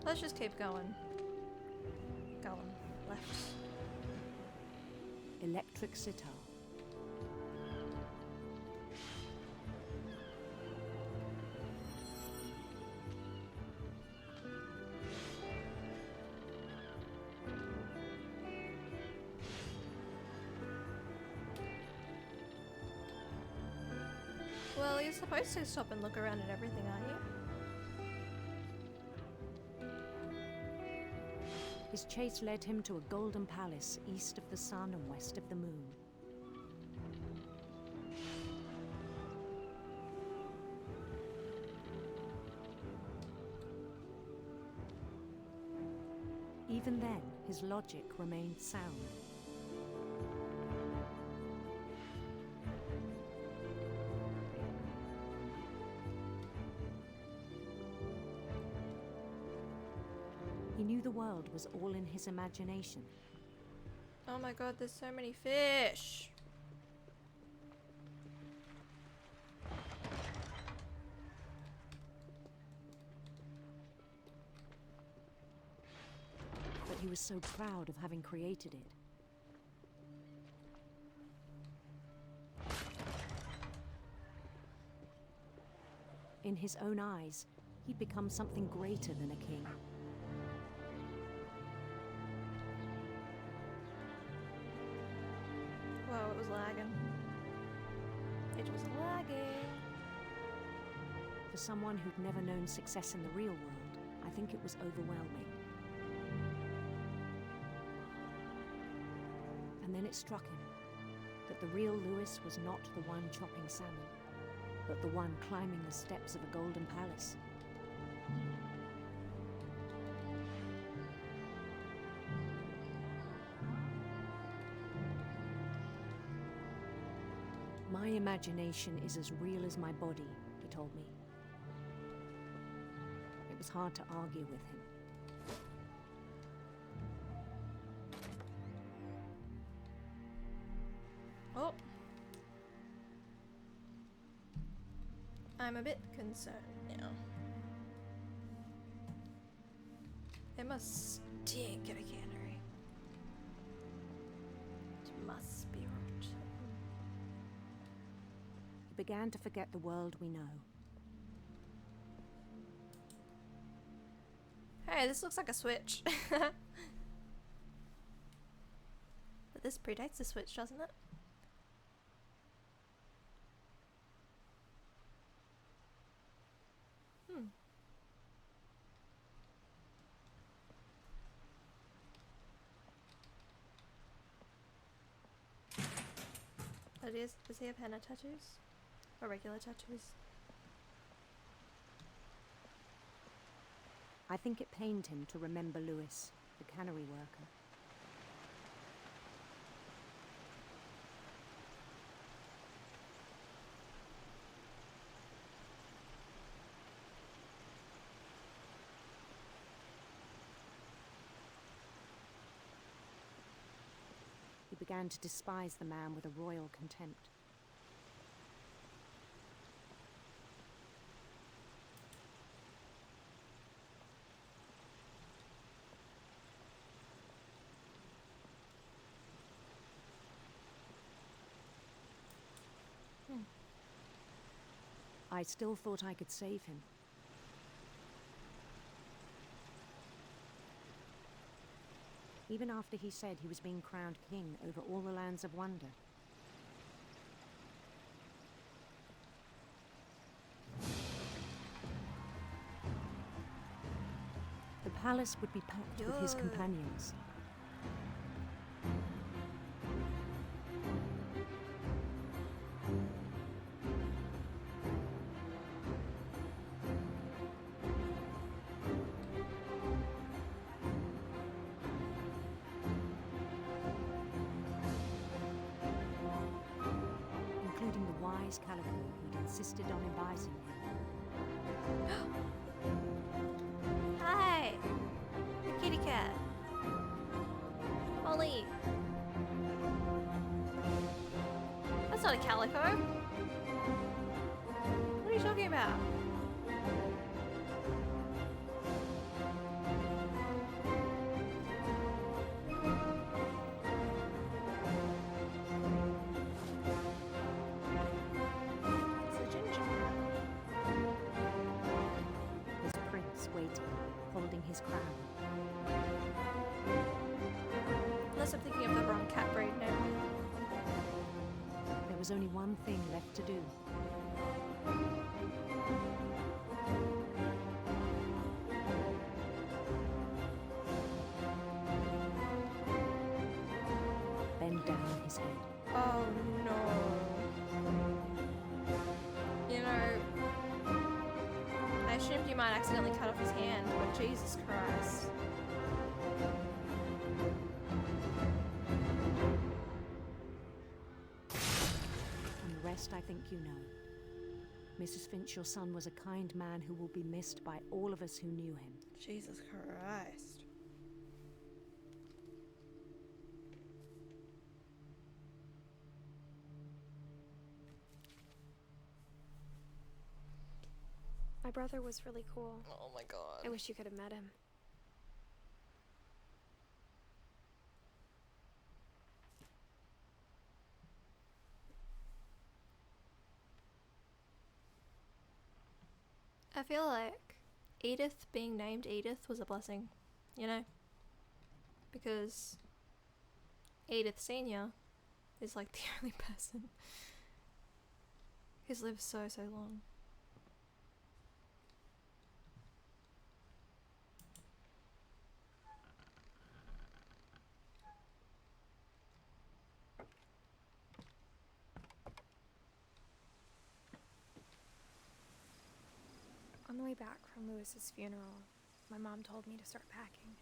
Let's just keep going. Going. Left. electric sitar. Well, you're supposed to stop and look around at everything, aren't you? His chase led him to a golden palace east of the sun and west of the moon. Even then, his logic remained sound. He knew the world was all in his imagination. Oh my god, there's so many fish! But he was so proud of having created it. In his own eyes, he'd become something greater than a king. Whoa, it was lagging. It was lagging. For someone who'd never known success in the real world, I think it was overwhelming. And then it struck him that the real Lewis was not the one chopping salmon, but the one climbing the steps of a golden palace. My imagination is as real as my body, he told me. It was hard to argue with him. Oh. I'm a bit concerned now. It must stink of a cannery. It must be rot. He began to forget the world we know. Hey, this looks like a Switch. But this predates the Switch, doesn't it? Oh, does he have henna tattoos? Or regular tattoos? I think it pained him to remember Lewis, the cannery worker. He began to despise the man with a royal contempt. I still thought I could save him. Even after he said he was being crowned king over all the lands of wonder. palace would be packed with his companions. Including the wise Calico who'd insisted on advising him. Hi! The kitty cat. Molly! That's not a calico. What are you talking about? It's a gingerbread. His prince waited, holding his crown. Unless I'm thinking of the wrong cat breed now. There was only one thing left to do. Bend down his head. Oh no. You know, I assumed you might accidentally cut off his hand, but Jesus Christ. And the rest I think you know. Mrs. Finch, your son was a kind man who will be missed by all of us who knew him. Jesus Christ. My brother was really cool. Oh my god. I wish you could have met him. I feel like Edith being named Edith was a blessing, you know? Because Edith Sr. is like the only person who's lived so long. On the way back from Lewis's funeral, my mom told me to start packing.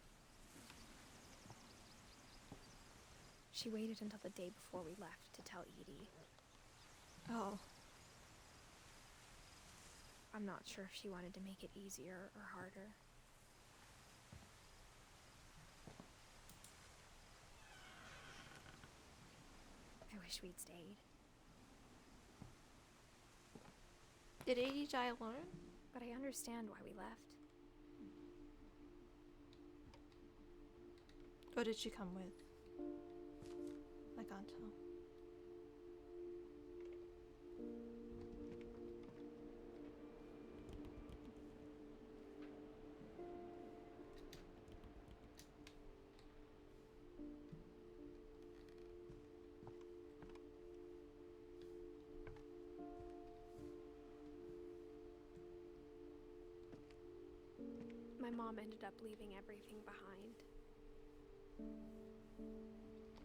She waited until the day before we left to tell Edie. Oh. I'm not sure if she wanted to make it easier or harder. I wish we'd stayed. Did Edie die alone? But I understand why we left. Or did she come with? I can't tell. My mom ended up leaving everything behind.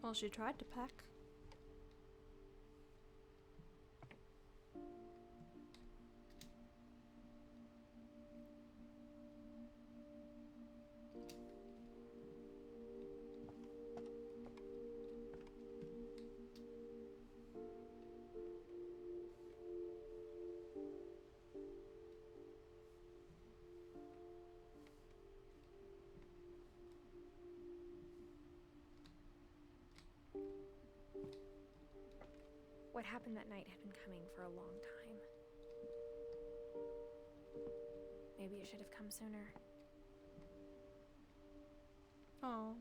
Well, she tried to pack. What happened that night had been coming for a long time. Maybe it should have come sooner. Oh.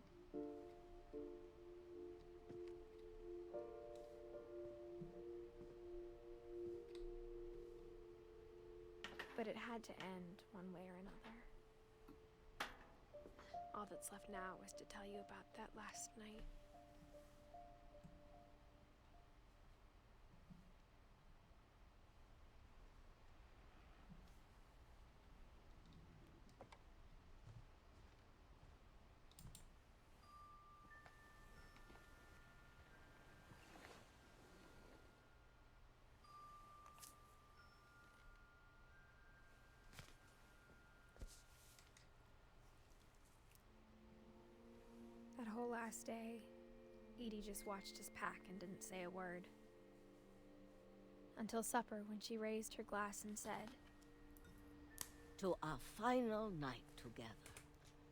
But it had to end one way or another. All that's left now is to tell you about that last night. last day, Edie just watched us pack and didn't say a word. Until supper, when she raised her glass and said, "To our final night together,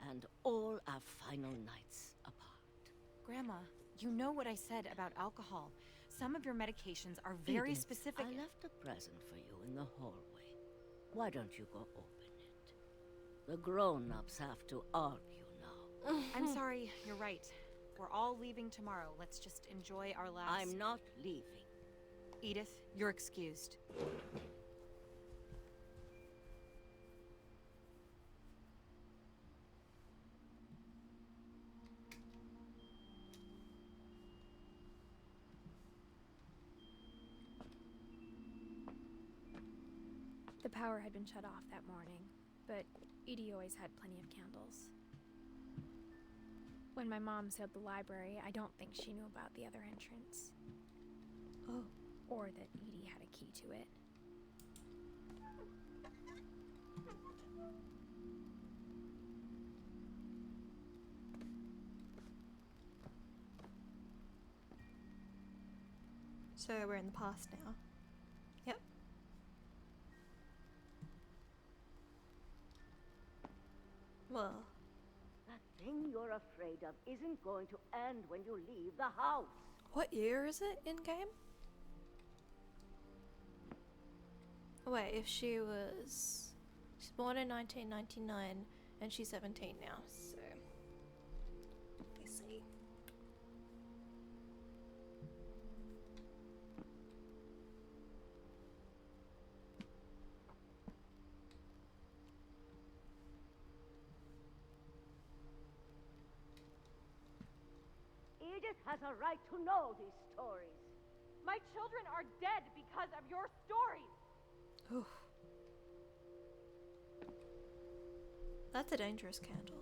and all our final nights apart." Grandma, you know what I said about alcohol. Some of your medications are very Edith, specific. I left a present for you in the hallway. Why don't you go open it? The grown-ups have to argue now. I'm sorry, you're right. We're all leaving tomorrow. Let's just enjoy our last... I'm not leaving. Edith, you're excused. The power had been shut off that morning, but Edie always had plenty of candles. When my mom sealed the library, I don't think she knew about the other entrance. Oh. Or that Edie had a key to it. So we're in the past now. Yep. Well. That thing you're afraid of isn't going to end when you leave the house. What year is it in game? Wait, if she's born in 1999 and she's 17 now, so let's see. Edith has a right to know these stories. My children are dead because of your stories. Oof. That's a dangerous candle.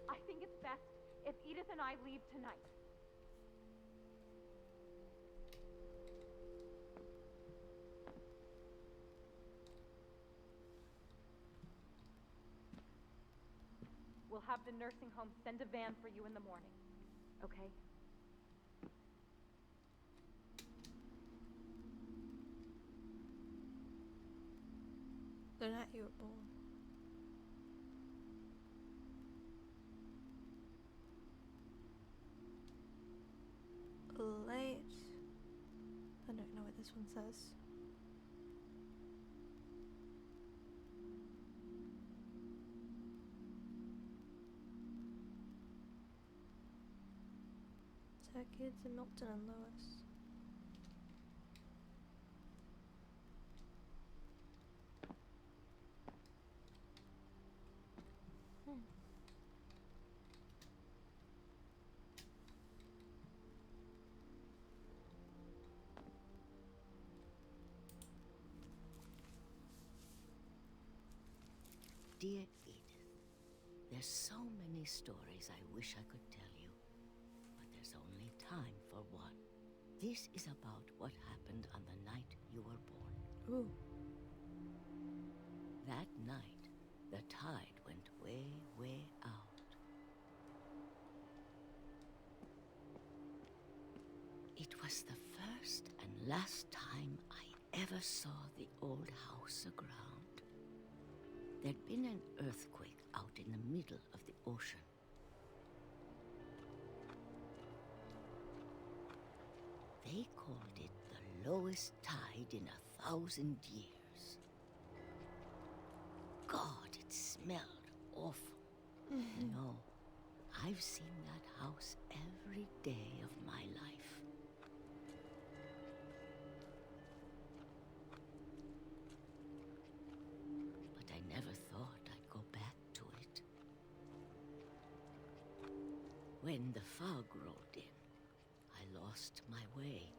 I think it's best if Edith and I leave tonight. We'll have the nursing home send a van for you in the morning, okay? The night you were born. Late. I don't know what this one says. It's her kids in Milton and Lewis. Dear Edith, there's so many stories I wish I could tell you, but there's only time for one. This is about what happened on the night you were born. Ooh. That night, the tide went way, way out. It was the first and last time I ever saw the old house aground. There'd been an earthquake out in the middle of the ocean. They called it the lowest tide in 1,000 years. God, it smelled awful. No, I've seen that house every day of my life. Never thought I'd go back to it. When the fog rolled in, I lost my way.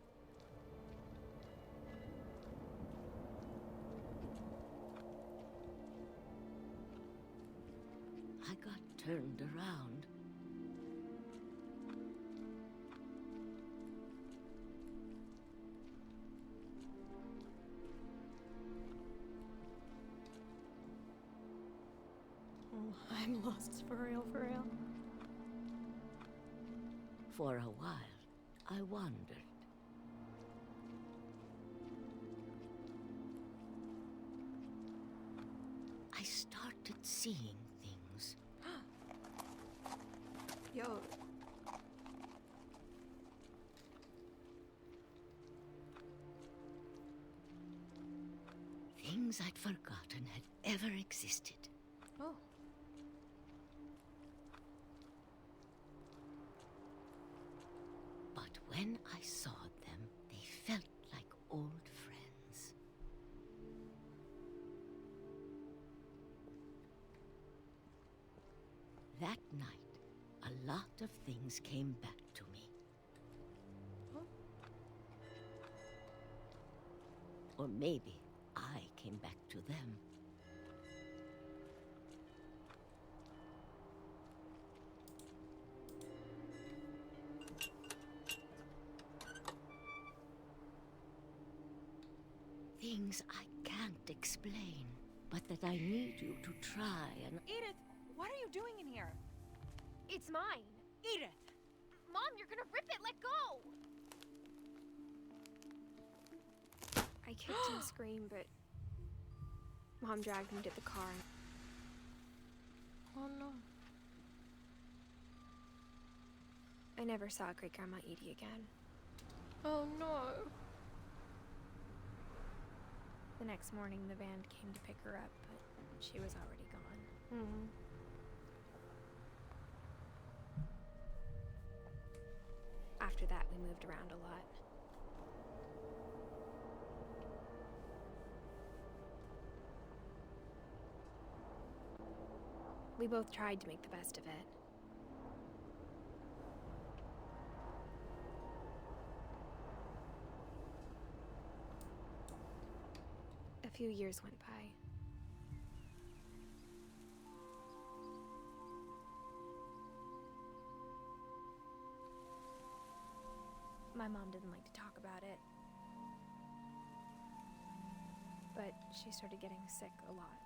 I got turned around. I'm lost for real. For a while, I wondered. I started seeing things. Yo. Things I'd forgotten had ever existed. Oh. But when I saw them, they felt like old friends. That night, a lot of things came back to me. Huh? Or maybe I came back to them. Things I can't explain, but that I need you to try and... Edith, what are you doing in here? It's mine. Edith! Mom, you're gonna rip it! Let go! I kicked and screamed, but Mom dragged me to the car. Oh no. I never saw Great-Grandma Edie again. Oh no. The next morning, the van came to pick her up, but she was already gone. Mm. After that, we moved around a lot. We both tried to make the best of it. A few years went by. My mom didn't like to talk about it. But she started getting sick a lot.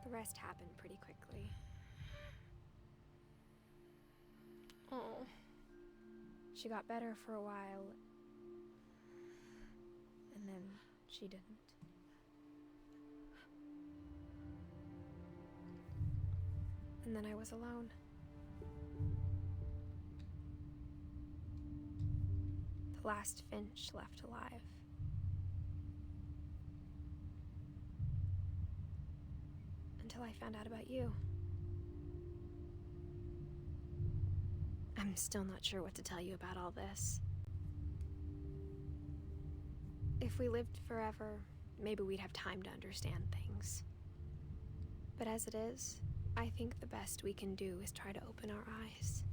The rest happened pretty quickly. Oh. She got better for a while, and then she didn't. And then I was alone. The last Finch left alive. Until I found out about you. I'm still not sure what to tell you about all this. If we lived forever, maybe we'd have time to understand things. But as it is, I think the best we can do is try to open our eyes.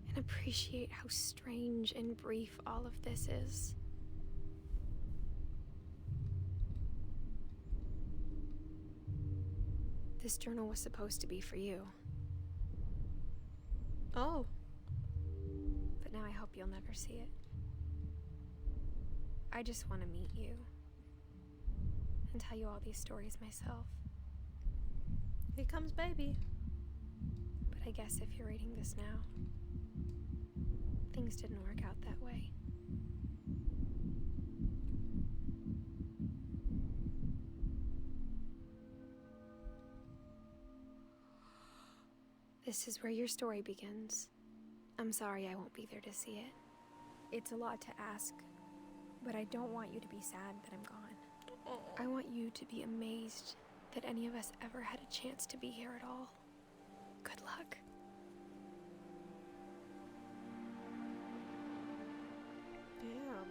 And appreciate how strange and brief all of this is. This journal was supposed to be for you. Oh. But now I hope you'll never see it. I just want to meet you and tell you all these stories myself. Here comes baby. But I guess if you're reading this now, things didn't work out that way. This is where your story begins. I'm sorry I won't be there to see it. It's a lot to ask, but I don't want you to be sad that I'm gone. I want you to be amazed that any of us ever had a chance to be here at all. Good luck. Damn.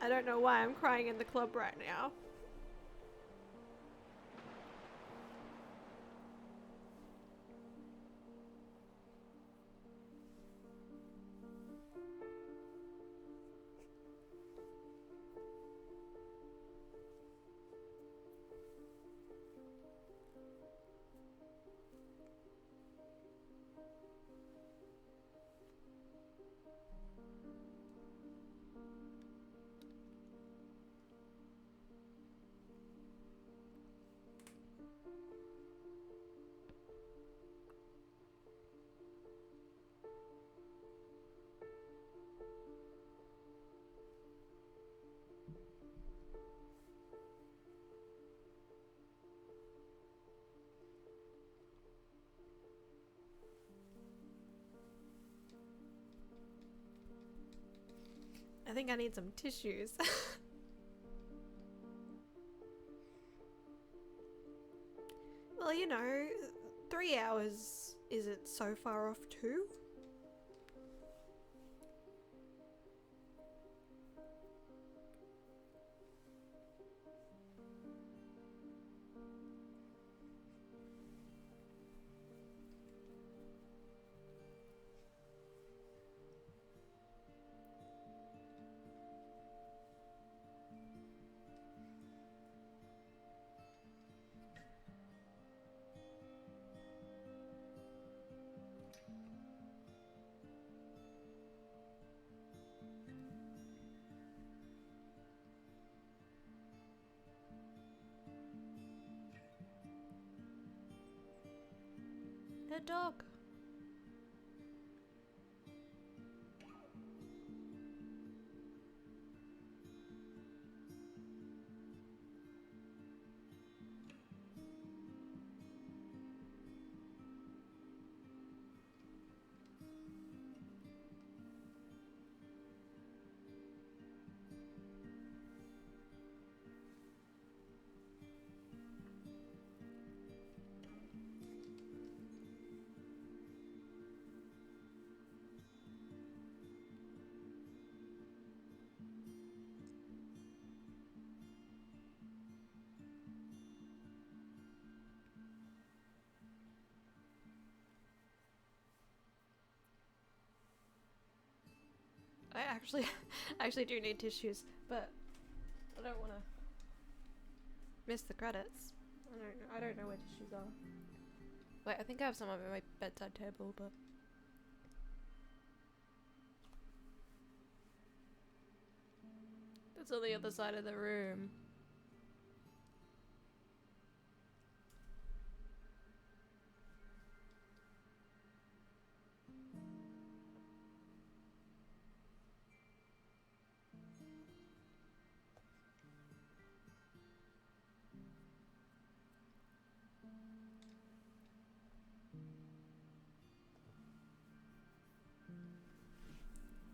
I don't know why I'm crying in the club right now. I think I need some tissues. Well, you know, 3 hours isn't so far off too. A dog. I actually do need tissues, but I don't want to miss the credits. I don't know where tissues are. Wait, I think I have some on my bedside table, but it's on the other side of the room.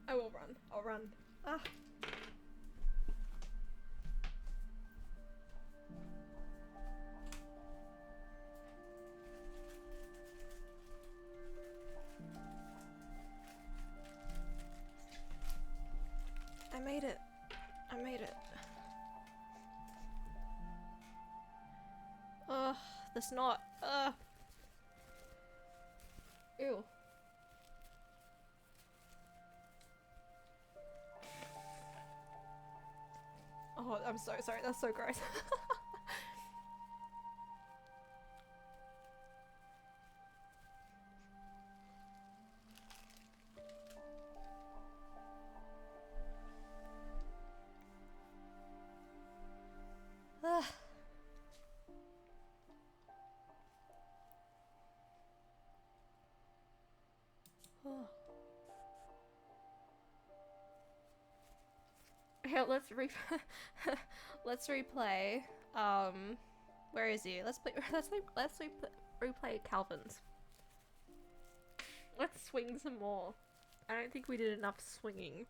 I will run. I'll run. Ah. I made it. I made it. Ugh, the snot. Ugh. Ew. Oh, I'm so sorry. That's so gross. Here, let's replay. Where is he? Let's replay Calvin's. Let's swing some more. I don't think we did enough swinging.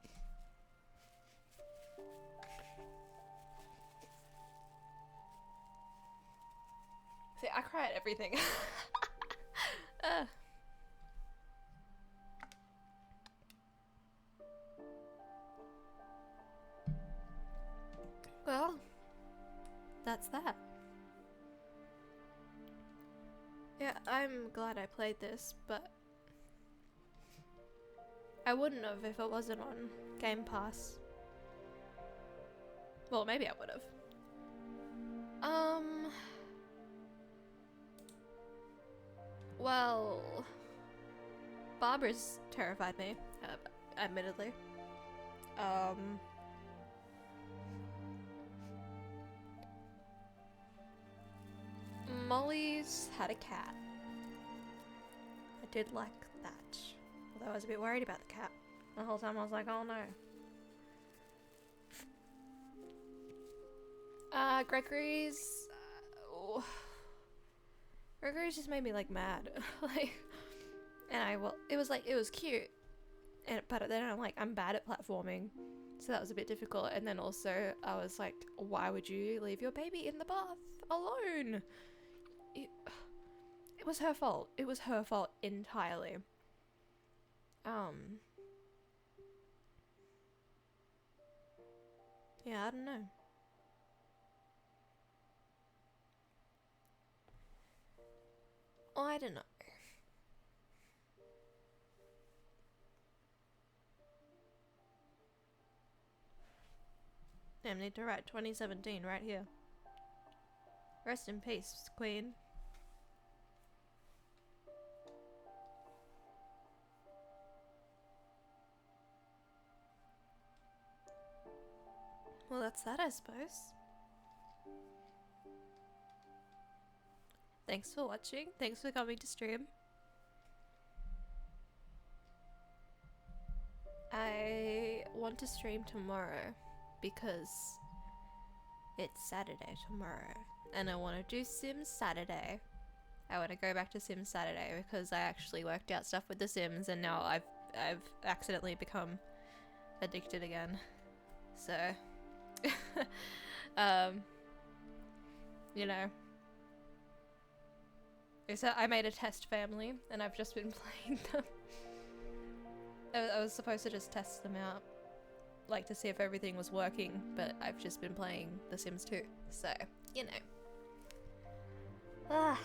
See, I cry at everything. Well, that's that. Yeah, I'm glad I played this, but I wouldn't have if it wasn't on Game Pass. Well, maybe I would have. Well, Barbara's terrified me, admittedly. Molly's had a cat. I did like that. Although I was a bit worried about the cat. The whole time I was like, oh no. Gregory's... Gregory's just made me like mad. Like, and it was cute. But then I'm bad at platforming. So that was a bit difficult. And then also I was like, why would you leave your baby in the bath alone? It was her fault. It was her fault entirely. Yeah, I don't know. I don't know. Damn, need to write 2017 right here. Rest in peace, Queen. Well, that's that, I suppose. Thanks for watching. Thanks for coming to stream. I want to stream tomorrow because it's Saturday tomorrow and I want to do Sims Saturday. I want to go back to Sims Saturday because I actually worked out stuff with the Sims and now I've accidentally become addicted again. So you know, so I made a test family and I've just been playing them. I was supposed to just test them out, like to see if everything was working, but I've just been playing The Sims 2, so, you know. Ah.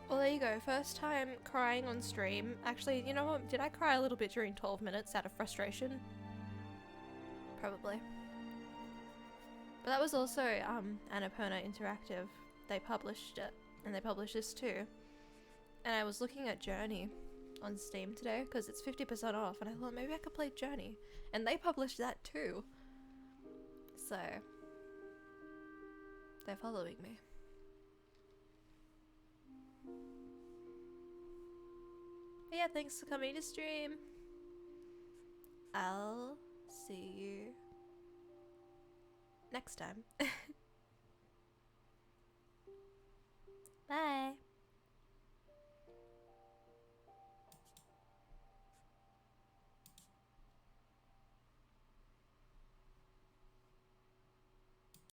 Well, there you go. First time crying on stream. Actually, you know what? Did I cry a little bit during 12 minutes out of frustration? Probably. But that was also Annapurna Interactive. They published it, and they published this too. And I was looking at Journey on Steam today because it's 50% off, and I thought maybe I could play Journey. And they published that too. So they're following me. But yeah, thanks for coming to stream. I'll see you next time. Bye.